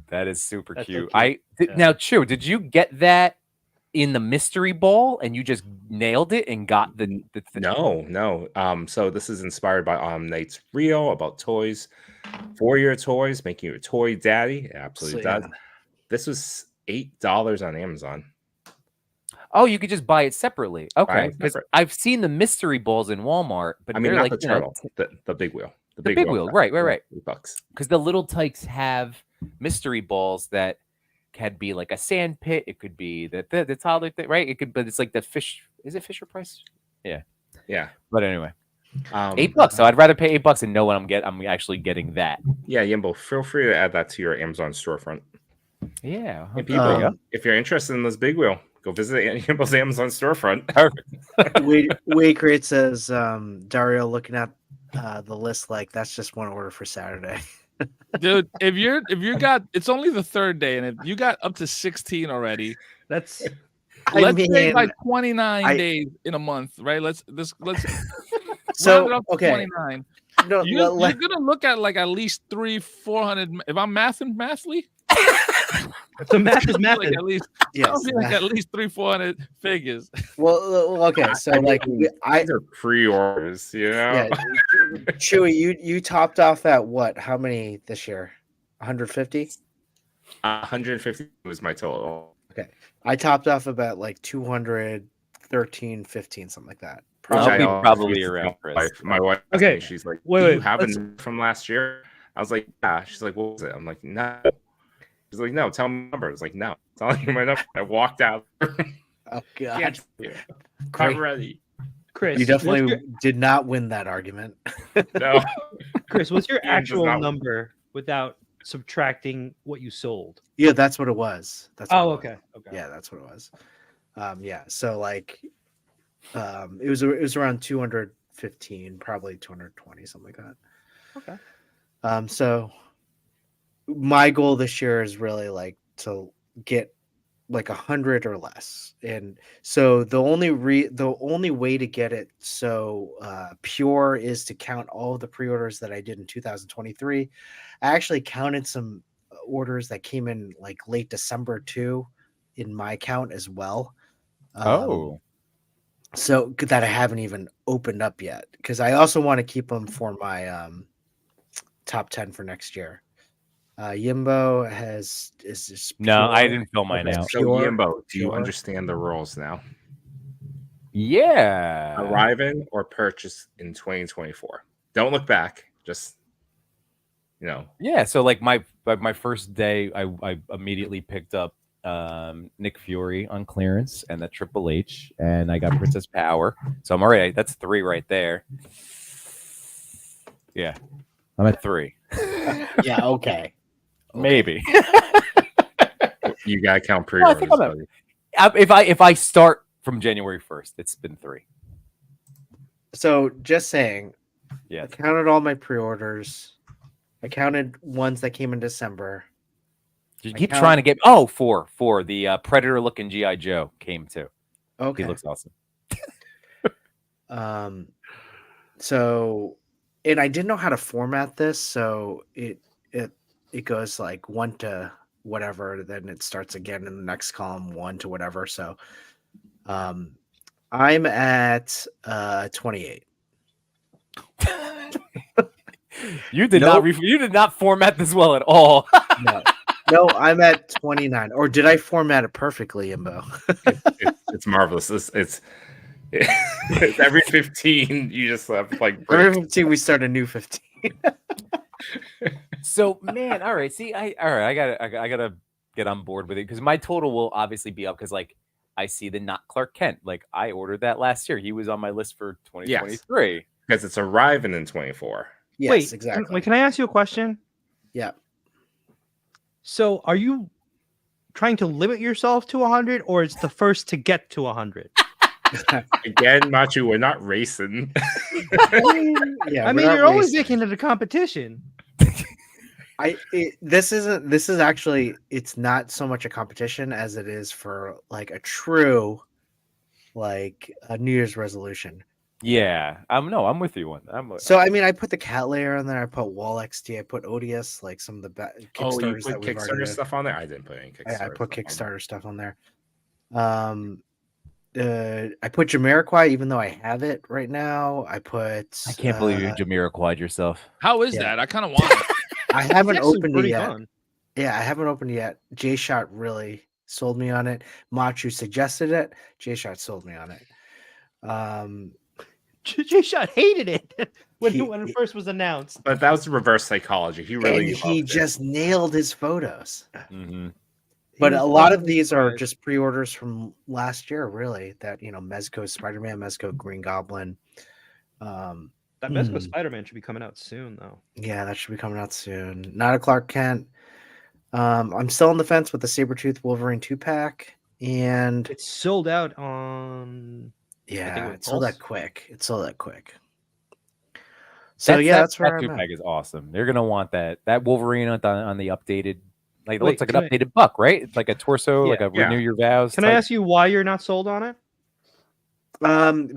That is super That's so cute. cute. Yeah. Now, Chew, did you get that in the mystery ball and you just nailed it and got the No. So this is inspired by Night's Reel about toys for your toys, making you a toy daddy. It absolutely So, does. yeah. This was $8 on Amazon. Oh, you could just buy it separately. Okay, it because separate. I've seen the mystery balls in Walmart, but I mean, they're not like the turtle, the big wheel. the big wheel, right, $8. Because the little tykes have mystery balls that can be like a sand pit. It could be the toddler thing, right? It could, but it's like the fish. Is it Fisher Price? Yeah. But anyway, $8. So I'd rather pay $8 and know what I'm actually getting that. Yeah, Yimbo, feel free to add that to your Amazon storefront. Yeah. And people, if you're interested in this big wheel, go visit Yimbo's Amazon storefront. Way Great says Dario looking at the list like that's just one order for Saturday. Dude, if you got, it's only the third day, and if you got up to 16 already, That's let's say by 29 days in a month, right? Let's so round it up to okay. 29. No, You're gonna look at like at least 300-400. If I'm mathly, so math is math. like at least at least 300-400 figures. Well, okay. So like these are pre-orders, you know. Yeah, Chewy, you topped off at what? How many this year? 150. 150 was my total. Okay, I topped off about like 213, 15, something like that. I'll be probably around Chris. My wife. Okay, She's like, wait, "Do you have it from last year?" I was like, "Yeah." She's like, "What was it?" I'm like, "No." She's like, "No, tell me the number." I was like, "No, telling you my number." I walked out. Oh God, I'm ready. Chris, you definitely did not win that argument. No, Chris, what's your Ian does actual not- number without subtracting what you sold? Yeah, that's what it was. That's what it was. Okay. Yeah, that's what it was. Yeah, so like, it was around 215, probably 220, something like that. Okay. So my goal this year is really like to get like 100 or less, and so the only way to get it so pure is to count all of the pre-orders that I did in 2023. I actually counted some orders that came in like late December too in my count as well. So that I haven't even opened up yet, because I also want to keep them for my top 10 for next year. Yimbo is just No, pure. I didn't fill mine out. So Yimbo, do you understand the rules now? Yeah. Arrive in or purchase in 2024. Don't look back. Just Yeah. So like my first day, I immediately picked up Nick Fury on clearance and the Triple H, and I got Princess Power. So I'm already, that's 3 right there. Yeah, I'm at 3. Yeah, okay. Maybe. You gotta count No, I pre-orders. think if I start from January 1st, it's been 3. So just saying, Yeah. I counted all my pre-orders. I counted ones that came in December. You keep trying to get 4 the Predator looking GI Joe came too. Okay. He looks awesome. So, and I didn't know how to format this, so it goes like 1 to whatever, then it starts again in the next column 1 to whatever. So I'm at 28. You did not format this well at all. No, I'm at 29. Or did I format it perfectly, Imbo? It's marvelous. It's every 15 you just have like every 15 we start a new 15. So man, all right. See, I gotta get on board with it, because my total will obviously be up, because like I see the not Clark Kent. Like I ordered that last year. He was on my list for 2023. Because it's arriving in 24. Yes, Wait, exactly. Wait, can I ask you a question? Yeah. So are you trying to limit yourself to 100, or it's the first to get to 100? Again, Machu, we're not racing. Yeah, I mean, you're always making it a competition. This is actually, it's not so much a competition as it is for like a true, like a New Year's resolution. Yeah, I'm with you on that. So I mean, I put the cat layer on there. I put Wall XD. I put ODS, like some of the Oh, you Kickstarters put that we've already Kickstarter done. stuff on there? I didn't put any Kickstarter. I put Kickstarter stuff on there. Um, I put Jamiroquai, even though I have it right now. I can't believe you Jamiroquai'd yourself. How is Yeah. that? I kind of want it. I haven't It's actually opened it pretty yet. fun. Yeah, I haven't opened it yet. J-Shot really sold me on it. Machu suggested it. J-Shot sold me on it. J-Shot hated it when He- it first was announced. But that was reverse psychology. He really and he loved it. just nailed his photos. Mm-hmm. But was a lot of pleasantly these are surprised. just pre-orders from last year, really. That Mezco Spider-Man, Mezco Green Goblin. That Mezco Spider-Man should be coming out soon, though. Yeah, that should be coming out soon. Not a Clark Kent. I'm still on the fence with the Sabretooth Wolverine 2-pack, and It's sold out on. yeah, with it sold Pulse. that quick. It sold that quick. So that's where I'm that at. pack is awesome. They're gonna want that Mm-hmm. Wolverine on the updated. Like it Wait, looks like an can I- updated buck, right? It's like a torso, like a Yeah. renew your vows. Can I type. ask you why you're not sold on it?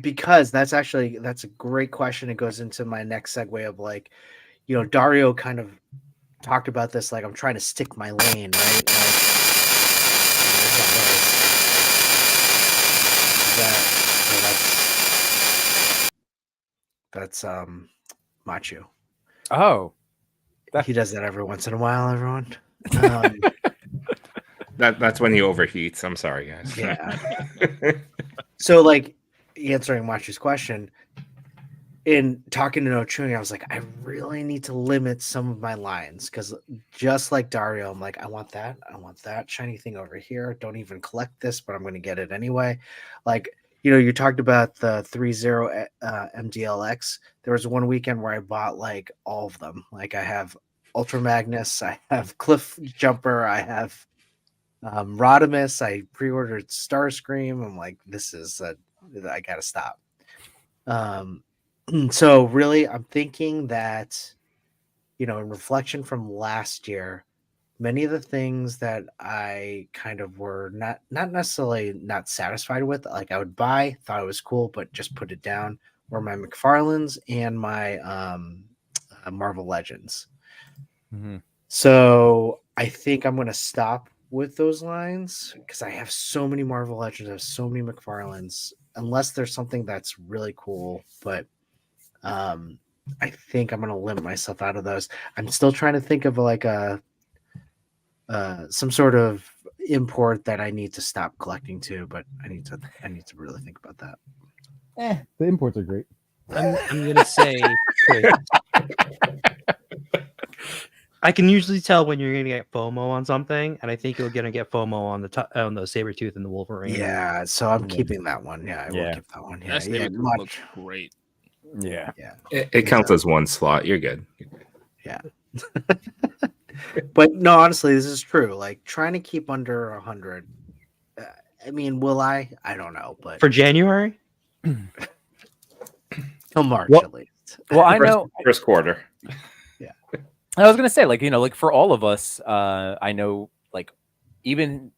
Because that's a great question. It goes into my next segue of like, Dario kind of talked about this, like I'm trying to stick my lane, right? Like, there's that noise. That's Machu. Oh, He does that every once in a while, everyone. That's when he overheats. I'm sorry, guys. Yeah. So, like, answering Machu's question, in talking to No Chewing, I was like, I really need to limit some of my lines because just like Dario, I'm like, I want that shiny thing over here. Don't even collect this, but I'm going to get it anyway. Like, you talked about the 3.0 MDLX. There was one weekend where I bought like all of them. Like, I have Ultra Magnus, I have Cliff Jumper, I have Rodimus. I pre-ordered Starscream. I'm like, I gotta stop. So really, I'm thinking that, in reflection from last year, many of the things that I kind of were not necessarily not satisfied with, like I would buy, thought it was cool, but just put it down, were my McFarlanes and my Marvel Legends. mm-hmm. So I think I'm gonna stop with those lines because I have so many Marvel Legends, I have so many McFarlanes, unless there's something that's really cool, but I think I'm gonna limit myself out of those. I'm still trying to think of like some sort of import that I need to stop collecting too, but I need to really think about that. The imports are great. I'm gonna say. I can usually tell when you're gonna get FOMO on something, and I think you're gonna get FOMO on the Sabretooth and the Wolverine. Yeah, so I'm keeping that one. Yeah, I will keep that one. Yeah, That Sabretooth much. looks great. Yeah. It counts as one slot. You're good. Yeah. But no, honestly, this is true. Like trying to keep under 100. I mean, will I? I don't know, but For January, till March Well- at least. Well, I know. First quarter. I was gonna say, like, like for all of us, I know, like, even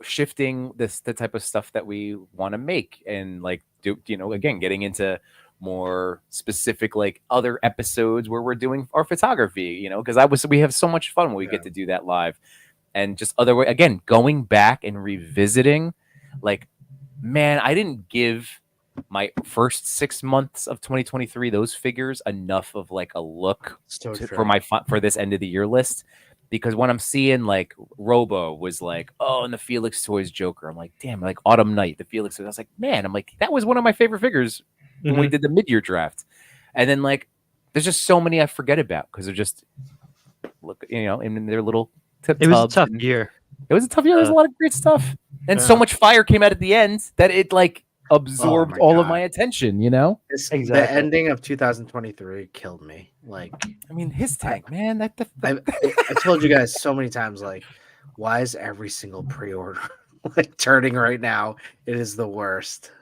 shifting the type of stuff that we want to make, and like, again, getting into more specific, like, other episodes where we're doing our photography, because we have so much fun when we get to do that live, and just other way, again, going back and revisiting, like, man, I didn't give my first 6 months of 2023 those figures enough of like a look for this end of the year list, because when I'm seeing like Robo was like, oh, and the Felix Toys Joker, I'm like, damn, like Autumn Night, the Felix, I was like, man, I'm like, that was one of my favorite figures when we did the mid-year draft. And then like there's just so many I forget about because they're just in their little tip it was a tubs, tough and year. it was a tough year. There was a lot of great stuff, and so much fire came out at the end that it like absorbed my all of God. my attention, The Exactly. ending of 2023 killed me. Like, I mean, his tank, man. I told you guys so many times, like, why is every single pre-order like turning right now? It is the worst.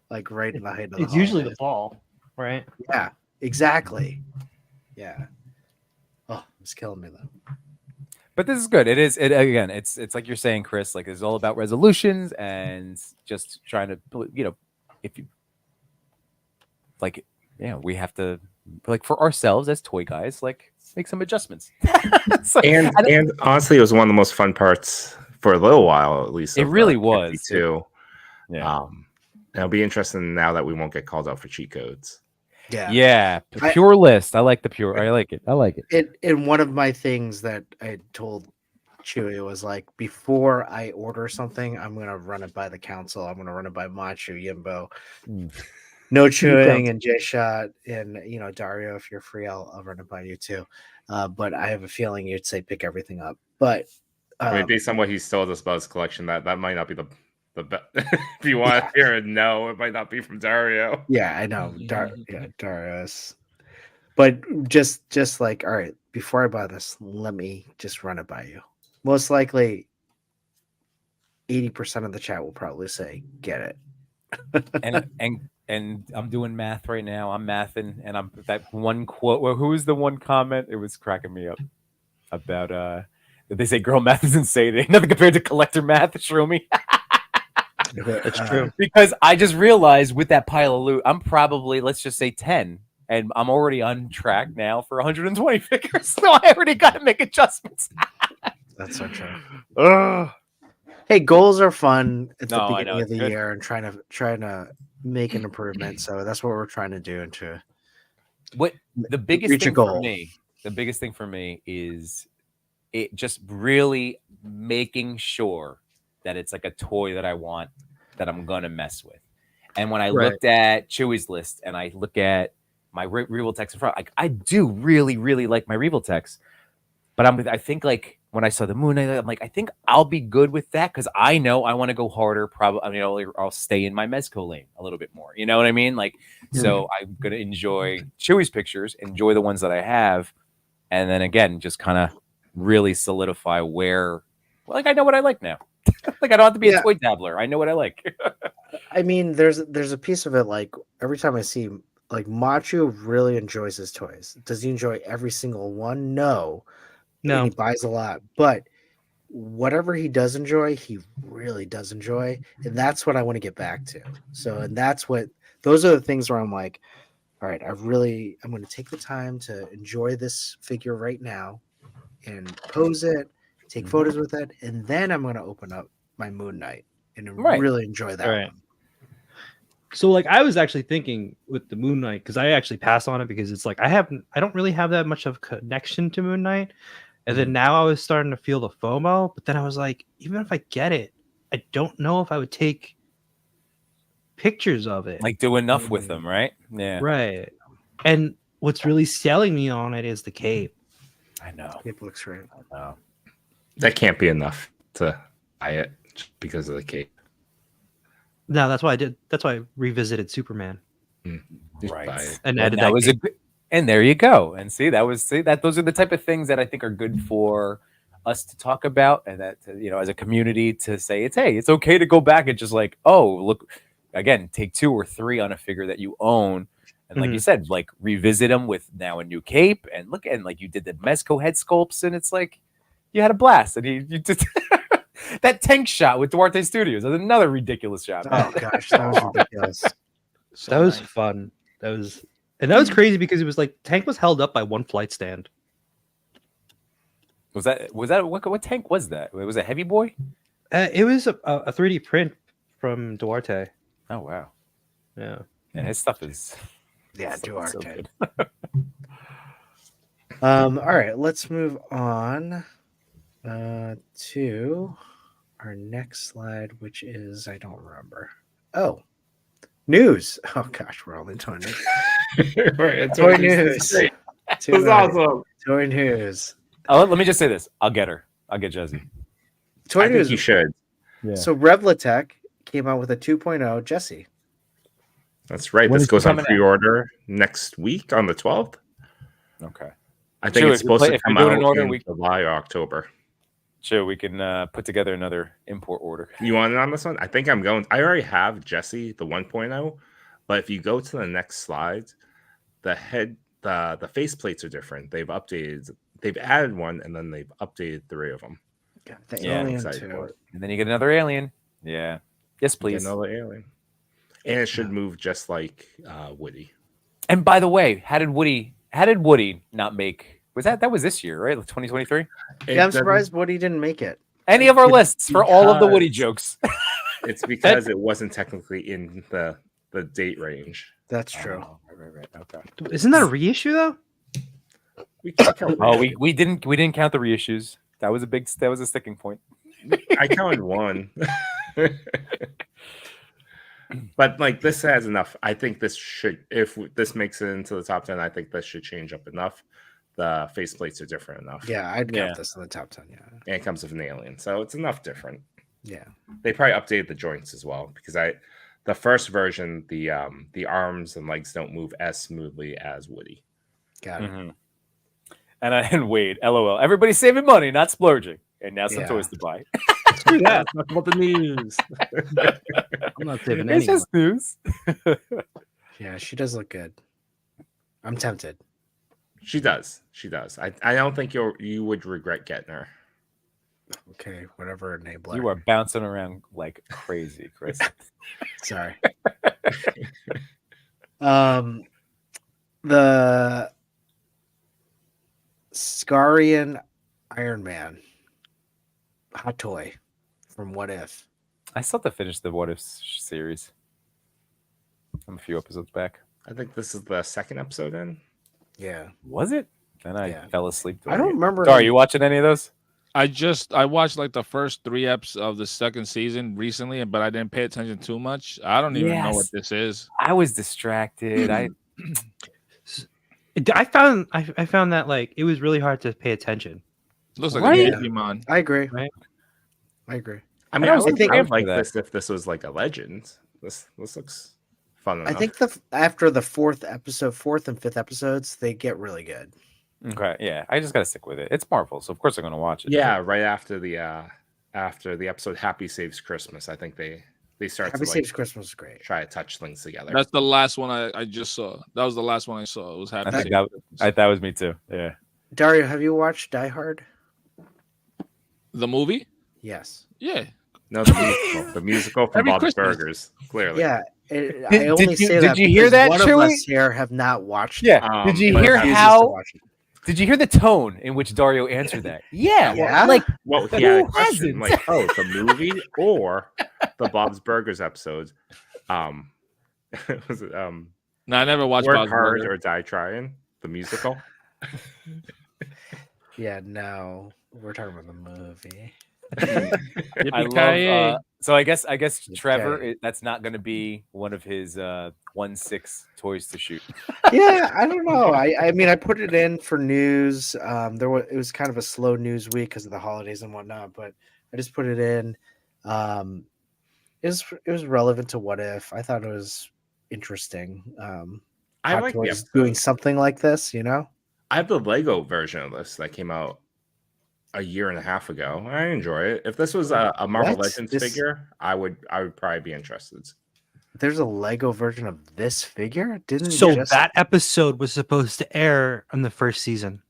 Like right in the height of the It's usually the holidays. fall, right? Yeah, exactly. Yeah. Oh, it's killing me though. But this is good. Again, it's like you're saying, Chris, like it's all about resolutions and just trying to, if you like, we have to, like, for ourselves as toy guys, like make some adjustments. And honestly, it was one of the most fun parts for a little while at least. It of, really was. 52. Yeah. It'll be interesting now that we won't get called out for cheat codes. Yeah. Pure list. I like the pure. I like it. I like it. And one of my things that I told Chewy was like, before I order something, I'm gonna run it by the council. I'm gonna run it by Machu, Yimbo, No Chewing, and J Shot, and Dario. If you're free, I'll run it by you too. But I have a feeling you'd say pick everything up. But I mean, based on what he's told us about his collection, that might not be the best. If you want to hear a no, it might not be from Dario. Yeah, I know. Dario's. But just like, all right, before I buy this, let me just run it by you. Most likely 80% of the chat will probably say, get it. and I'm doing math right now. I'm mathing, and I'm that one quote. Well, who was the one comment? It was cracking me up about that they say girl math is insane. Ain't nothing compared to collector math. Show me. That's true. Because I just realized with that pile of loot, I'm probably, let's just say 10, and I'm already on track now for 120 figures. So I already got to make adjustments. That's so true. Hey, goals are fun at the beginning of the year and trying to make an improvement. So that's what we're trying to do. Into what the biggest thing for me. The biggest thing for me is it just really making sure that it's like a toy that I want, that I'm gonna mess with. And when I looked at Chewy's list and I look at my Revoltex in front, like I do really, really like my Revoltex, but I think like when I saw the Moon Knight, I'm like, I think I'll be good with that because I know I want to go harder. Probably, I mean, I'll stay in my Mezco lane a little bit more. You know what I mean? Like, so I'm gonna enjoy Chewy's pictures, enjoy the ones that I have, and then again, just kind of really solidify where, well, like I know what I like now. Like I don't have to be a toy dabbler. I know what I like. I mean, there's a piece of it like every time I see like Machu really enjoys his toys. Does he enjoy every single one? No. And he buys a lot, but whatever he does enjoy, he really does enjoy, and that's what I want to get back to. So, and those are the things where I'm like, all right, I'm going to take the time to enjoy this figure right now and pose it, take photos with it, and then I'm going to open up my Moon Knight and really enjoy that one. So like I was actually thinking with the Moon Knight, because I actually pass on it because it's like I don't really have that much of a connection to Moon Knight. And then now I was starting to feel the FOMO, but then I was like, even if I get it, I don't know if I would take pictures of it. Like do enough with them, right? Yeah. Right. And what's really selling me on it is the cape. I know. Cape looks great. I know. That can't be enough to buy it just because of the cape. No, that's why I did. That's why I revisited Superman. Right. And added that was and there you go. And those are the type of things that I think are good for us to talk about, and that as a community to say it's okay to go back and just like, oh, look again, take 2 or 3 on a figure that you own, and like you said, like revisit them with now a new cape, and look, and like you did the Mezco head sculpts, and it's like you had a blast, and you did that tank shot with Duarte Studios. That's another ridiculous shot. Oh gosh, that was ridiculous. That was fun. That was crazy because it was like tank was held up by one flight stand. Was that what tank was that? Was it Heavy Boy? It was a 3D print from Duarte. Oh wow. Yeah. And his stuff is Duarte. So all right, let's move on to our next slide, which is I don't remember. Oh, news. Oh gosh, we're only toy news. Toy news. It's awesome. Toy news. Oh, let me just say this. I'll get her. I'll get Jesse. Toy news. You should. Yeah. So Revlatech came out with a 2.0 Jesse. That's right. This goes on pre-order next week on the 12th. Okay. I think it's supposed to come out in July or October. Sure, we can put together another import order. You want it on this one? I think I already have Jesse, the 1.0, but if you go to the next slide, the face plates are different. They've added one, and then they've updated 3 of them. The alien too. And then you get another alien. Yeah. Yes, please. Another alien. And it should move just like Woody. And by the way, how did Woody not make? Was that was this year, right? 2023. Yeah, I'm surprised Woody didn't make it. Any of our lists for all of the Woody Because- jokes. It's because it wasn't technically in the date range. That's true. Oh, right. Okay. Isn't that a reissue though? We can't count Oh, reissue. we didn't count the reissues. That was a sticking point. I counted one. But like this has enough. I think this should, if this makes it into the top 10, I think this should change up enough. The faceplates are different enough. Yeah, I'd Yeah. count this in the top 10. Yeah. And it comes with an alien. So it's enough different. Yeah. They probably updated the joints as well because the first version, the arms and legs don't move as smoothly as Woody. Got it. Mhm. And Wade, LOL. Everybody's saving money, not splurging. And now some Yeah. toys to buy. Screw that. Talk about the news. I'm not saving It's any. just news. Yeah, she does look good. I'm tempted. She does. I don't think you would regret getting her. Okay, whatever enabler. You are bouncing around like crazy, Chris. Sorry. The Scarian Iron Man hot toy from What If. I still have to finish the What If series. I'm a few episodes back. I think this is the second episode in. Yeah. Was it? Then I Yeah. fell asleep. I don't remember. Are you watching any of those? I watched like the first 3 eps of the second season recently, but I didn't pay attention too much. I don't even know what Yes. this is. I was distracted. I found that like it was really hard to pay attention. Looks like Right? a Digimon. I agree. Right. I agree. I mean, I I was would thinking think for like that. this if this was like a legend. This looks fun enough. I think after the fourth and fifth episodes, they get really good. Okay, yeah. I just gotta stick with it. It's Marvel, so of course I'm gonna watch it. yeah, right after the episode Happy Saves Christmas, I think they start Happy to like Saves Christmas is great. try to touch things together. That's the last one I just saw. That was the last one I saw. It was Happy. I think Saves that was me too. Yeah. Dario, have you watched Die Hard? The movie? Yes. Yeah. No, the musical from Every Bob's Christmas. Burgers, clearly. Yeah. I Did only you- say did that you hear because that, one Chewy? of us here have not watched it. Yeah. Did you but hear have you how? Did you hear the tone in which Dario answered that? Yeah. Yeah? Like Well, he had a Who question hasn't? like, "Oh, the movie or the Bob's Burgers episode?" Was it No, I never watched Work Bob's Hard Burgers. or Die Trying, the musical? Yeah, no. We're talking about the movie. I Yippee-ki-yay. love. So I guess Trevor. Okay. That's not going to be one of his 1/6 toys to shoot. Yeah, I don't know. I mean, I put it in for news. It was kind of a slow news week because of the holidays and whatnot, but I just put it in. It was relevant to What If. I thought it was interesting. I Hot like the Toys episode. doing something like this, you know? I have the Lego version of this that came out a year and a half ago. I enjoy it. If this was a Marvel What? Legends This- figure, I would probably be interested. There's a Lego version of this figure. Didn't So you just... that episode was supposed to air on the first season.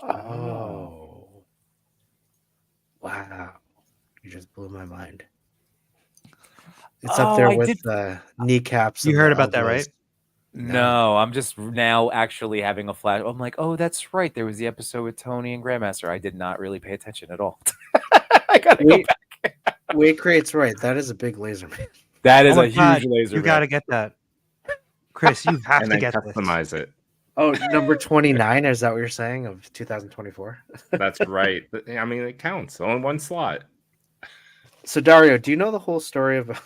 Oh, wow! You just blew my mind. It's up Oh, there I with did- the kneecaps. You and heard the about that, elbows. right? No, I'm just now actually having a flash. I'm like, oh, that's right. There was the episode with Tony and Grandmaster. I did not really pay attention at all. I gotta go Wait, back. Wade Create's right. That is a big laser man. That is Oh a my God, huge laser. You got to get that, Chris. You have And to then get this. customize it. Oh, number 29. Is that what you're saying of 2024? That's right. I mean, it counts. Only one slot. So Dario, do you know the whole story of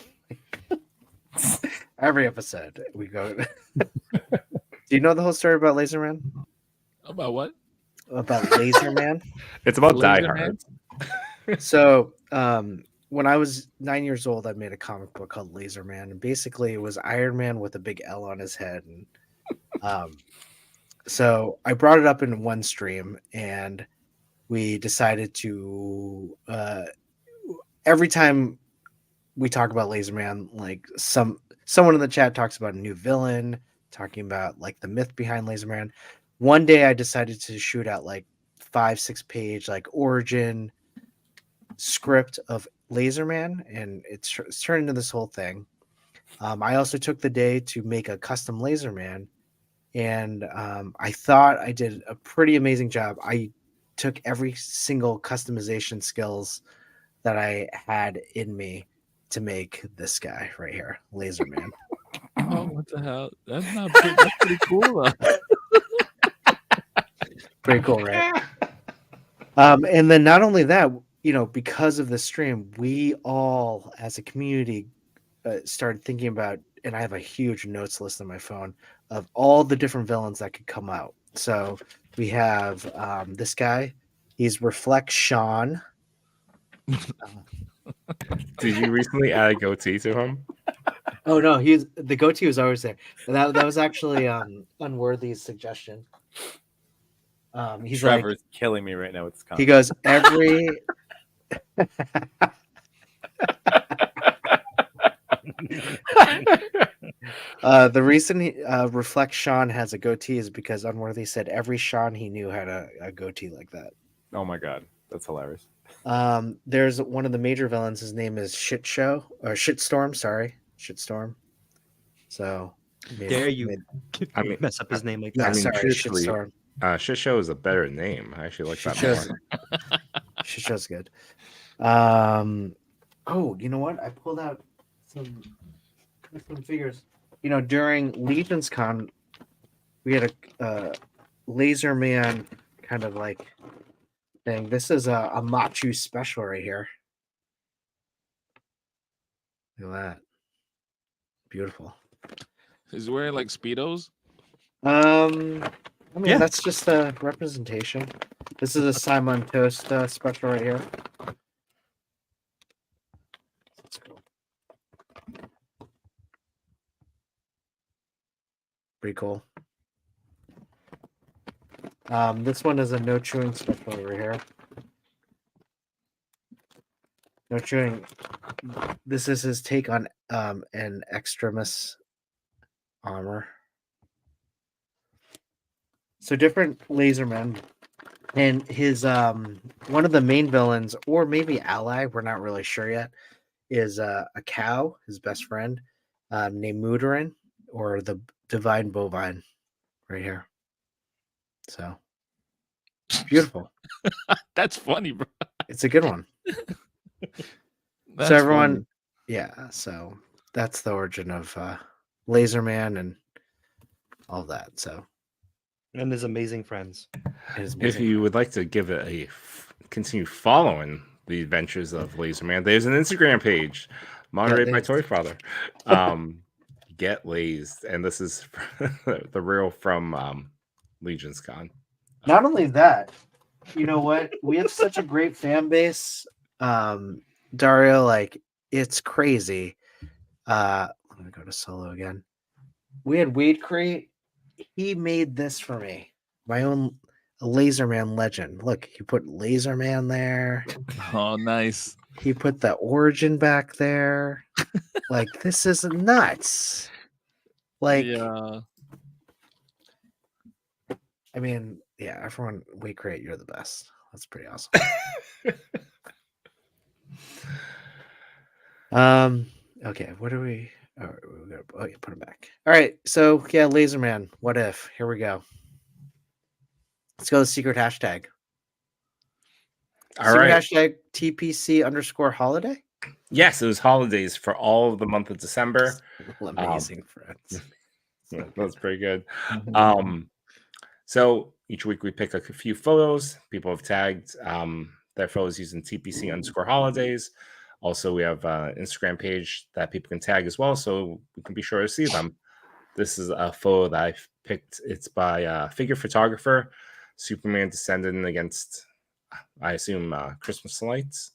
every episode we go? Do you know the whole story about Laser Man? About what? About Laser Man? It's about Die Laser Hard. So, when I was 9 years old, I made a comic book called Laser Man, and basically it was Iron Man with a big L on his head. And so I brought it up in one stream, and we decided to every time we talk about Laser Man, like someone in the chat talks about a new villain, talking about like the myth behind Laser Man. One day I decided to shoot out like 5-6 page like origin script of Laser Man, and it's turned into this whole thing. I also took the day to make a custom Laser Man, and I thought I did a pretty amazing job. I took every single customization skills that I had in me to make this guy right here, Laser Man. Oh, what the hell? That's not pretty, that's pretty cool. Pretty cool, right? And then not only that, because of the stream, we all as a community started thinking about, and I have a huge notes list on my phone of all the different villains that could come out. So we have this guy. He's Reflect Sean. Did you recently add a goatee to him? Oh no, the goatee was always there. That was actually Unworthy's suggestion. He's Trevor's like, killing me right now with this comment. he goes every. The reason Reflect Sean has a goatee is because Unworthy said every Sean he knew had a goatee like that. Oh my god, that's hilarious. There's one of the major villains. His name is Shitstorm. Sorry, Shitstorm. So Dare you I mean, mess up his name like Yeah, that? I mean, sorry, truthfully, Shitstorm. Shit Show is a better name. I actually like that Shit more. Shitshow's good. Oh, you know what? I pulled out some figures. During Legion's Con, we had a Laser Man kind of like thing. This is a Machu special right here. Look at that. Beautiful. He's wearing like Speedos. I mean, Yeah. that's just a representation. This is a Simon Toast special right here. That's cool. Pretty cool. This one is a no chewing special over here. No chewing. This is his take on an extremis armor. So different laser men, and his one of the main villains, or maybe ally, we're not really sure yet, is a cow, his best friend, named Mudarin, or the Divine Bovine, right here. So beautiful. That's funny, bro. It's a good one. That's So everyone, funny. yeah. So that's the origin of Laser Man and all that. So And his amazing friends. it is If amazing. you would like to give it continue following the adventures of Laser Man, there's an Instagram page moderated by there's- Toyfather. Get Lazed, and this is the real from Legion's Con. Not only that, you know what? We have such a great fan base. Dario, like, it's crazy. I'm gonna go to solo again. We had Weed Crate. He made this for me. My own Laser Man legend. Look, he put Laser Man there. Oh, nice. He put the origin back there. Like, this is nuts. Like, Yeah. I mean, yeah, everyone, Weed Crate, you're the best. That's pretty awesome. Okay, what are we? Oh, yeah, put him back. All right, so yeah, Laser Man. What if? Here we go. Let's go to the secret hashtag. All Secret right. hashtag TPC_holiday. Yes, it was holidays for all of the month of December. Amazing friends. Yeah, that's pretty good. So each week we pick a few photos. People have tagged their photos using TPC_holidays. Also, we have an Instagram page that people can tag as well, so we can be sure to see them. This is a photo that I picked. It's by figure photographer, Superman descending against, I assume, Christmas lights.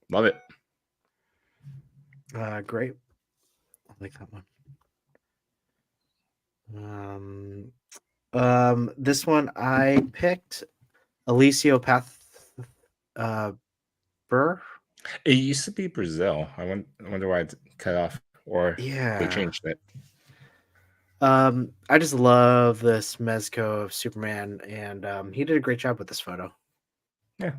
Love it. Great. I like that one. This one I picked Alicio Burr. It used to be Brazil. I wonder why it's cut off, or Yeah. they changed it. I just love this Mezco of Superman, and he did a great job with this photo. Yeah.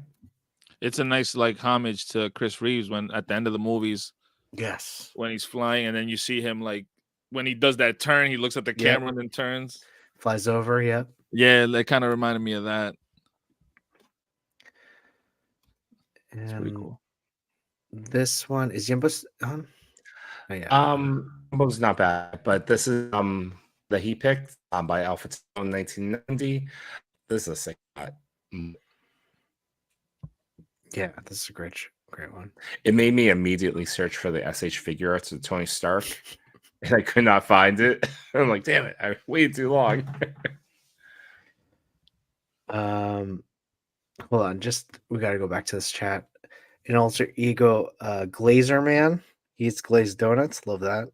It's a nice like homage to Chris Reeves when at the end of the movies Yes. when he's flying and then you see him like when he does that turn, he looks at the Yep. camera and then turns. Flies over, yep. Yeah, that kind of reminded me of that. It's pretty And cool. this one is Jimbo's on. Oh yeah. Was not bad, but this is that he picked by Alpha Tone 1990. This is a sick shot. Yeah, this is a great one. It made me immediately search for the SH figure arts of Tony Stark, and I could not find it. I'm like, damn it, I waited too long. Hold on, we got to go back to this chat. An alter ego, Glazer Man. He eats glazed donuts. Love that.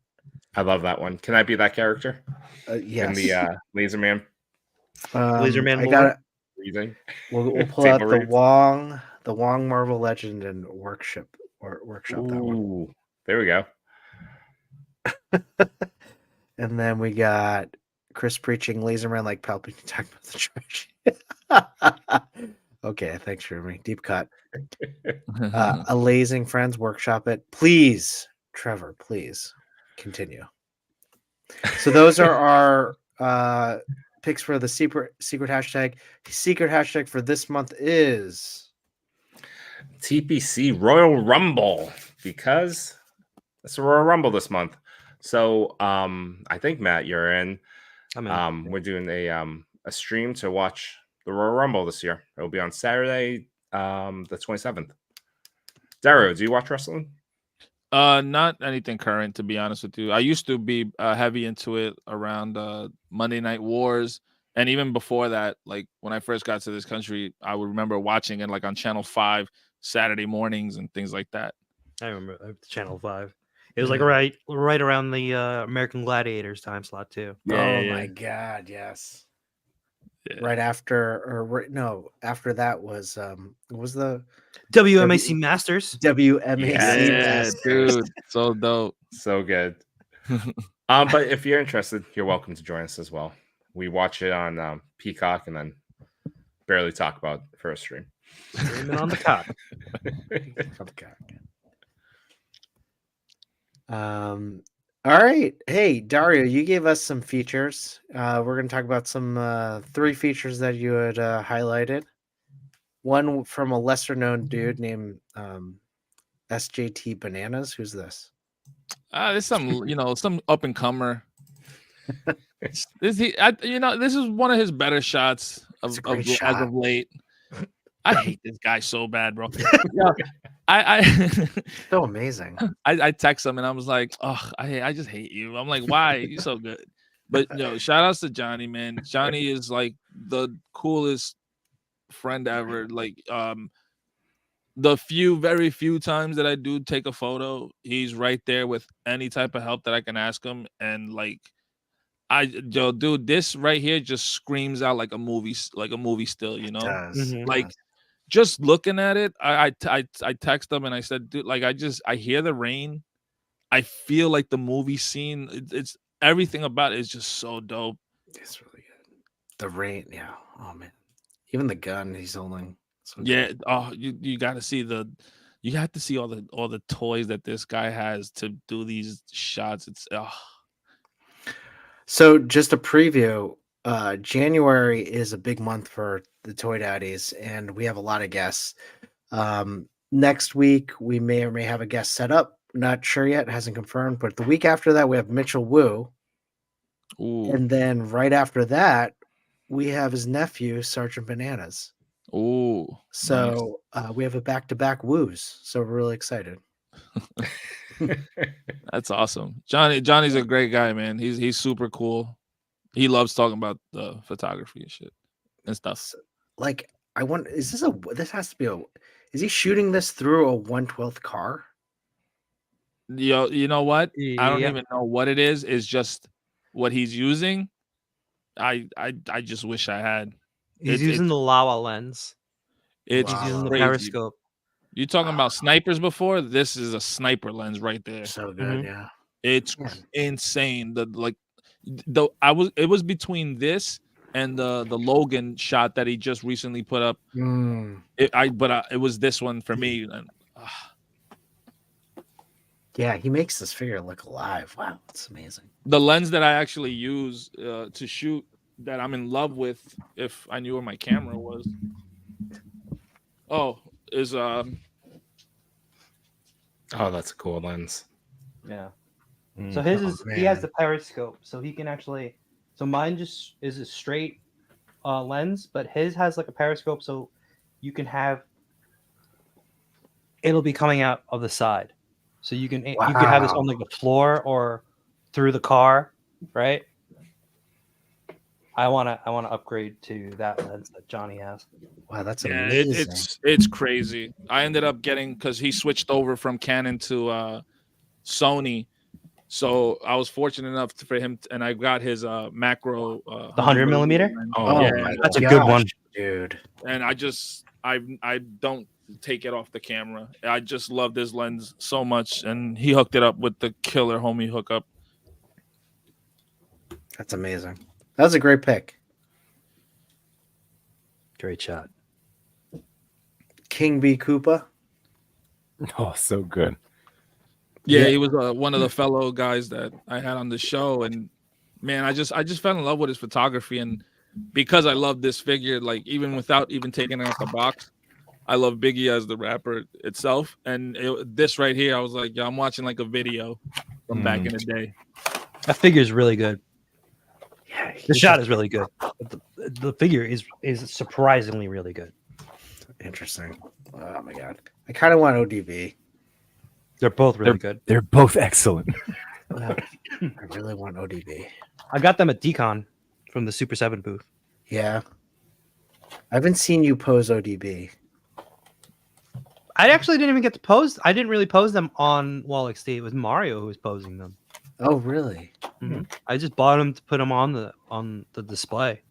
I love that one. Can I be that character? Yes. In the Laser Man Laser Man I lore? got it. reading. We'll pull out Table the reads. Wong Marvel Legend and workshop that one. Ooh, there we go. And then we got Chris preaching Laser Man like Palpatine talking about the trash. Okay, thanks for me. Deep cut. A Lazing Friends workshop it. Please, Trevor, please continue. So those are our picks for the secret hashtag. Secret hashtag for this month is TPC Royal Rumble, because it's a Royal Rumble this month. So I think Matt, you're in. I'm in. We're doing a stream to watch the Royal Rumble this year. It'll be on Saturday, the 27th. Dario, do you watch wrestling? Not anything current, to be honest with you. I used to be heavy into it around Monday Night Wars, and even before that, like when I first got to this country, I would remember watching it like on Channel 5 Saturday mornings and things like that. I remember Channel 5. It was like right around the American Gladiators time slot too. my god, yes. Yeah. Right after, after that was what was the WMAC Masters. WMAC Yeah, Masters. dude, so dope. So good. But if you're interested, you're welcome to join us as well. We watch it on Peacock and then barely talk about it for a stream. Streaming on the cock. All right. Hey, Dario, you gave us some features. We're going to talk about some 3 features that you had highlighted. One from a lesser known dude named SJT Bananas. Who's this? There's some, some up and comer. This is one of his better shots It's a great shot. as of late. I hate this guy so bad, bro. I So amazing. I text him and I was like, oh, I just hate you. I'm like, why? You're so good. But shout outs to Johnny, man. Johnny is like the coolest friend ever. Like the very few times that I do take a photo, he's right there with any type of help that I can ask him. And like dude, this right here just screams out like a movie still, It does. like just looking at it. I text him and I said, dude, like I hear the rain, I feel like the movie scene. It's everything about it is just so dope. It's really good. The rain, yeah. Oh man, even the gun he's holding. So Yeah. good. Oh, you got to see you have to see all the toys that this guy has to do these shots. It's So just a preview. January is a big month for the Toy Daddies, and we have a lot of guests. Next week we may or may have a guest set up. Not sure yet, hasn't confirmed. But the week after that we have Mitchell Wu, ooh, and then right after that we have his nephew Sergeant Bananas. ooh. So we have a back-to-back Woos. So we're really excited. That's awesome. Johnny's a great guy, man. He's super cool. He loves talking about the photography and shit and stuff. Like, I wonder, is he shooting this through a 1/12 car? You know what? I don't Yeah. even know what it is. It's just what he's using. I just wish I had. He's using the Lawa lens. It's Wow. He's using the crazy. periscope. You talking about snipers before? This is a sniper lens right there. So good, yeah. It's Man. insane. It was between this and the Logan shot that he just recently put up. It was this one for me. And, Yeah, he makes this figure look alive. Wow, it's amazing. the lens that I actually use to shoot that I'm in love with, if I knew where my camera was. Oh, is Oh, that's a cool lens. Yeah. Mm. So his is he has man. the periscope, so he can actually. So mine just is a straight lens, but his has like a periscope, so you can have. It'll be coming out of the side, so you can have this on like the floor or through the car, right? I wanna upgrade to that lens that Johnny has. Wow, that's Yeah, amazing. it's crazy. I ended up getting because he switched over from Canon to Sony, so I was fortunate enough for him, and I got his macro The 100 millimeter. Oh, yeah, my that's a gosh, good one. dude. and I don't take it off the camera. I just love this lens so much, and he hooked it up with the killer homie hookup. That's amazing. That was a great pick. Great shot. King B. Koopa. Oh, so good. Yeah, Yeah. he was one of the fellow guys that I had on the show, and man, I just fell in love with his photography, and because I love this figure, like even without even taking it out the box, I love Biggie as the rapper itself, and this right here, I was like, yeah, I'm watching like a video from back in the day. That figure is really good. Yeah, The shot is really good. But the figure is surprisingly really good. interesting. Oh my god, I kind of want ODB. They're both really good. They're both excellent. I really want ODB. I got them at Decon from the Super 7 booth. Yeah, I haven't seen you pose ODB. I actually didn't even get to pose. I didn't really pose them on Wall XD. It was Mario who was posing them. Oh, really? Mm-hmm. I just bought them to put them on the display.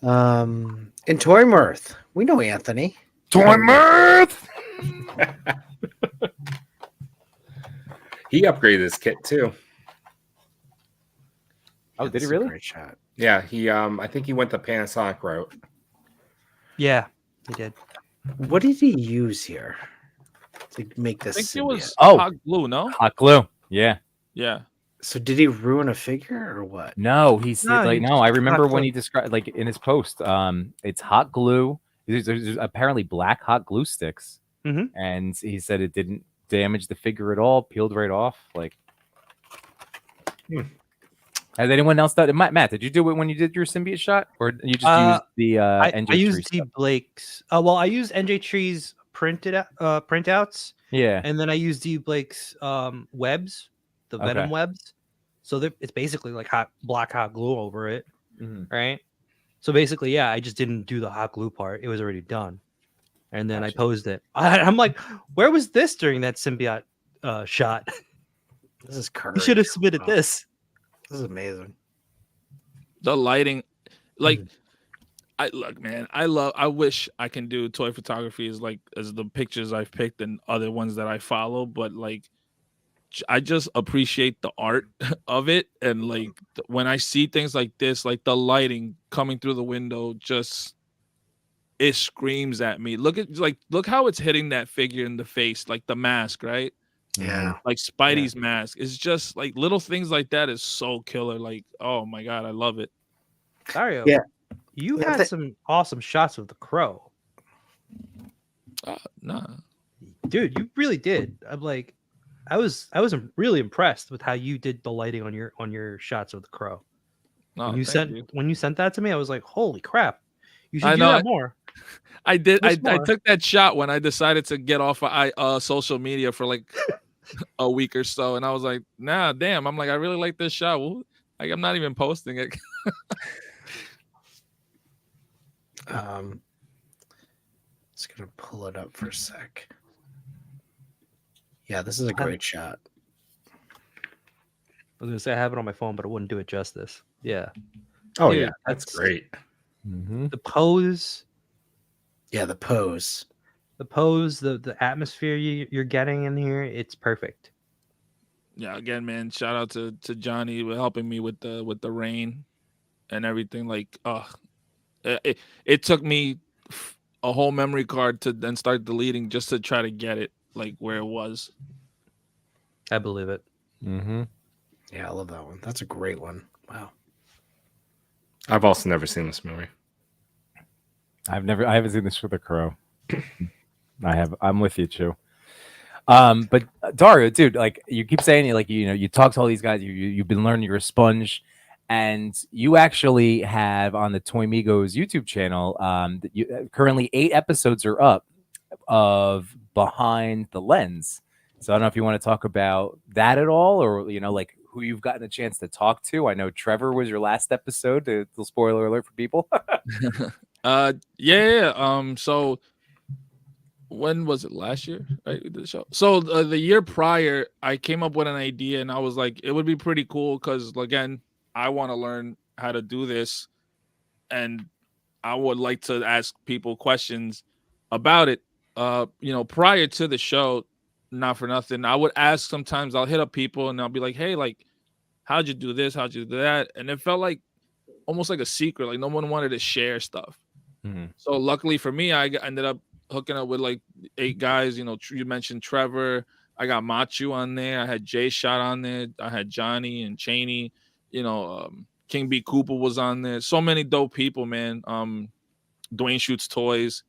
Awesome. In Toy Mirth, we know Anthony. Toy Mirth! He upgraded his kit too. Oh, did he That's a really? Great shot. Yeah, he I think he went the Panasonic route. Yeah, he did. What did he use here to make I this? think it was Oh. hot glue, no? Hot glue. Yeah. Yeah. So did he ruin a figure or what? No, he said No, like he no. just I remember hot when glue. he described like in his post. It's hot glue. There's apparently black hot glue sticks, Mhm. and he said it didn't damage the figure at all. Peeled right off. Like, has anyone else done? Matt, did you do it when you did your symbiote shot, or you just used the I NJ used Tree D stuff? Blake's. Well, I used NJ Tree's printouts, Yeah. and then I used D Blake's webs, the Venom Okay. webs. So it's basically like black hot glue over it, Mhm. right? So basically, yeah, I just didn't do the hot glue part. It was already done, and then I Gotcha. posed it. I'm like, where was this during that symbiote shot? This is courage. You should have submitted Wow. this. This is amazing. The lighting, like I wish I can do toy photography as the pictures I've picked and other ones that I follow, but like I just appreciate the art of it, and like when I see things like this, like the lighting coming through the window, just it screams at me. Look how it's hitting that figure in the face, like the mask, right? Yeah. Like Spidey's mask. It's just like little things like that is so killer. Like, oh my god, I love it. Dario, Yeah. you Yeah, had some awesome shots of the crow. Nah. Dude, you really did. I'm like, I was really impressed with how you did the lighting on your shots of the crow. No, When you thank you. sent that to me, I was like, holy crap, you should I do know, that more. I did. I Much more. took that shot when I decided to get off of social media for like a week or so, and I was like, nah, damn. I'm like, I really like this shot. Well, like, I'm not even posting it. Just gonna pull it up for a sec. Yeah, this is a great shot. I was gonna say I have it on my phone, but it wouldn't do it justice. Yeah, Oh Dude, yeah, that's great. Mhm. the pose, Yeah, the pose. the atmosphere you're getting in here, it's perfect. Yeah, again, man. Shout out to Johnny for helping me with the rain and everything. Like, it took me a whole memory card to then start deleting just to try to get it like where it was. I believe it. Mhm. Yeah, I love that one. That's a great one. Wow. I've also never seen this movie. I haven't seen this for the crow. I'm with you too. But Dario, dude, like you keep saying, you talk to all these guys. You've been learning. You're a sponge, and you actually have on the ToyMigo's YouTube channel. Currently 8 episodes are up of Behind the Lens. So I don't know if you want to talk about that at all, or like who you've gotten a chance to talk to. I know Trevor was your last episode. The spoiler alert for people. Yeah. So when was it? Last year, right? We did the show. So the year prior, I came up with an idea, and I was like, it would be pretty cool because, again, I want to learn how to do this, and I would like to ask people questions about it. Prior to the show, not for nothing, I would ask. Sometimes I'll hit up people, and I'll be like, hey, like, how'd you do this? How'd you do that? And it felt like almost like a secret. Like no one wanted to share stuff. Mm-hmm. So luckily for me, I ended up hooking up with like 8 guys. You mentioned Trevor. I got Machu on there. I had Jay Shot on there. I had Johnny and Cheney. King B. Cooper was on there. So many dope people, man. Dwayne Shoots Toys.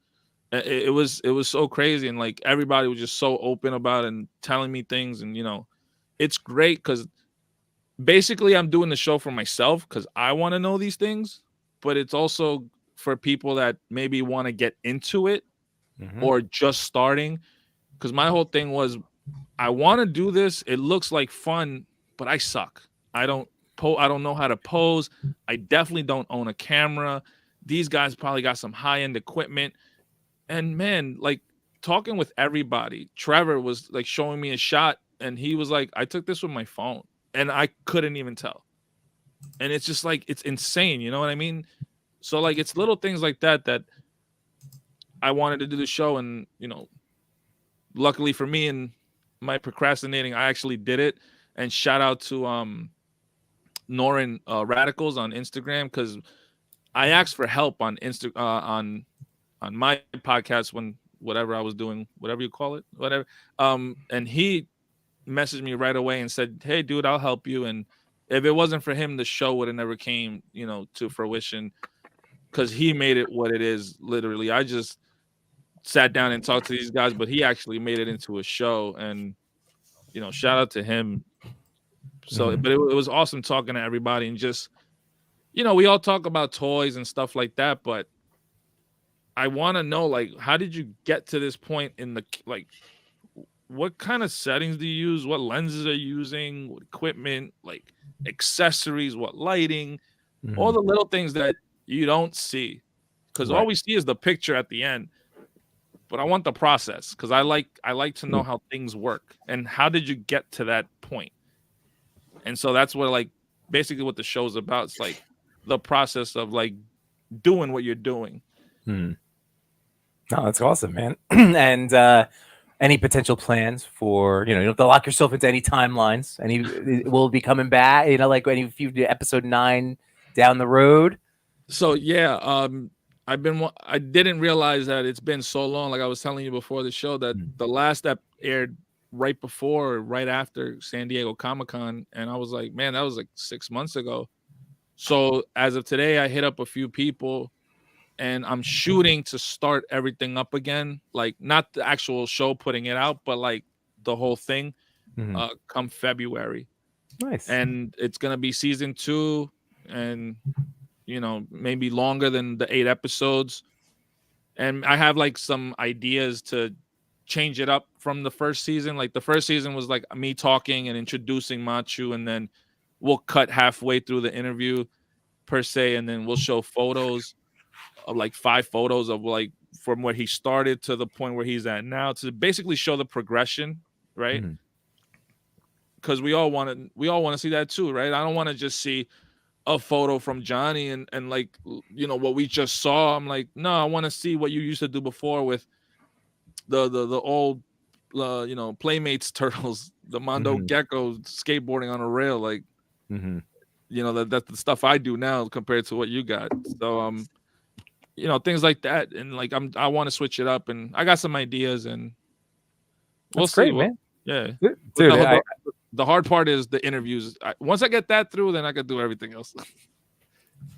It was so crazy, and like everybody was just so open about it and telling me things, and it's great because basically I'm doing the show for myself because I want to know these things, but it's also for people that maybe want to get into it or just starting. Because my whole thing was, I want to do this. It looks like fun, but I suck. I don't know how to pose. I definitely don't own a camera. These guys probably got some high-end equipment. And man, like talking with everybody, Trevor was like showing me a shot, and he was like, I took this with my phone, and I couldn't even tell. And it's just like, it's insane. You know what I mean? So like, it's little things like that I wanted to do the show, and luckily for me and my procrastinating, I actually did it. And shout out to Norin Radicals on Instagram, because I asked for help on on my podcast when whatever I was doing, whatever you call it, whatever. And he messaged me right away and said, "Hey, dude, I'll help you." And if it wasn't for him, the show would have never came, to fruition, because he made it what it is. Literally, I just sat down and talked to these guys, but he actually made it into a show, and shout out to him. So, but it was awesome talking to everybody, and just we all talk about toys and stuff like that, but I want to know, like, how did you get to this point in the, like, what kind of settings do you use? What lenses are you using? What equipment, like accessories, what lighting, all the little things that you don't see, because all we see is the picture at the end. But I want the process, because I like to know how things work, and how did you get to that point? And so that's what, like, basically what the show's about. It's like the process of like doing what you're doing. No, that's awesome, man. And any potential plans for, you don't have to lock yourself into any timelines. Will it be coming back, like any few episode 9 down the road? So yeah, I didn't realize that it's been so long. Like I was telling you before the show, that the last ep aired right before or right after San Diego Comic-Con, and I was like, man, that was like 6 months ago. So as of today, I hit up a few people, and I'm shooting to start everything up again. Like not the actual show putting it out, but like the whole thing come February. Nice. And it's gonna be season 2, and maybe longer than the 8 episodes. And I have like some ideas to change it up from the first season. Like the first season was like me talking and introducing Machu, and then we'll cut halfway through the interview per se, and then we'll show photos of like 5 photos of like from where he started to the point where he's at now, to basically show the progression, right? Because we all want to see that too, right? I don't want to just see a photo from Johnny and like what we just saw. I'm like, no, I want to see what you used to do before with the old Playmates turtles, the Mondo Gecko skateboarding on a rail, like that's the stuff I do now compared to what you got. So things like that, and like I want to switch it up, and I got some ideas, and we'll see. Great, man. Yeah, dude. The hard part is the interviews. Once I get that through, then I can do everything else.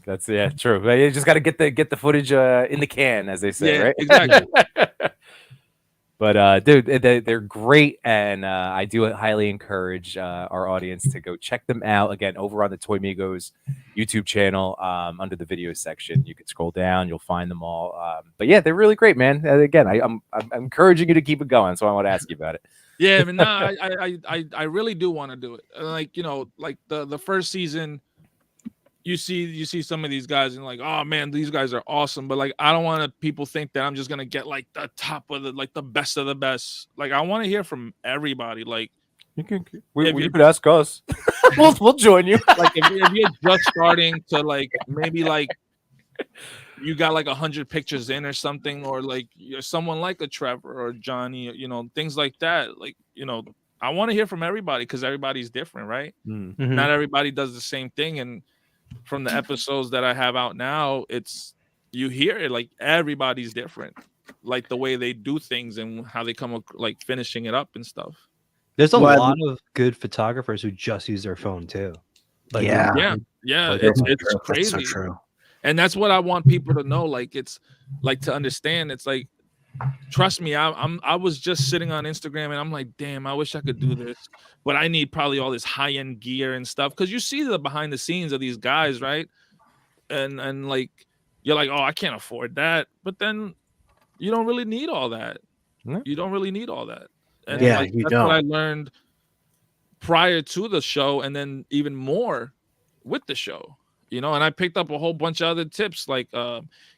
That's true. But you just got to get the footage in the can, as they say, right? Exactly. But dude, they're great, and I do highly encourage our audience to go check them out. Again, over on the ToyMigos YouTube channel, under the video section, you can scroll down, you'll find them all. But yeah, they're really great, man. And again, I'm encouraging you to keep it going, so I want to ask you about it. Yeah, I mean, no, I really do want to do it. Like, you know, like the first season, you see some of these guys and like, oh man, these guys are awesome. But like, I don't want people think that I'm just gonna get like the top of the best of the best. Like, I want to hear from everybody. Like, You could ask us. we'll join you. Like, if you're just starting to like maybe like you got like 100 pictures in or something, or like you're someone like a Trevor or Johnny, you know, things like that. Like, you know, I want to hear from everybody because everybody's different, right? Mm-hmm. Not everybody does the same thing. And from the episodes that I have out now, it's you hear it like everybody's different, like the way they do things and how they come up, like finishing it up and stuff. There's a lot of good photographers who just use their phone too. Like, yeah. It's crazy. That's so true. And that's what I want people to know. Like, it's like to understand. It's like, trust me, I was just sitting on Instagram and I'm like, damn, I wish I could do this, but I need probably all this high-end gear and stuff, because you see the behind the scenes of these guys, right? And like, you're like, oh, I can't afford that, but then you don't really need all that. You don't really need all that. And Yeah, like, you that's don't. what I learned prior to the show, and then even more with the show, you know. And I picked up a whole bunch of other tips, like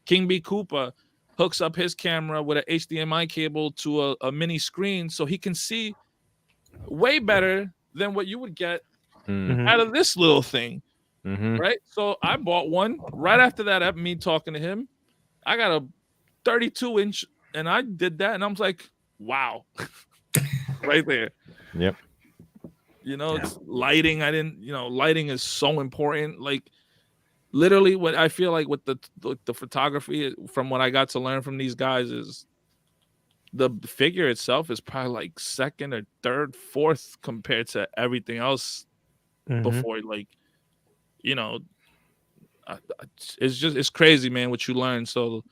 King B. Koopa hooks up his camera with an HDMI cable to a mini screen so he can see way better than what you would get out of this little thing. Right? So I bought one right after that, me talking to him. I got a 32-inch and I did that and I was like, wow. Right there. Yep. You know, it's lighting. Lighting is so important. Like, literally, what I feel like with the photography, from what I got to learn from these guys, is the figure itself is probably like second or third, fourth compared to everything else before. Like, you know, it's crazy, man, what you learn. So,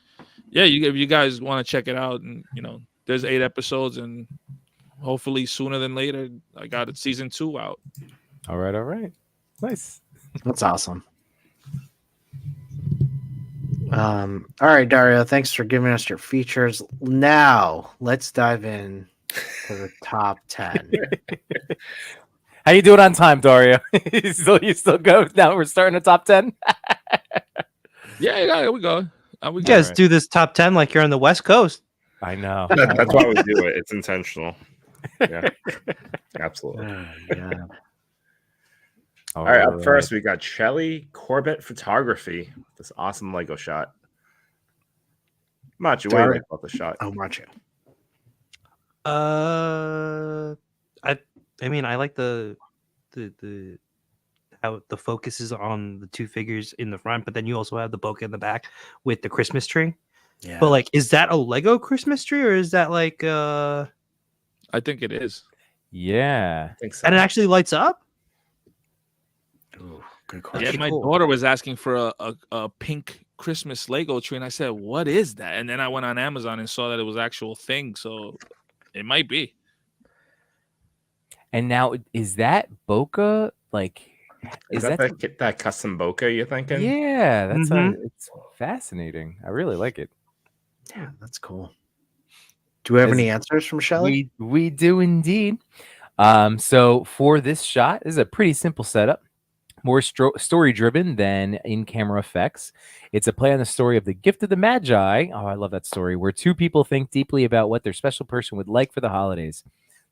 yeah, if you guys want to check it out, and you know, there's 8 episodes, and hopefully sooner than later, I got season 2 out. All right, nice. That's awesome. All right, Dario, thanks for giving us your features. Now let's dive in to the top 10. How you doing on time, Dario? you still go? Now we're starting the top 10. Yeah, we go. You guys do this top 10 like you're on the West Coast. I know. That's why we do it. It's intentional. Yeah, absolutely. All right, up first we got Shelly Corbett Photography. This awesome Lego shot. Machu, what do you think about the shot? Oh, Machu. I mean, I like the how the focus is on the 2 figures in the front, but then you also have the bokeh in the back with the Christmas tree. Yeah. But like, is that a Lego Christmas tree or is that like I think it is. Yeah. I think so. And it actually lights up? Ooh, good question. Yeah, my daughter was asking for a pink Christmas Lego tree, and I said, "What is that?" And then I went on Amazon and saw that it was actual thing, so it might be. And now, is that bokeh like? Is that custom bokeh you're thinking? Yeah, that's it's fascinating. I really like it. Yeah, that's cool. Do we have any answers from Shelly? We do indeed. So for this shot, this is a pretty simple setup. More story-driven than in-camera effects. It's a play on the story of the Gift of the Magi. Oh, I love that story, where 2 people think deeply about what their special person would like for the holidays.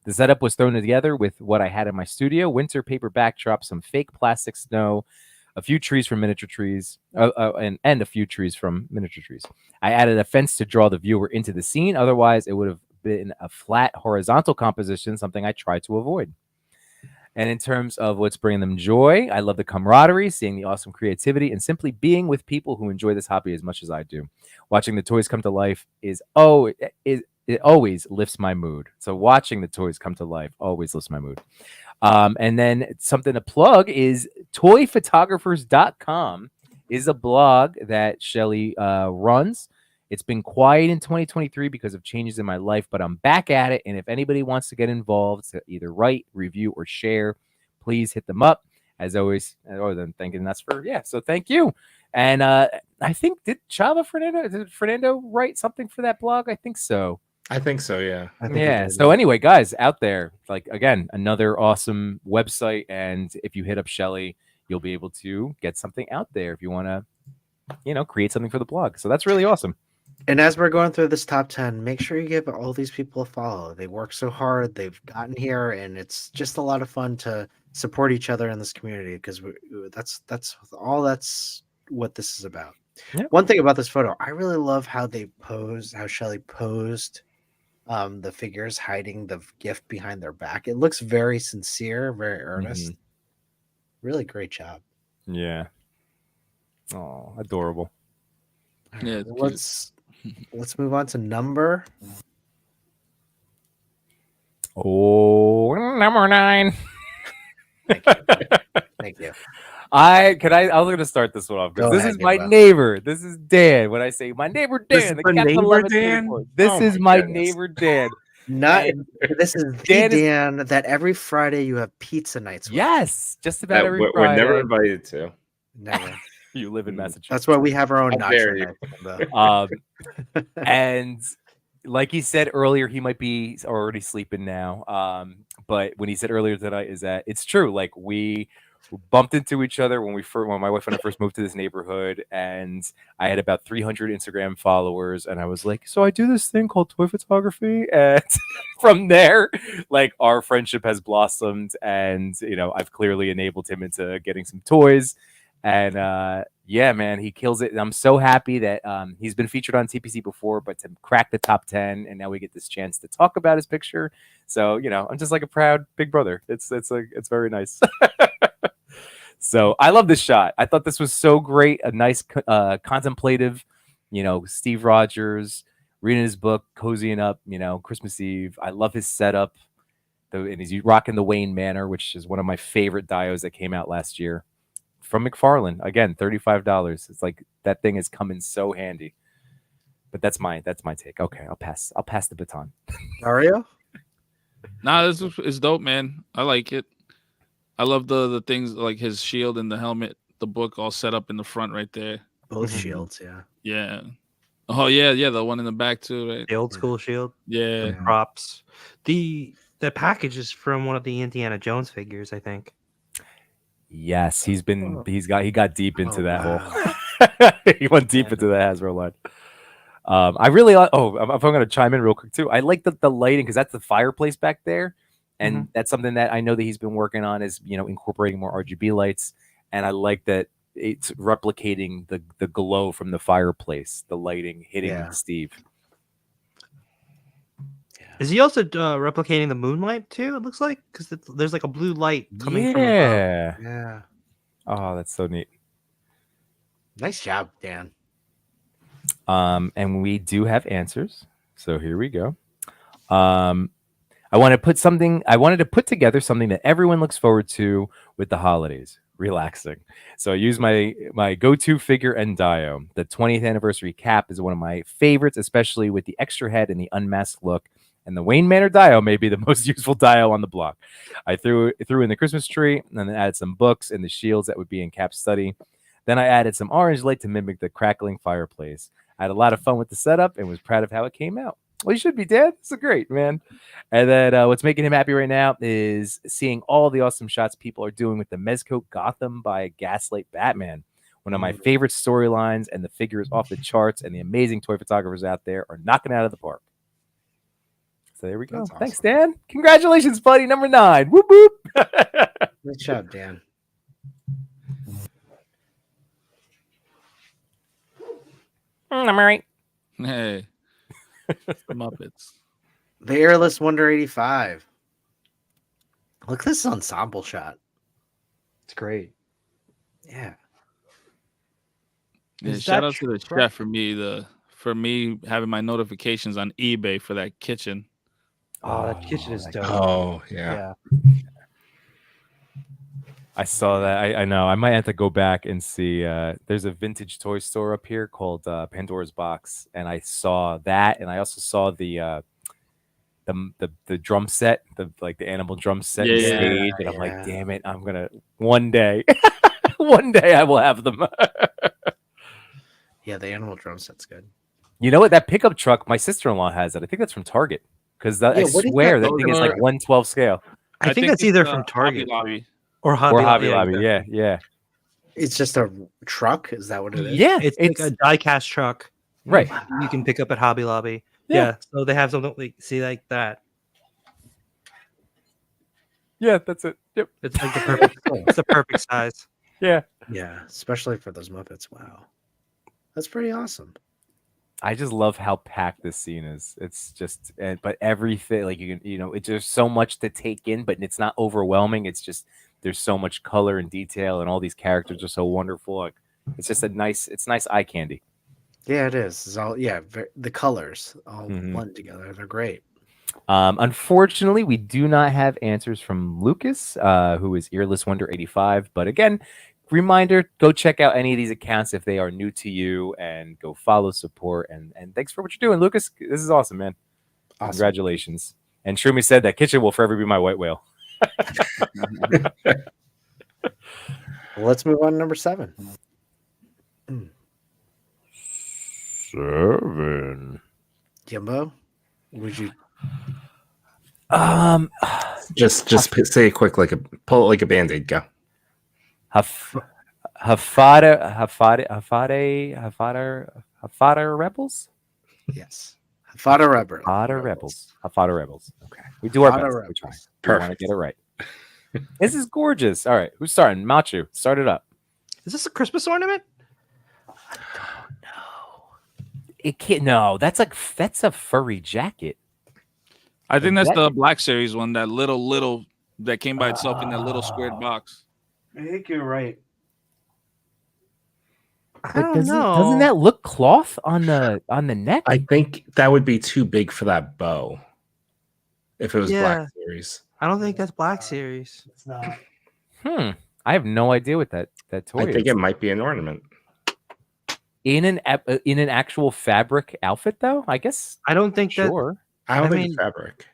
The setup was thrown together with what I had in my studio: winter paper backdrop, some fake plastic snow, a few trees from miniature trees, and a few trees from miniature trees. I added a fence to draw the viewer into the scene. Otherwise, it would have been a flat horizontal composition, something I try to avoid. And in terms of what's bringing them joy, I love the camaraderie, seeing the awesome creativity, and simply being with people who enjoy this hobby as much as I do. Watching the toys come to life it always lifts my mood. So watching the toys come to life always lifts my mood. And then something to plug is toyphotographers.com is a blog that Shelly runs. It's been quiet in 2023 because of changes in my life, but I'm back at it. And if anybody wants to get involved to either write, review, or share, please hit them up. As always, other than thanking us for, so thank you. And I think, did Fernando write something for that blog? I think so. I think so, yeah. Yeah. So anyway, guys out there, like, again, another awesome website. And if you hit up Shelly, you'll be able to get something out there if you want to, create something for the blog. So that's really awesome. And as we're going through this top 10, make sure you give all these people a follow. They work so hard. They've gotten here, and it's just a lot of fun to support each other in this community because that's what this is about. Yeah. One thing about this photo, I really love how Shelly posed the figures hiding the gift behind their back. It looks very sincere, very earnest. Really great job. Yeah. Oh, adorable. Yeah. Let's move on to number. Number 9. Thank you. I was going to start this one off because this is my neighbor. This is Dan. When I say my neighbor Dan, the neighbor Dan. This is my neighbor Dan. This is Dan that every Friday you have pizza nights with. Yes, just about every Friday. We're never invited to. Never. You live in Massachusetts. That's why we have our own nacho night. And like he said earlier, he might be already sleeping now. But when he said earlier tonight, is that it's true. Like we bumped into each other when my wife and I first moved to this neighborhood, and I had about 300 Instagram followers, and I was like, so I do this thing called toy photography, and from there, like our friendship has blossomed, and I've clearly enabled him into getting some toys, and yeah, man, he kills it. And I'm so happy that he's been featured on TPC before, but to crack the top 10, and now we get this chance to talk about his picture. So I'm just like a proud big brother. It's very nice. So I love this shot. I thought this was so great. A nice contemplative, Steve Rogers reading his book, cozying up, Christmas Eve. I love his setup. And he's rocking the Wayne Manor, which is one of my favorite dios that came out last year from McFarlane. Again, $35. It's like that thing is coming so handy. But that's my take. Okay, I'll pass the baton. Dario? Nah, this is dope, man. I like it. I love the things like his shield and the helmet, the book all set up in the front right there. Both shields, yeah. Yeah. Oh yeah, the one in the back too, right? The old school shield. Yeah. The props. The package is from one of the Indiana Jones figures, I think. Yes, he got deep into that hole. He went deep into the Hasbro line. I really if I'm going to chime in real quick too. I like the lighting because that's the fireplace back there. And that's something that I know that he's been working on is, incorporating more RGB lights. And I like that it's replicating the glow from the fireplace, the lighting hitting Steve. Yeah. Is he also replicating the moonlight too? It looks like because there's like a blue light coming from above. Yeah. Oh, that's so neat. Nice job, Dan. And we do have answers. So here we go. I wanted to put together something that everyone looks forward to with the holidays. Relaxing. So I use my go-to figure and dio. The 20th anniversary cap is one of my favorites, especially with the extra head and the unmasked look. And the Wayne Manor dio may be the most useful dio on the block. I threw in the Christmas tree and then added some books and the shields that would be in Cap's study. Then I added some orange light to mimic the crackling fireplace. I had a lot of fun with the setup and was proud of how it came out. Well, you should be, Dad. It's great, man. And then what's making him happy right now is seeing all the awesome shots people are doing with the Mezco Gotham by Gaslight Batman. One of my favorite storylines, and the figure is off the charts, and the amazing toy photographers out there are knocking it out of the park. So there we go. Awesome. Thanks, Dan. Congratulations, buddy. Number 9. Whoop, whoop. Good job, Dan. Number 8. Hey. The Muppets. The Airless Wonder 85. Look at this ensemble shot. It's great. Yeah. Yeah, Is shout that out to the true? chef for me having my notifications on eBay for that kitchen. Oh, that kitchen is dope. Oh, yeah. I saw that. I know. I might have to go back and see. There's a vintage toy store up here called Pandora's Box, and I saw that, and I also saw the drum set, the animal drum set and Yeah. stage, and I'm Yeah. like, damn it, I'm gonna one day, one day I will have them. Yeah, the animal drum set's good. You know what? That pickup truck, my sister-in-law has it. I think that's from Target because I Yeah, what is swear that that thing is like pickup? 1/12 scale I think that's it's, either from Target Hobby Lobby. or Hobby or Lobby. Hobby Yeah, Lobby. exactly. Yeah, It's just a truck. Is that what it is? yeah. It's like a die-cast truck. right. You can pick up at Hobby Lobby. Yeah. Yeah, so they have something like see like that. Yeah, that's it. Yep. It's like the perfect. It's the perfect size. Yeah. Yeah, especially for those Muppets. Wow, that's pretty awesome. I just love how packed this scene is. It's just, but everything like it's just so much to take in, but it's not overwhelming. It's just there's so much color and detail, and all these characters are so wonderful. Like, it's just it's nice eye candy. Yeah, it is. It's all the colors all Mhm. blend together. They're great. Unfortunately, we do not have answers from Lucas, who is Earless Wonder 85. But again, reminder: go check out any of these accounts if they are new to you, and go follow, support, and thanks for what you're doing, Lucas. This is awesome, man. Awesome. Congratulations. And Shroomy said that kitchen will forever be my white whale. Well, let's move on to number 7. 7. Jimbo, would you? Just say it quick, pull it like a band-aid. Go. Hafada rebels. Yes, Fada Rebel. Hafada rebels. Hafada rebels. Okay, we do our Hafada best. We Rebels. try. We want to Perfect. get it right. This is gorgeous. All right, who's starting? Machu, start it up. Is this a Christmas ornament? It can't. No, that's a furry jacket. I think that's That- the Black Series one, that little that came by itself in that little squared box. I think you're right. I But don't doesn't know. that look cloth on the neck? I think that would be too big for that bow. If it was Yeah. Black Series, I don't think that's Black Series. It's not. I have no idea what that toy I think is. it might be an ornament. In an actual fabric outfit, though. I guess. I don't think that. Sure. I don't I think mean- it's fabric.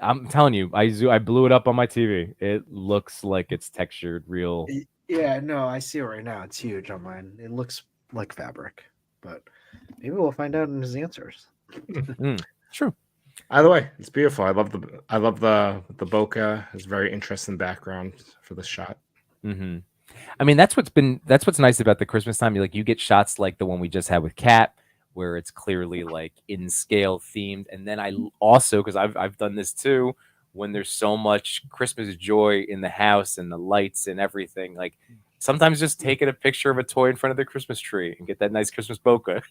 I'm telling you, I blew it up on my TV. It looks like it's textured, real. Yeah, no, I see it right now. It's huge on mine. It looks like fabric, but maybe we'll find out in his answers. True. Either way, it's beautiful. I love the bokeh. It's a very interesting background for the shot. Mm-hmm. I mean, that's what's nice about the Christmas time. You get shots like the one we just had with Kat, where it's clearly like in scale themed. And then I also, because I've done this too, when there's so much Christmas joy in the house and the lights and everything, like sometimes just taking a picture of a toy in front of the Christmas tree and get that nice Christmas bokeh,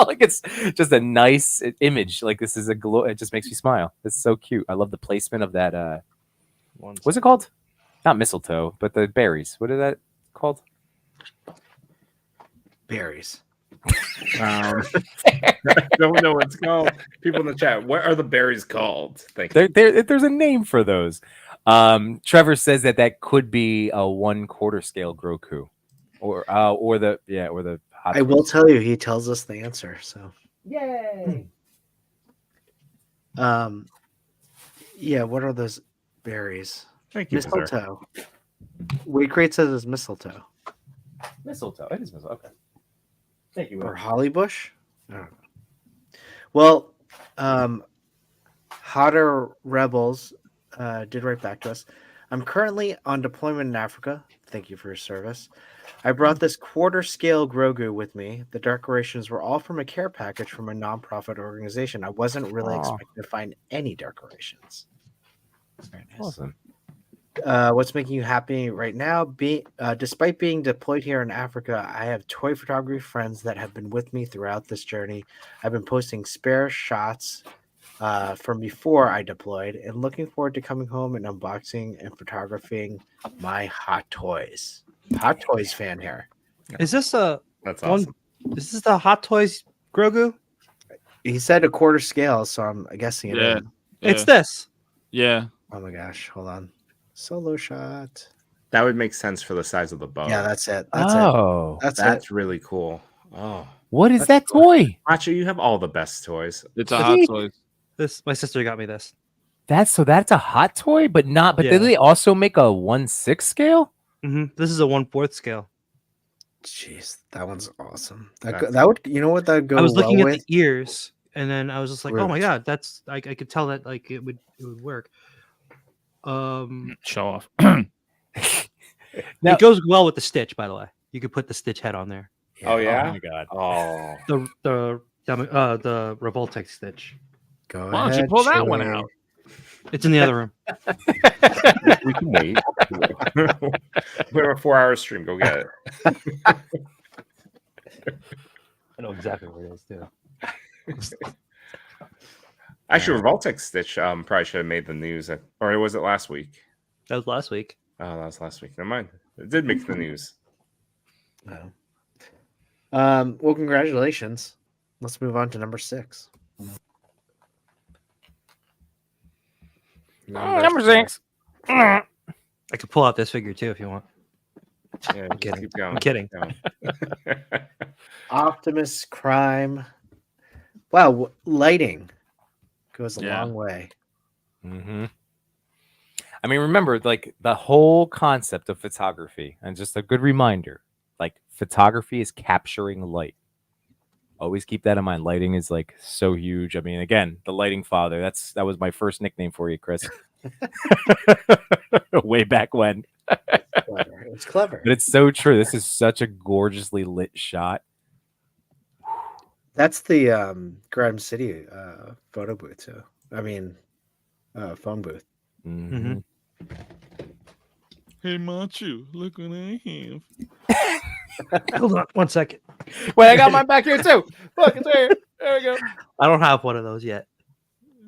like it's just a nice image. Like this is a glow. It just makes me smile. It's so cute. I love the placement of that. What's it called? Not mistletoe, but the berries. What is that called? Berries. I don't know what it's called. People in the chat, what are the berries called? Thank you. There's a name for those. Trevor says that could be a 1/4 scale Groku, or the. Hot I will tell you, he tells us the answer. So Yay! yeah, what are those berries? Thank you, sir. Mistletoe. Weight crate says it's mistletoe Mistletoe. It is mistletoe. Okay. Thank you. or hollybush. I don't know. Well, Hotter Rebels did write back to us. I'm currently on deployment in Africa. Thank you for your service. I brought this 1/4 scale Grogu with me. The decorations were all from a care package from a nonprofit organization. I wasn't really expecting to find any decorations. Very nice. Awesome. What's making you happy right now? Despite being deployed here in Africa, I have toy photography friends that have been with me throughout this journey. I've been posting spare shots from before I deployed and looking forward to coming home and unboxing and photographing my Hot Toys. Hot Toys fan here. Is this a That's one? awesome. Is this the Hot Toys Grogu? He said a 1/4 scale, so I'm guessing it is. Yeah. It's this. Yeah. Oh my gosh, hold on. Solo shot. That would make sense for the size of the bow. Yeah, that's it. That's Oh, it. That's That's it. really cool. Oh, what is That's that toy? Macho, you have all the best toys. It's a hot See? toy. This my sister got me this. That's a hot toy, but not. But Yeah. did they also make a 1/6 scale? This is a 1/4 scale. Jeez, that one's awesome. That's- That would, you know what that would go I was looking well at with? the ears, and then I was just like, "Oh my Really? god, that's I could tell that like it would work." Show off. Now- it goes well with the Stitch, by the way. You could put the Stitch head on there. Oh yeah. Oh my god. Oh, The Revoltech Stitch. Go Why don't you ahead, pull that one Chewie. out? It's in the other room. we can wait. We have a 4-hour stream. Go get it. I know exactly where it is too. Actually, Revoltech Stitch probably should have made the news, or was it last week? That was last week. Oh, that was last week. Never mind. It did make the news. Oh. Well, congratulations. Let's move on to number 6. Number 6. I could pull out this figure too if you want. Yeah, I'm kidding. keep going, I'm kidding. keep going. Optimus Crime. Wow, lighting goes a Yeah. long way. Mm-hmm. I mean, remember, like the whole concept of photography, and just a good reminder, like photography is capturing light. Always keep that in mind. Lighting is like so huge. I mean, again, the lighting father. That was my first nickname for you, Chris. Way back when. Clever. It's clever. But it's so true. This is such a gorgeously lit shot. That's the Grime City photo booth too. I mean, phone booth. Mhm. Hey, Machu, look what I have. Hold on 1 second. Wait, I got mine back here too. Look, it's right here. There we go. I don't have one of those yet.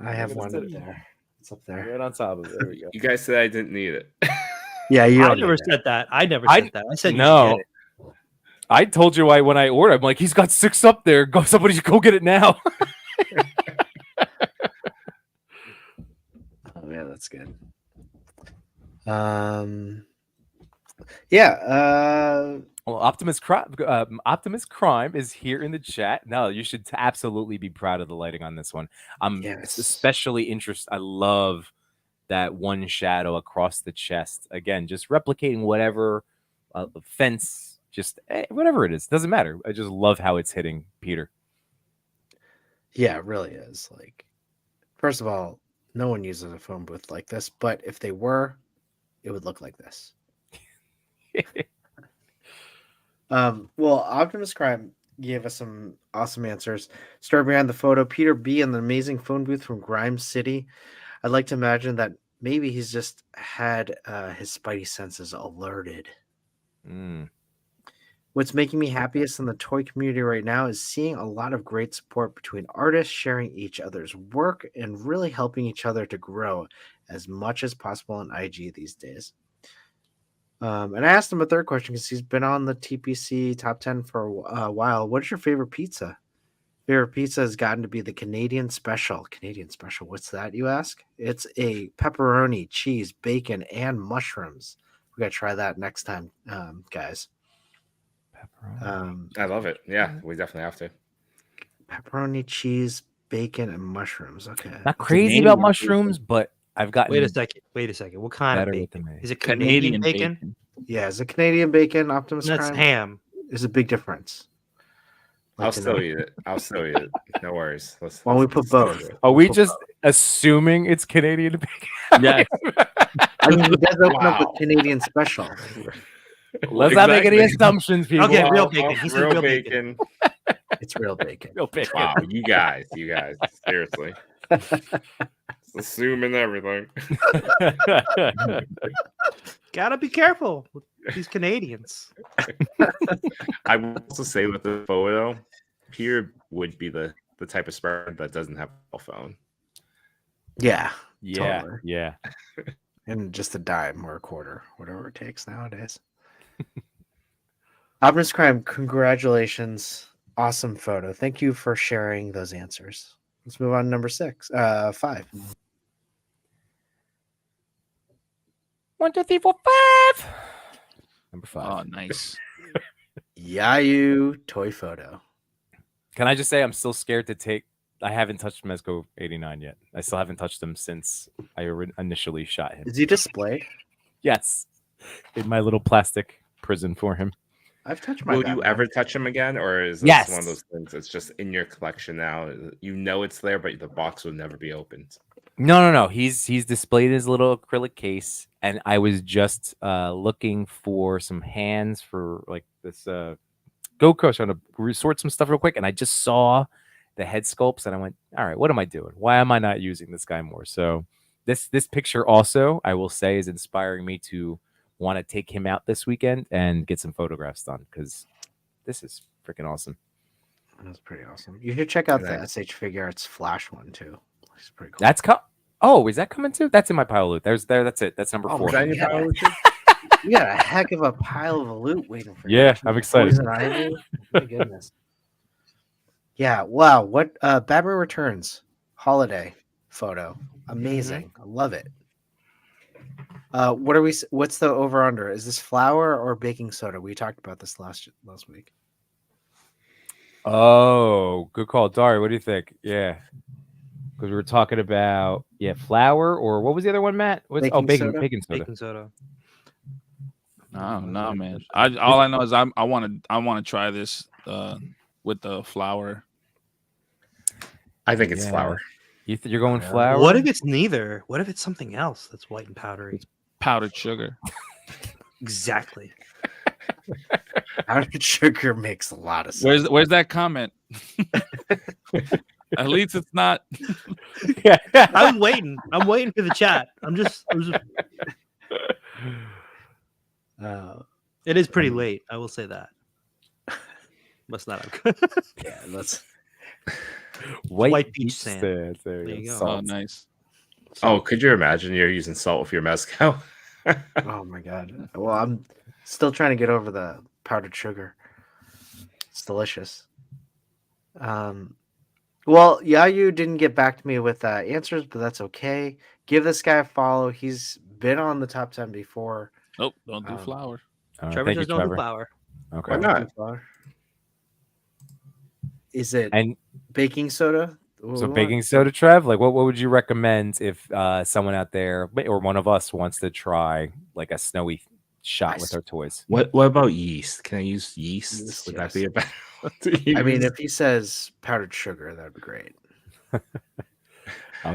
I have It's one up up there. It's up there. Right on top of it. There we go. You guys said I didn't need it. Yeah, you I don't never need that. said that. I never I- said that. I said no. you should get it. I told you when I ordered. I'm like, he's got 6 up there. Go, somebody go get it now. Oh yeah, that's good. Yeah. Well, Optimus Crime is here in the chat. No, you should absolutely be proud of the lighting on this one. I'm Yes. especially interested. I love that one shadow across the chest. Again, just replicating whatever fence, just whatever it is. Doesn't matter. I just love how it's hitting Peter. Yeah, it really is. Like, first of all, no one uses a phone booth like this, but if they were, it would look like this. Well, Optimus Crime gave us some awesome answers. Story behind the photo: Peter B. in the amazing phone booth from Grime City. I'd like to imagine that maybe he's just had his spidey senses alerted. Mm. What's making me happiest in the toy community right now is seeing a lot of great support between artists sharing each other's work and really helping each other to grow as much as possible on IG these days. And I asked him a third question because he's been on the TPC top 10 for a while. What is your favorite pizza? Favorite pizza has gotten to be the Canadian Special. Canadian Special, what's that, you ask? It's a pepperoni, cheese, bacon, and mushrooms. We got to try that next time, guys. I love it. Yeah, we definitely have to. Pepperoni, cheese, bacon, and mushrooms. Okay. Not crazy about mushrooms, but I've gotten Wait a second. What kind of better with bacon? them. Is it Canadian bacon? Yeah, is it Canadian bacon, Optimus That's Prime? ham. There's a big difference. I'll Like to still know. eat it. I'll still eat it. No worries. Why don't we put both? Are we just assuming it's Canadian bacon? Yes. I mean, he does open up Wow. with Canadian Special. Let's not make any Exactly. assumptions, people. Okay, real Well, bacon. He said real real bacon. It's real bacon. Real bacon. Wow, you guys, seriously. Assuming everything. Gotta be careful with these Canadians. I will also say with the photo, Peter would be the type of spread that doesn't have a cell phone. Yeah. Yeah, Totally. yeah. And just a dime or a quarter, whatever it takes nowadays. Optimus Crime, congratulations. Awesome photo. Thank you for sharing those answers. Let's move on to number 5. 1, 2, 3, 4, 5. Number 5. Oh, nice. Yayu toy photo. Can I just say I'm still scared to take? I haven't touched Mezco 89 yet. I still haven't touched him since I initially shot him. Is he displayed? Yes, in my little plastic prison for him. I've touched my Will you Batman. ever touch him again, or is this Yes. one of those things that's just in your collection now? You know it's there, but the box will never be opened. No. He's displayed in his little acrylic case, and I was just looking for some hands for like this GoPro, trying to resort some stuff real quick, and I just saw the head sculpts, and I went, "All right, what am I doing? Why am I not using this guy more?" So this picture also, I will say, is inspiring me to want to take him out this weekend and get some photographs done because this is freaking awesome. That's pretty awesome. You should check out And the I- SH Figure Arts Flash one too. It's pretty cool. That's Oh, is that coming too? That's in my pile of loot. That's it. That's number Oh, 4. Is that in your Yeah. pile, Richard? You got a heck of a pile of loot waiting for you. Yeah, I'm excited. Poison Ivy. My goodness. Yeah. Wow. What Babber Returns holiday photo. Amazing. I love it. What's the over under? Is this flour or baking soda? We talked about this last week. Oh, good call, Dario. What do you think? Yeah, because we were talking about flour or what was the other one, Matt? Baking baking soda? soda. Baking soda. No, man. All I know is I want to try this with the flour. I think it's Yeah. flour. You're going flour? What if it's neither? What if it's something else that's white and powdery? Powdered sugar. Exactly. Powdered sugar makes a lot of sense. Where's that comment? At least it's not. Yeah. I'm waiting. I'm waiting for the chat. It is pretty late. I will say that. Must not have. Yeah, let's. White peach sand. There There you you go. go. Oh, Salt. nice. Oh, could you imagine you're using salt with your mezcal? Oh my god. Well, I'm still trying to get over the powdered sugar. It's delicious. Well, Yayu didn't get back to me with answers, but that's okay. Give this guy a follow. He's been on the top 10 before. Nope, don't do flour. All right, Trevor thank you, does know the Trevor. flour. Okay. Why not? Is it And baking soda? so baking soda, Trev, like what would you recommend if someone out there or one of us wants to try like a snowy shot with our toys? What about yeast? Can I use yeast? Yeast, Would yes. that be a better? I mean, if he says powdered sugar, that'd be great.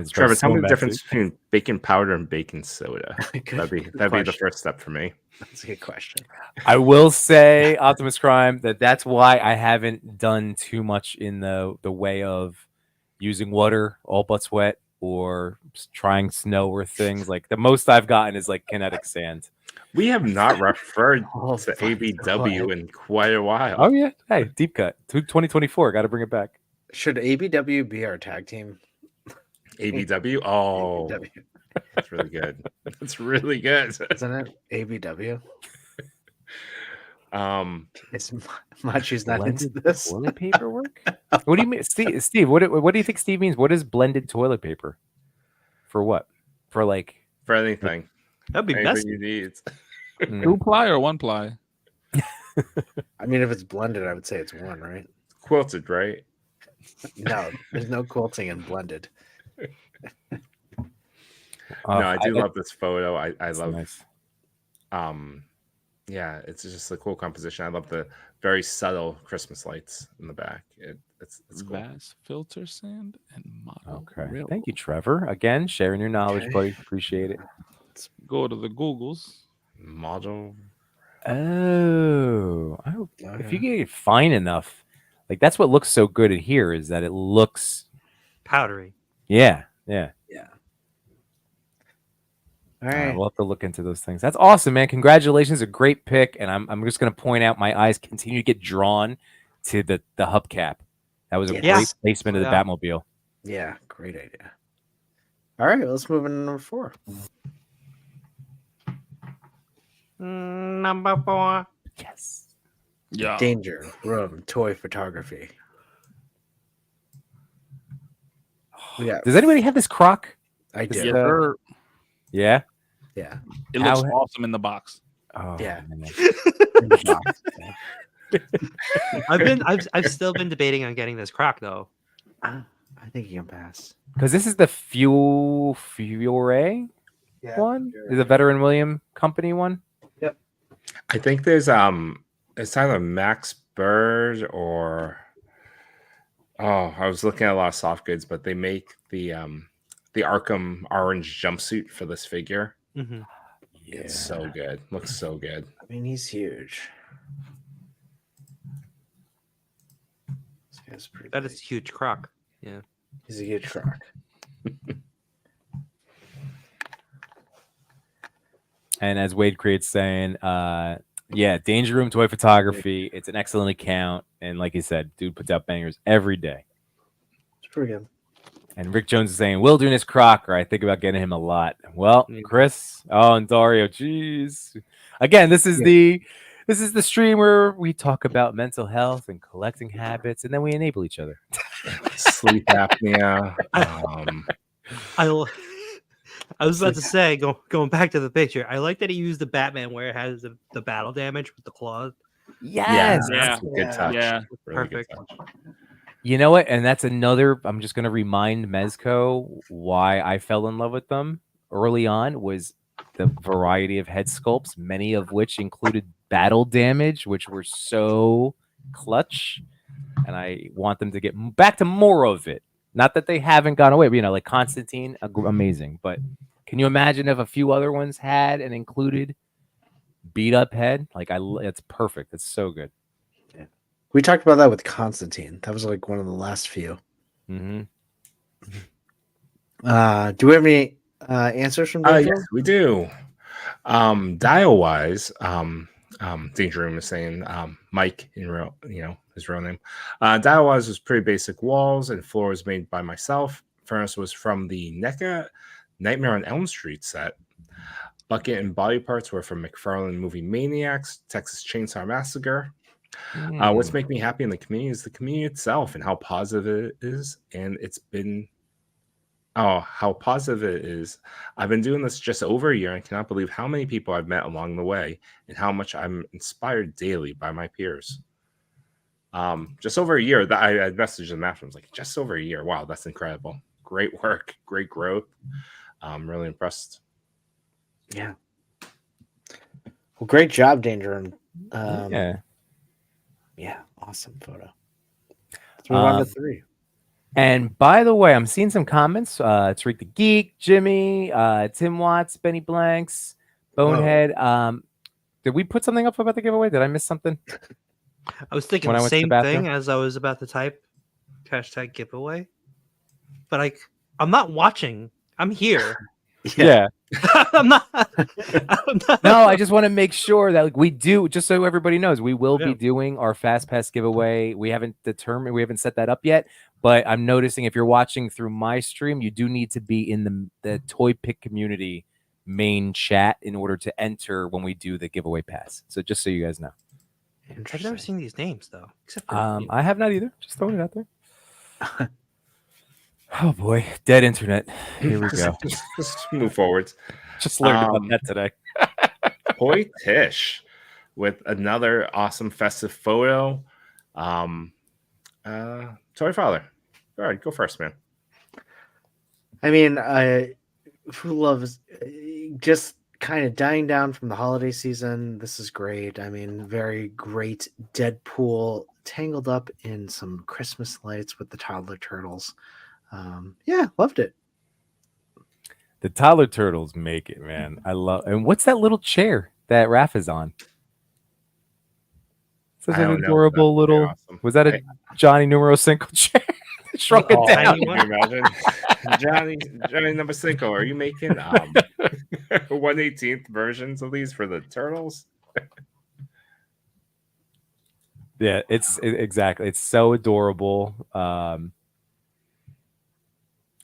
Trevor, tell me the messy. difference between baking powder and baking soda. Good That'd be the question. first step for me. That's a good question. I will say, Optimus Prime, that's why I haven't done too much in the way of using water all but sweat or trying snow or things. Like the most I've gotten is like kinetic sand. We have not referred Oh, to fuck, ABW what? in quite a while. Oh yeah, hey, deep cut 2024. Got to bring it back. Should ABW be our tag team? ABW? Oh, ABW. that's really good. That's really good. Isn't it ABW? It's Machi's not into Blended this. toilet paper work? What do you mean, Steve? What do you think Steve means? What is blended toilet paper? For what? For like For anything. That'd be Anything best. you need. mm, 2-ply or 1-ply? I mean, if it's blended, I would say it's one, right? Quilted, right? No, there's no quilting in blended. No, I do love this photo. I it's love nice. yeah, it's just a cool composition. I love the very subtle Christmas lights in the back. It's cool. Vast filter sand and model. Okay, railroad. thank you, Trevor. Again, sharing your knowledge, Okay. buddy. Appreciate it. Go to the Googles. Model. Oh, if you get it fine enough, like that's what looks so good in here is that it looks, Powdery. yeah. All right. We'll have to look into those things. That's awesome, man. Congratulations, a great pick. And I'm just gonna point out my eyes continue to get drawn to the hubcap. That was a Yes. great placement of the Yeah. Batmobile. Yeah, great idea. All right, let's move into number 4. Number 4. Yes. Yeah. Danger Room Toy Photography. Yeah, Does anybody have this croc? I This did. is, yeah. Yeah. It looks How- awesome in the box. Oh, Yeah. man. In the box. I've still been debating on getting this croc though. I think you can pass. Because this is the Fiore one, is a Veteran William Company one. I think there's it's either Max Bird or I was looking at a lot of soft goods, but they make the Arkham orange jumpsuit for this figure. Mm-hmm. It's so good. Looks so good. I mean, he's huge. This guy's pretty That big. is a huge croc. Yeah. He's a huge croc. And as Wade Create's saying, Danger Room Toy Photography. It's an excellent account, and like he said, dude puts out bangers every day. It's pretty good. And Rick Jones is saying, Wilderness Crocker. I think about getting him a lot. Well, Yeah. Chris, and Dario, jeez. Again, this is the stream where we talk about mental health and collecting habits, and then we enable each other. Sleep apnea. I was about to say, going back to the picture, I like that he used the Batman where it has the battle damage with the claws. Yes. Yeah. That's a good touch. Yeah. Really good Perfect. touch. You know what? And that's another. I'm just going to remind Mezco why I fell in love with them early on was the variety of head sculpts, many of which included battle damage, which were so clutch. And I want them to get back to more of it. Not that they haven't gone away, but like Constantine, amazing. But can you imagine if a few other ones had and included beat up head? It's perfect. It's so good. We talked about that with Constantine. That was like one of the last few. Mm-hmm. Do we have any answers from Danger? Yes, we do. Dial wise, Danger Room is saying Mike in real, his real name. Dial wise was pretty basic walls and floors made by myself. Furnace was from the NECA Nightmare on Elm Street set. Bucket and body parts were from McFarlane movie Maniacs, Texas Chainsaw Massacre. What's making me happy in the community is the community itself and how positive it is. And it's been how positive it is. I've been doing this just over a year and I cannot believe how many people I've met along the way and how much I'm inspired daily by my peers. Just over a year, that I messaged them after. I was like, just over a year. Wow, that's incredible. Great work, great growth. I'm really impressed. Yeah. Well, great job, Danger. Yeah, awesome photo. Let's move on to 3. And by the way, I'm seeing some comments. Tariq the Geek, Jimmy, Tim Watts, Benny Blanks, Bonehead. Did we put something up about the giveaway? Did I miss something? I was thinking When I the went to the same bathroom? thing as I was about to type hashtag giveaway. But I'm not watching. I'm here. Yeah. I'm not. No, I just want to make sure that we do, just so everybody knows, we will be Yeah. doing our Fast Pass giveaway. We haven't set that up yet, but I'm noticing if you're watching through my stream, you do need to be in the Toy Pick community main chat in order to enter when we do the giveaway pass. So just so you guys know. I've never seen these names though. Except for I have not either. Just throwing it out there. Oh boy, dead internet. Here we go. Just move forward. Just learned about that today. Toy Tish with another awesome festive photo. Toy Father. All right, go first, man. I mean, who loves just kind of dying down from the holiday season? This is great. I mean, very great Deadpool tangled up in some Christmas lights with the toddler turtles. Yeah, loved it. The toddler turtles make it, man. I love. And what's that little chair that Raph is on? Such I an don't know, adorable but that's little. awesome. Was that a Johnny numero cinco chair? Shrunk it Oh, down. tiny Can you imagine? Johnny number cinco, are you making 1/18th versions of these for the turtles? Yeah, exactly. It's so adorable.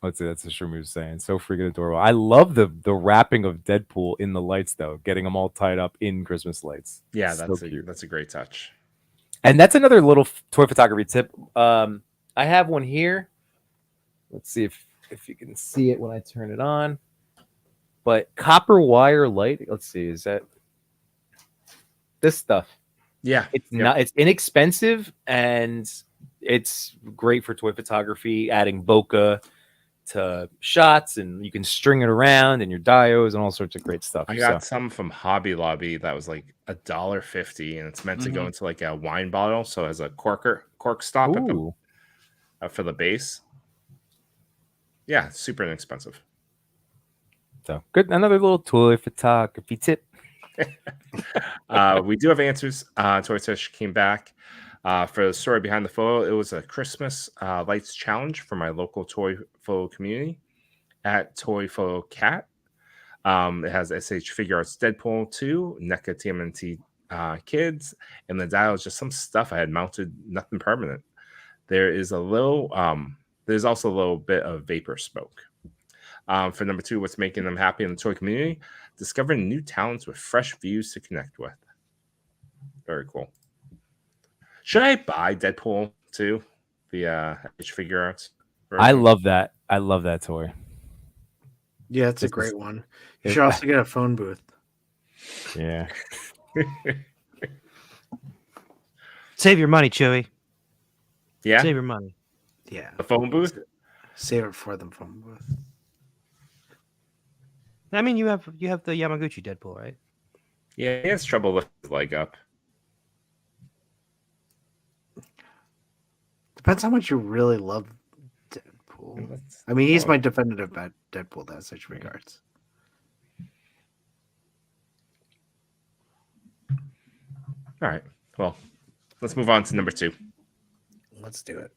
Let's see, that's the Shroom was saying. So freaking adorable. I love the wrapping of Deadpool in the lights, though, getting them all tied up in Christmas lights. Yeah, So cute. that's a great touch. And that's another little toy photography tip. I have one here. Let's see if you can see it when I turn it on. but copper wire light. Let's see, is that this stuff? Yeah, It's not. It's inexpensive and it's great for toy photography. Adding bokeh to shots, and you can string it around and your diodes and all sorts of great stuff. I got some from Hobby Lobby that was like $1.50, and it's meant to go into like a wine bottle, so it has a cork stop at the, for the base. Yeah, super inexpensive. So good, another little toy photography tip. We do have answers. Toy Fish came back for the story behind the photo. It was a Christmas lights challenge for my local toy photo community at Toy Photo Cat. It has SH Figure Arts Deadpool 2, NECA TMNT Kids, and the dial is just some stuff I had mounted, nothing permanent. There's also a little bit of vapor smoke. For number 2, what's making them happy in the toy community? Discovering new talents with fresh views to connect with. Very cool. Should I buy Deadpool 2? The SH Figure Arts version? I love that. I love that toy. Yeah, it's a great one. You should also get a phone booth. Yeah. Save your money, Chewy. Yeah, Save your money. Yeah. the phone booth. Save it for the phone booth. I mean, you have the Yamaguchi Deadpool, right? Yeah, he has trouble lifting his leg up. Depends how much you really love Deadpool. I mean, he's my definitive Deadpool. That's such regards. All right. Well, let's move on to number 2. Let's do it.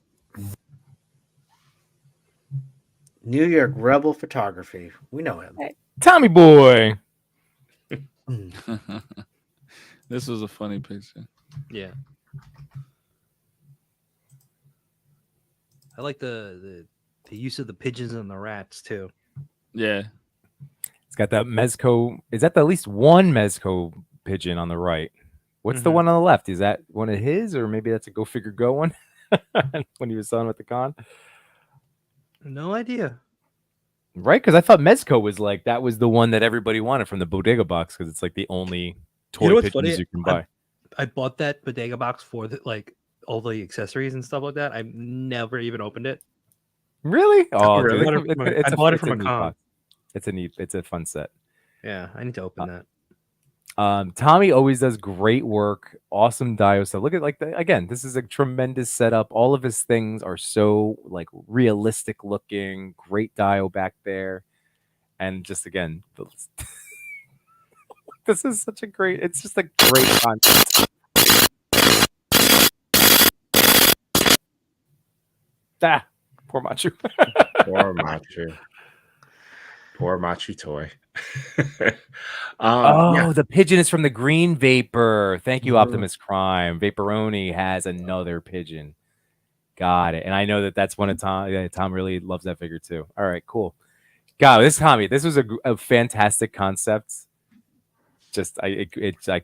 New York Rebel Photography. We know him. Tommy boy. This was a funny picture. Yeah. I like the use of the pigeons and the rats too. Yeah. It's got that Mezco. Is that the at least one Mezco pigeon on the right? What's the one on the left? Is that one of his, or maybe that's a Go Figure Go one when he was selling at the con? No idea. Right? Because I thought Mezco was like that was the one that everybody wanted from the bodega box because it's like the only toy what's pigeons funny? you can buy. I bought that bodega box for all the accessories and stuff like that. I've never even opened it. Really? Oh, Really? dude, I bought it from a neat con. box. It's a fun set. Yeah, I need to open that. Tommy always does great work. Awesome dio stuff. Look at again, this is a tremendous setup. All of his things are so like realistic looking. Great dio back there, and just again, this is such a great. It's just a great concept. Poor Machu. Poor Machu. Poor Machu toy. The pigeon is from the Green Vapor. Thank you, Optimus Crime. Vaporoni has another pigeon. Got it. And I know that's one of Tom. Yeah, Tom really loves that figure too. All right, cool. God, Tommy. This was a fantastic concept. Just I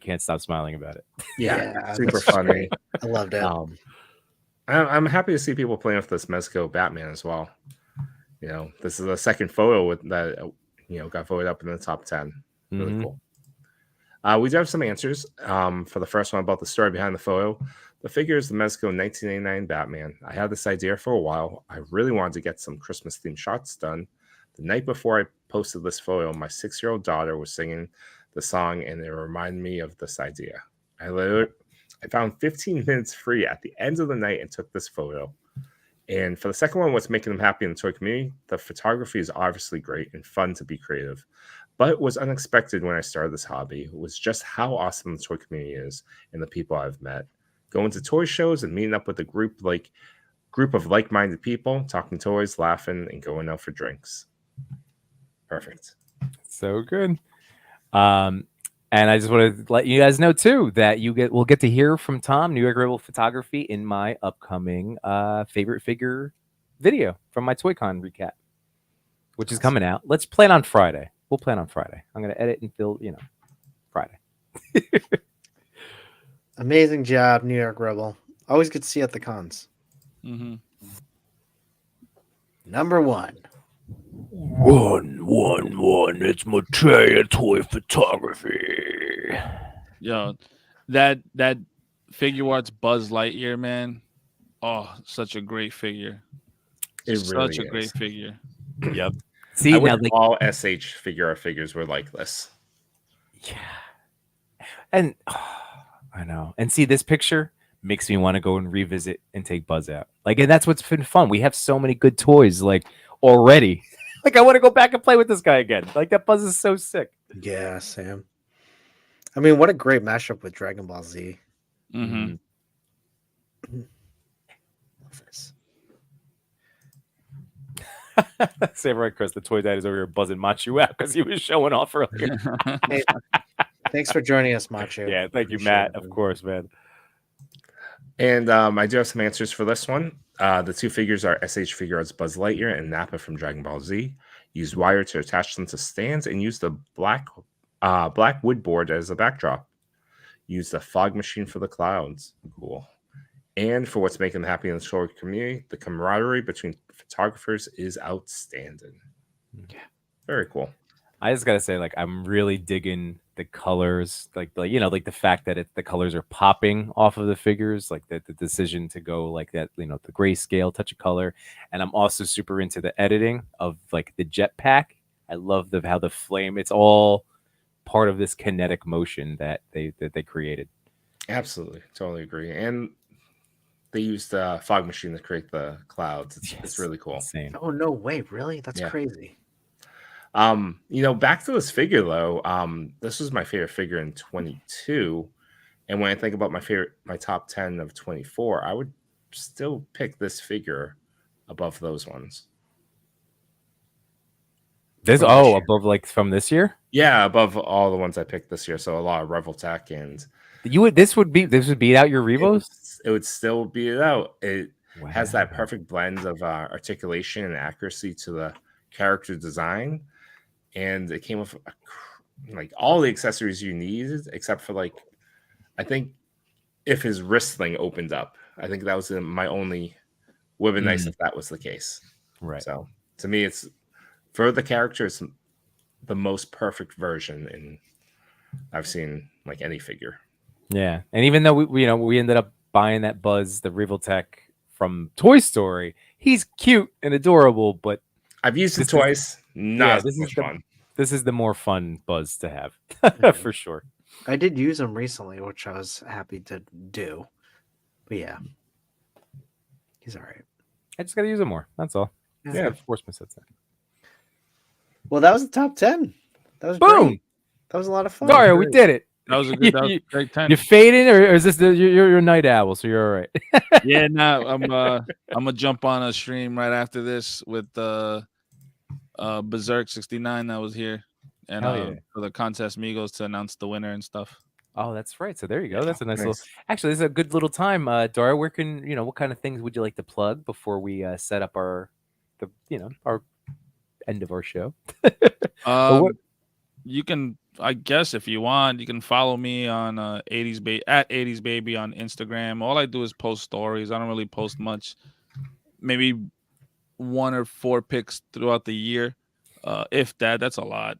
can't stop smiling about it. Yeah, super funny. I loved it. I'm happy to see people playing with this Mezco Batman as well. You know, this is the second photo that got voted up in the top 10. Really cool. We do have some answers. For the first one about the story behind the photo, the figure is the Mezco 1989 Batman. I had this idea for a while. I really wanted to get some Christmas themed shots done. The night before I posted this photo, my 6-year-old daughter was singing the song, and it reminded me of this idea. I found 15 minutes free at the end of the night and took this photo. And for the second one, what's making them happy in the toy community? The photography is obviously great and fun to be creative, but it was unexpected when I started this hobby. It was just how awesome the toy community is and the people I've met. Going to toy shows and meeting up with a group of like-minded people, talking toys, laughing, and going out for drinks. Perfect. So good. And I just want to let you guys know too that we'll get to hear from Tom, New York Rebel Photography, in my upcoming favorite figure video from my ToyCon recap, which is coming out. Let's plan on Friday. We'll plan on Friday. I'm gonna edit and fill, Friday. Amazing job, New York Rebel. Always good to see you at the cons. Mm-hmm. Number 1. 111. It's Mateo Toy Photography. Yo, that figure arts Buzz Lightyear, man. Oh, such a great figure. It Such really a is. great figure. Yep. I See wish now, like, all SH figure art figures were like this. yeah, and I know. And see, this picture makes me want to go and revisit and take Buzz out. Like, and that's what's been fun. We have so many good toys, like already. Like, I want to go back and play with this guy again. Like, that Buzz is so sick. Yeah, Sam. I mean, what a great mashup with Dragon Ball Z. Mm-hmm. Love this. Samurai Chris, the toy dad is over here buzzing Machu out because he was showing off earlier. Hey, thanks for joining us, Macho. Yeah, thank you, Appreciate Matt. it, Of man. course, man. And I do have some answers for this one. The two figures are SH Figure Arts Buzz Lightyear and Nappa from Dragon Ball Z. Use wire to attach them to stands and use the black wood board as a backdrop. Use the fog machine for the clouds. Cool. And for what's making them happy in the toy community, the camaraderie between photographers is outstanding. Yeah. Very cool. I just gotta say, like, I'm really digging the colors, like the fact that the colors are popping off of the figures, like the decision to go like that, the grayscale touch of color, and I'm also super into the editing of like the jetpack. I love how the flame. It's all part of this kinetic motion that they created. Absolutely, totally agree. And they used the fog machine to create the clouds. It's really cool. Insane. Oh, no way. Really? That's Yeah. crazy. Back to this figure though. This was my favorite figure in 22, and when I think about my top 10 of 24, I would still pick this figure above those ones. Above, like, from this year. Yeah, above all the ones I picked this year. So a lot of Revoltech, and This would beat out your Revos. it would still beat it out. It has that Wow. perfect blend of articulation and accuracy to the character design, and it came with like all the accessories you needed, except for like, I think if his wrist thing opened up, I think that was my only. Would have been nice if that was the case. Right. So to me, it's for the character, it's the most perfect version I've seen like any figure. Yeah, and even though we ended up buying that Buzz, the Revoltech from Toy Story, he's cute and adorable, but I've used it this is- twice. Not this so is much the- fun. this is the more fun Buzz to have for sure. I did use them recently, which I was happy to do. But yeah, he's all right. I just got to use it more. That's all. Yeah. Force my sets. Well, that was the top 10. That was Boom! great. That was a lot of fun. Dario, we did it. That was a good. That was a great time. You fading, or is this you're a night owl, so you're all right? Yeah, no, I'm gonna jump on a stream right after this with Berserk 69 that was here, and Hell yeah. for the contest Migos to announce the winner and stuff. Oh, that's right. So there you go. That's a nice Nice. little. Actually, this is a good little time. Dario, where can what kind of things would you like to plug before we set up our end of our show? What- You can, I guess, if you want, you can follow me on 80sbaybe at 80sbaybe on Instagram. All I do is post stories. I don't really post much. Maybe 1 or 4 pics throughout the year, if that's a lot.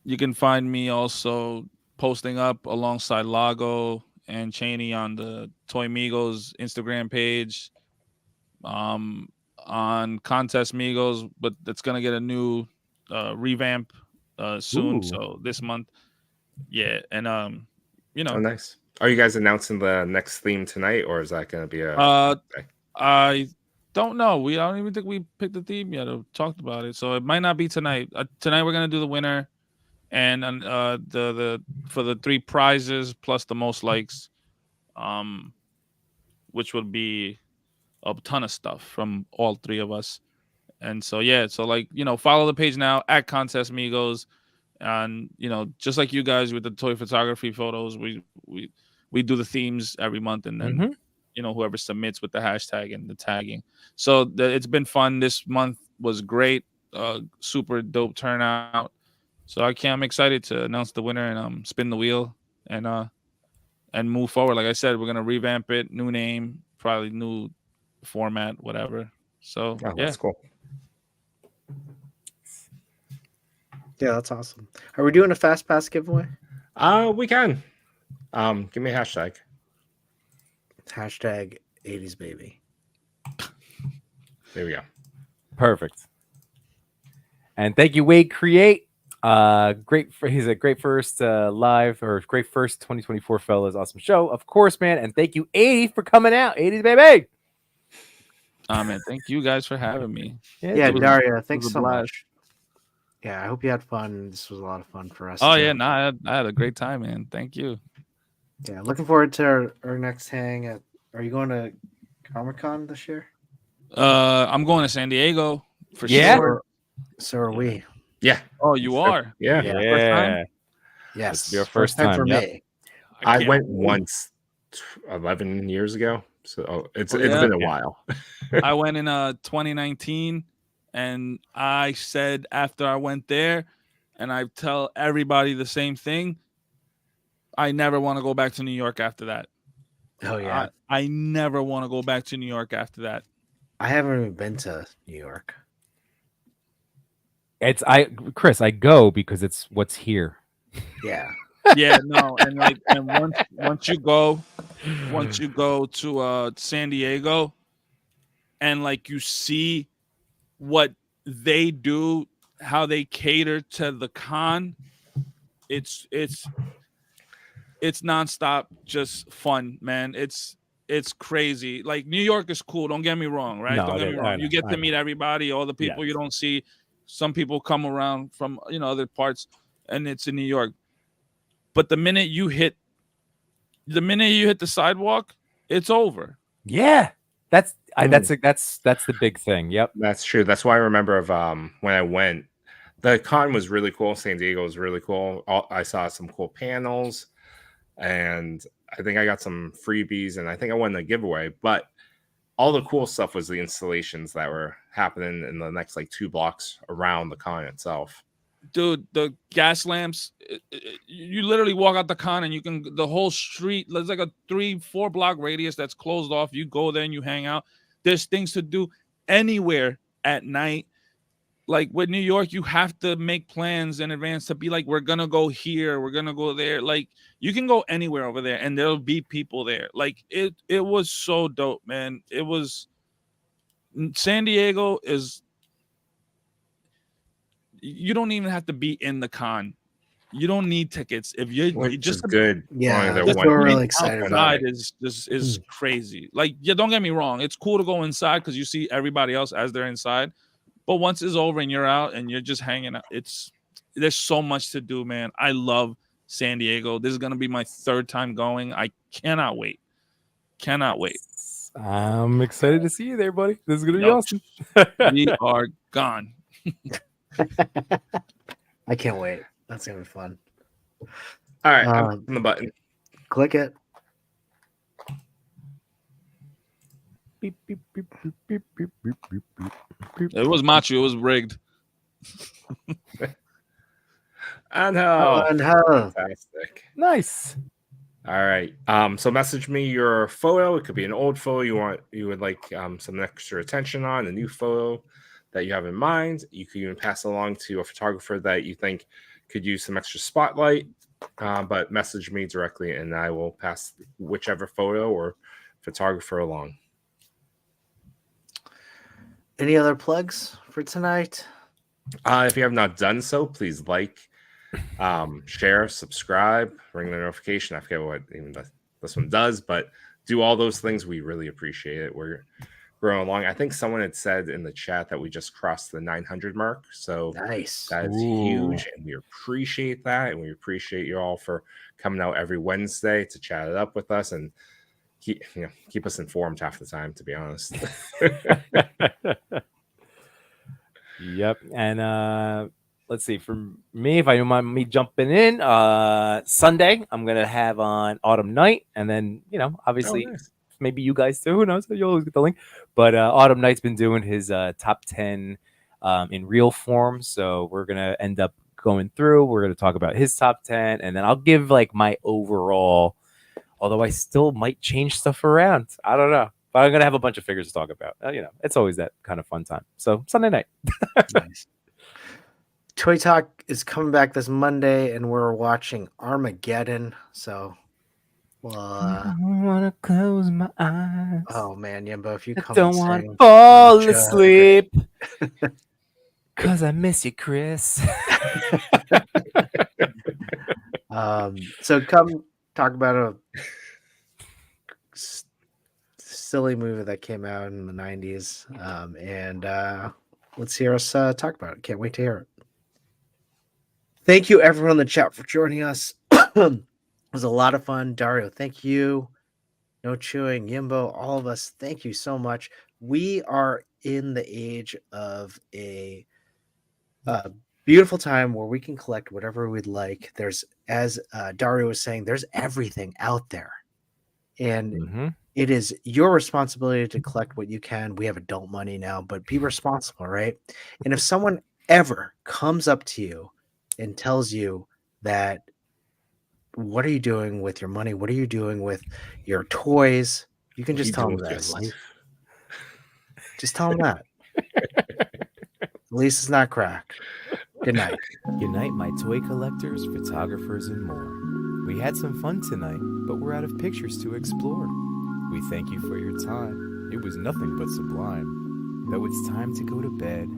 You can find me also posting up alongside Lago and Cheney on the ToyMigo's Instagram page. On Contest Migos, but it's gonna get a new revamp soon. Ooh. So this month, yeah, and Oh, nice. Are you guys announcing the next theme tonight, or is that going to be a? I don't know. I don't even think we picked the theme yet or talked about it. So it might not be tonight. Tonight we're gonna do the winner, and the for the 3 prizes plus the most likes, which would be a ton of stuff from all 3 of us. And so yeah, so like follow the page now at Contest Migos, and just like you guys with the toy photography photos, we do the themes every month, and then whoever submits with the hashtag and the tagging. So it's been fun. This month was great, super dope turnout. So I'm excited to announce the winner and spin the wheel and move forward. Like I said, we're gonna revamp it, new name, probably new format, whatever. So Oh, yeah. that's cool. Yeah, that's awesome. Are we doing a fast pass giveaway? We can. Give me a hashtag. Hashtag 80sbaybe. There we go. Perfect. And thank you, Wade Create. He's a great first live or great first 2024 fellas. Awesome show, of course, man. And thank you, 80, for coming out. 80s baby. Man, thank you guys for having me. Yeah, was- Dario, it thanks was a so blast. much. Yeah, I hope you had fun. This was a lot of fun for us. Oh too. yeah, no, I had a great time, man. Thank you. Yeah, looking forward to our next hang. Are you going to Comic-Con this year? I'm going to San Diego for Yeah? sure. So are we. Yeah. Oh, you are? Yeah. First time? Yes. be our first time, for yep. me. I can't went wait. once 11 years ago. So it's Oh, it's yeah? been a while. I went in 2019, and I said after I went there, and I tell everybody the same thing. I never want to go back to New York after that. Oh yeah. I never want to go back to New York after that. I haven't even been to New York. Chris, I go because it's what's here. Yeah. Yeah, no, and once you go to San Diego, and like you see what they do, how they cater to the con, it's nonstop, just fun, man. It's crazy. Like New York is cool. Don't get me wrong, right? No, Don't get me wrong. You get I to meet everybody, all the people you don't see. Some people come around from other parts, and it's in New York. But the minute you hit the sidewalk, it's over. Yeah. That's the big thing. Yep. That's true. That's why I remember of when I went. The con was really cool. San Diego was really cool. I saw some cool panels, and I think I got some freebies, and I think I won a giveaway. But all the cool stuff was the installations that were happening in the next like 2 blocks around the con itself. Dude, the gas lamps, you literally walk out the con and the whole street, there's like a 3-4 block radius that's closed off. You go there and you hang out. There's things to do anywhere at night. Like with New York, you have to make plans in advance to be like, we're going to go here, we're going to go there. Like you can go anywhere over there and there'll be people there. Like it was so dope, man. San Diego is, you don't even have to be in the con. You don't need tickets. If you just good. Yeah, They're that's what we're really excited about. Outside is crazy. Like, yeah, don't get me wrong. It's cool to go inside because you see everybody else as they're inside. But once it's over and you're out and you're just hanging out, there's so much to do, man. I love San Diego. This is gonna be my 3rd time going. I cannot wait. Cannot wait. I'm excited to see you there, buddy. This is gonna be awesome. We are gone. I can't wait. That's gonna be fun. All right, I'm on the button. Click it. Beep, beep, beep, beep, beep, beep, beep, beep, beep. It was Machu. It was rigged. I know. Fantastic. Nice. All right. So message me your photo. It could be an old photo you would like some extra attention on, a new photo that you have in mind. You could even pass it along to a photographer that you think could use some extra spotlight. But message me directly and I will pass whichever photo or photographer along. Any other plugs for tonight? If you have not done so, please like, share, subscribe, ring the notification. I forget what even this one does, but do all those things. We really appreciate it. We're growing along. I think someone had said in the chat that we just crossed the 900 mark. So nice. That is huge, and we appreciate that. And we appreciate you all for coming out every Wednesday to chat it up with us and keep us informed half the time, to be honest. Yep. And let's see, for me, if I don't mind me jumping in, Sunday I'm gonna have on Autumn Night, and then obviously maybe you guys too. Who knows? You'll always get the link. But Autumn Night's been doing his top 10 in real form, so we're gonna end up going through. We're gonna talk about his top 10, and then I'll give like my overall. Although I still might change stuff around. I don't know. But I'm going to have a bunch of figures to talk about. It's always that kind of fun time. So Sunday night. Nice. Toy Talk is coming back this Monday, and we're watching Armageddon. So, well, I want to close my eyes. oh man, Yimbo, if you I come don't and want sing, to fall Jug. asleep. Cause I miss you, Chris. So come talk about a silly movie that came out in the 90s, and let's hear us talk about it. Can't wait to hear it. Thank you everyone in the chat for joining us. It was a lot of fun. Dario, thank you. No Chewing, Yimbo, all of us, thank you so much. We are in the age of a beautiful time where we can collect whatever we'd like. There's, as Dario was saying, there's everything out there. And it is your responsibility to collect what you can. We have adult money now, but be responsible, right? And if someone ever comes up to you and tells you that, what are you doing with your money? What are you doing with your toys? You can just tell them this. Just tell them that. At least it's not crack. Good night. Good night, my toy collectors, photographers, and more. We had some fun tonight, but we're out of pictures to explore. We thank you for your time. It was nothing but sublime. Though it's time to go to bed,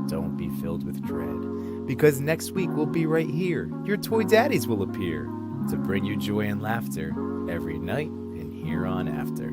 don't be filled with dread, because next week we'll be right here. Your Toy Daddies will appear to bring you joy and laughter every night and here on after.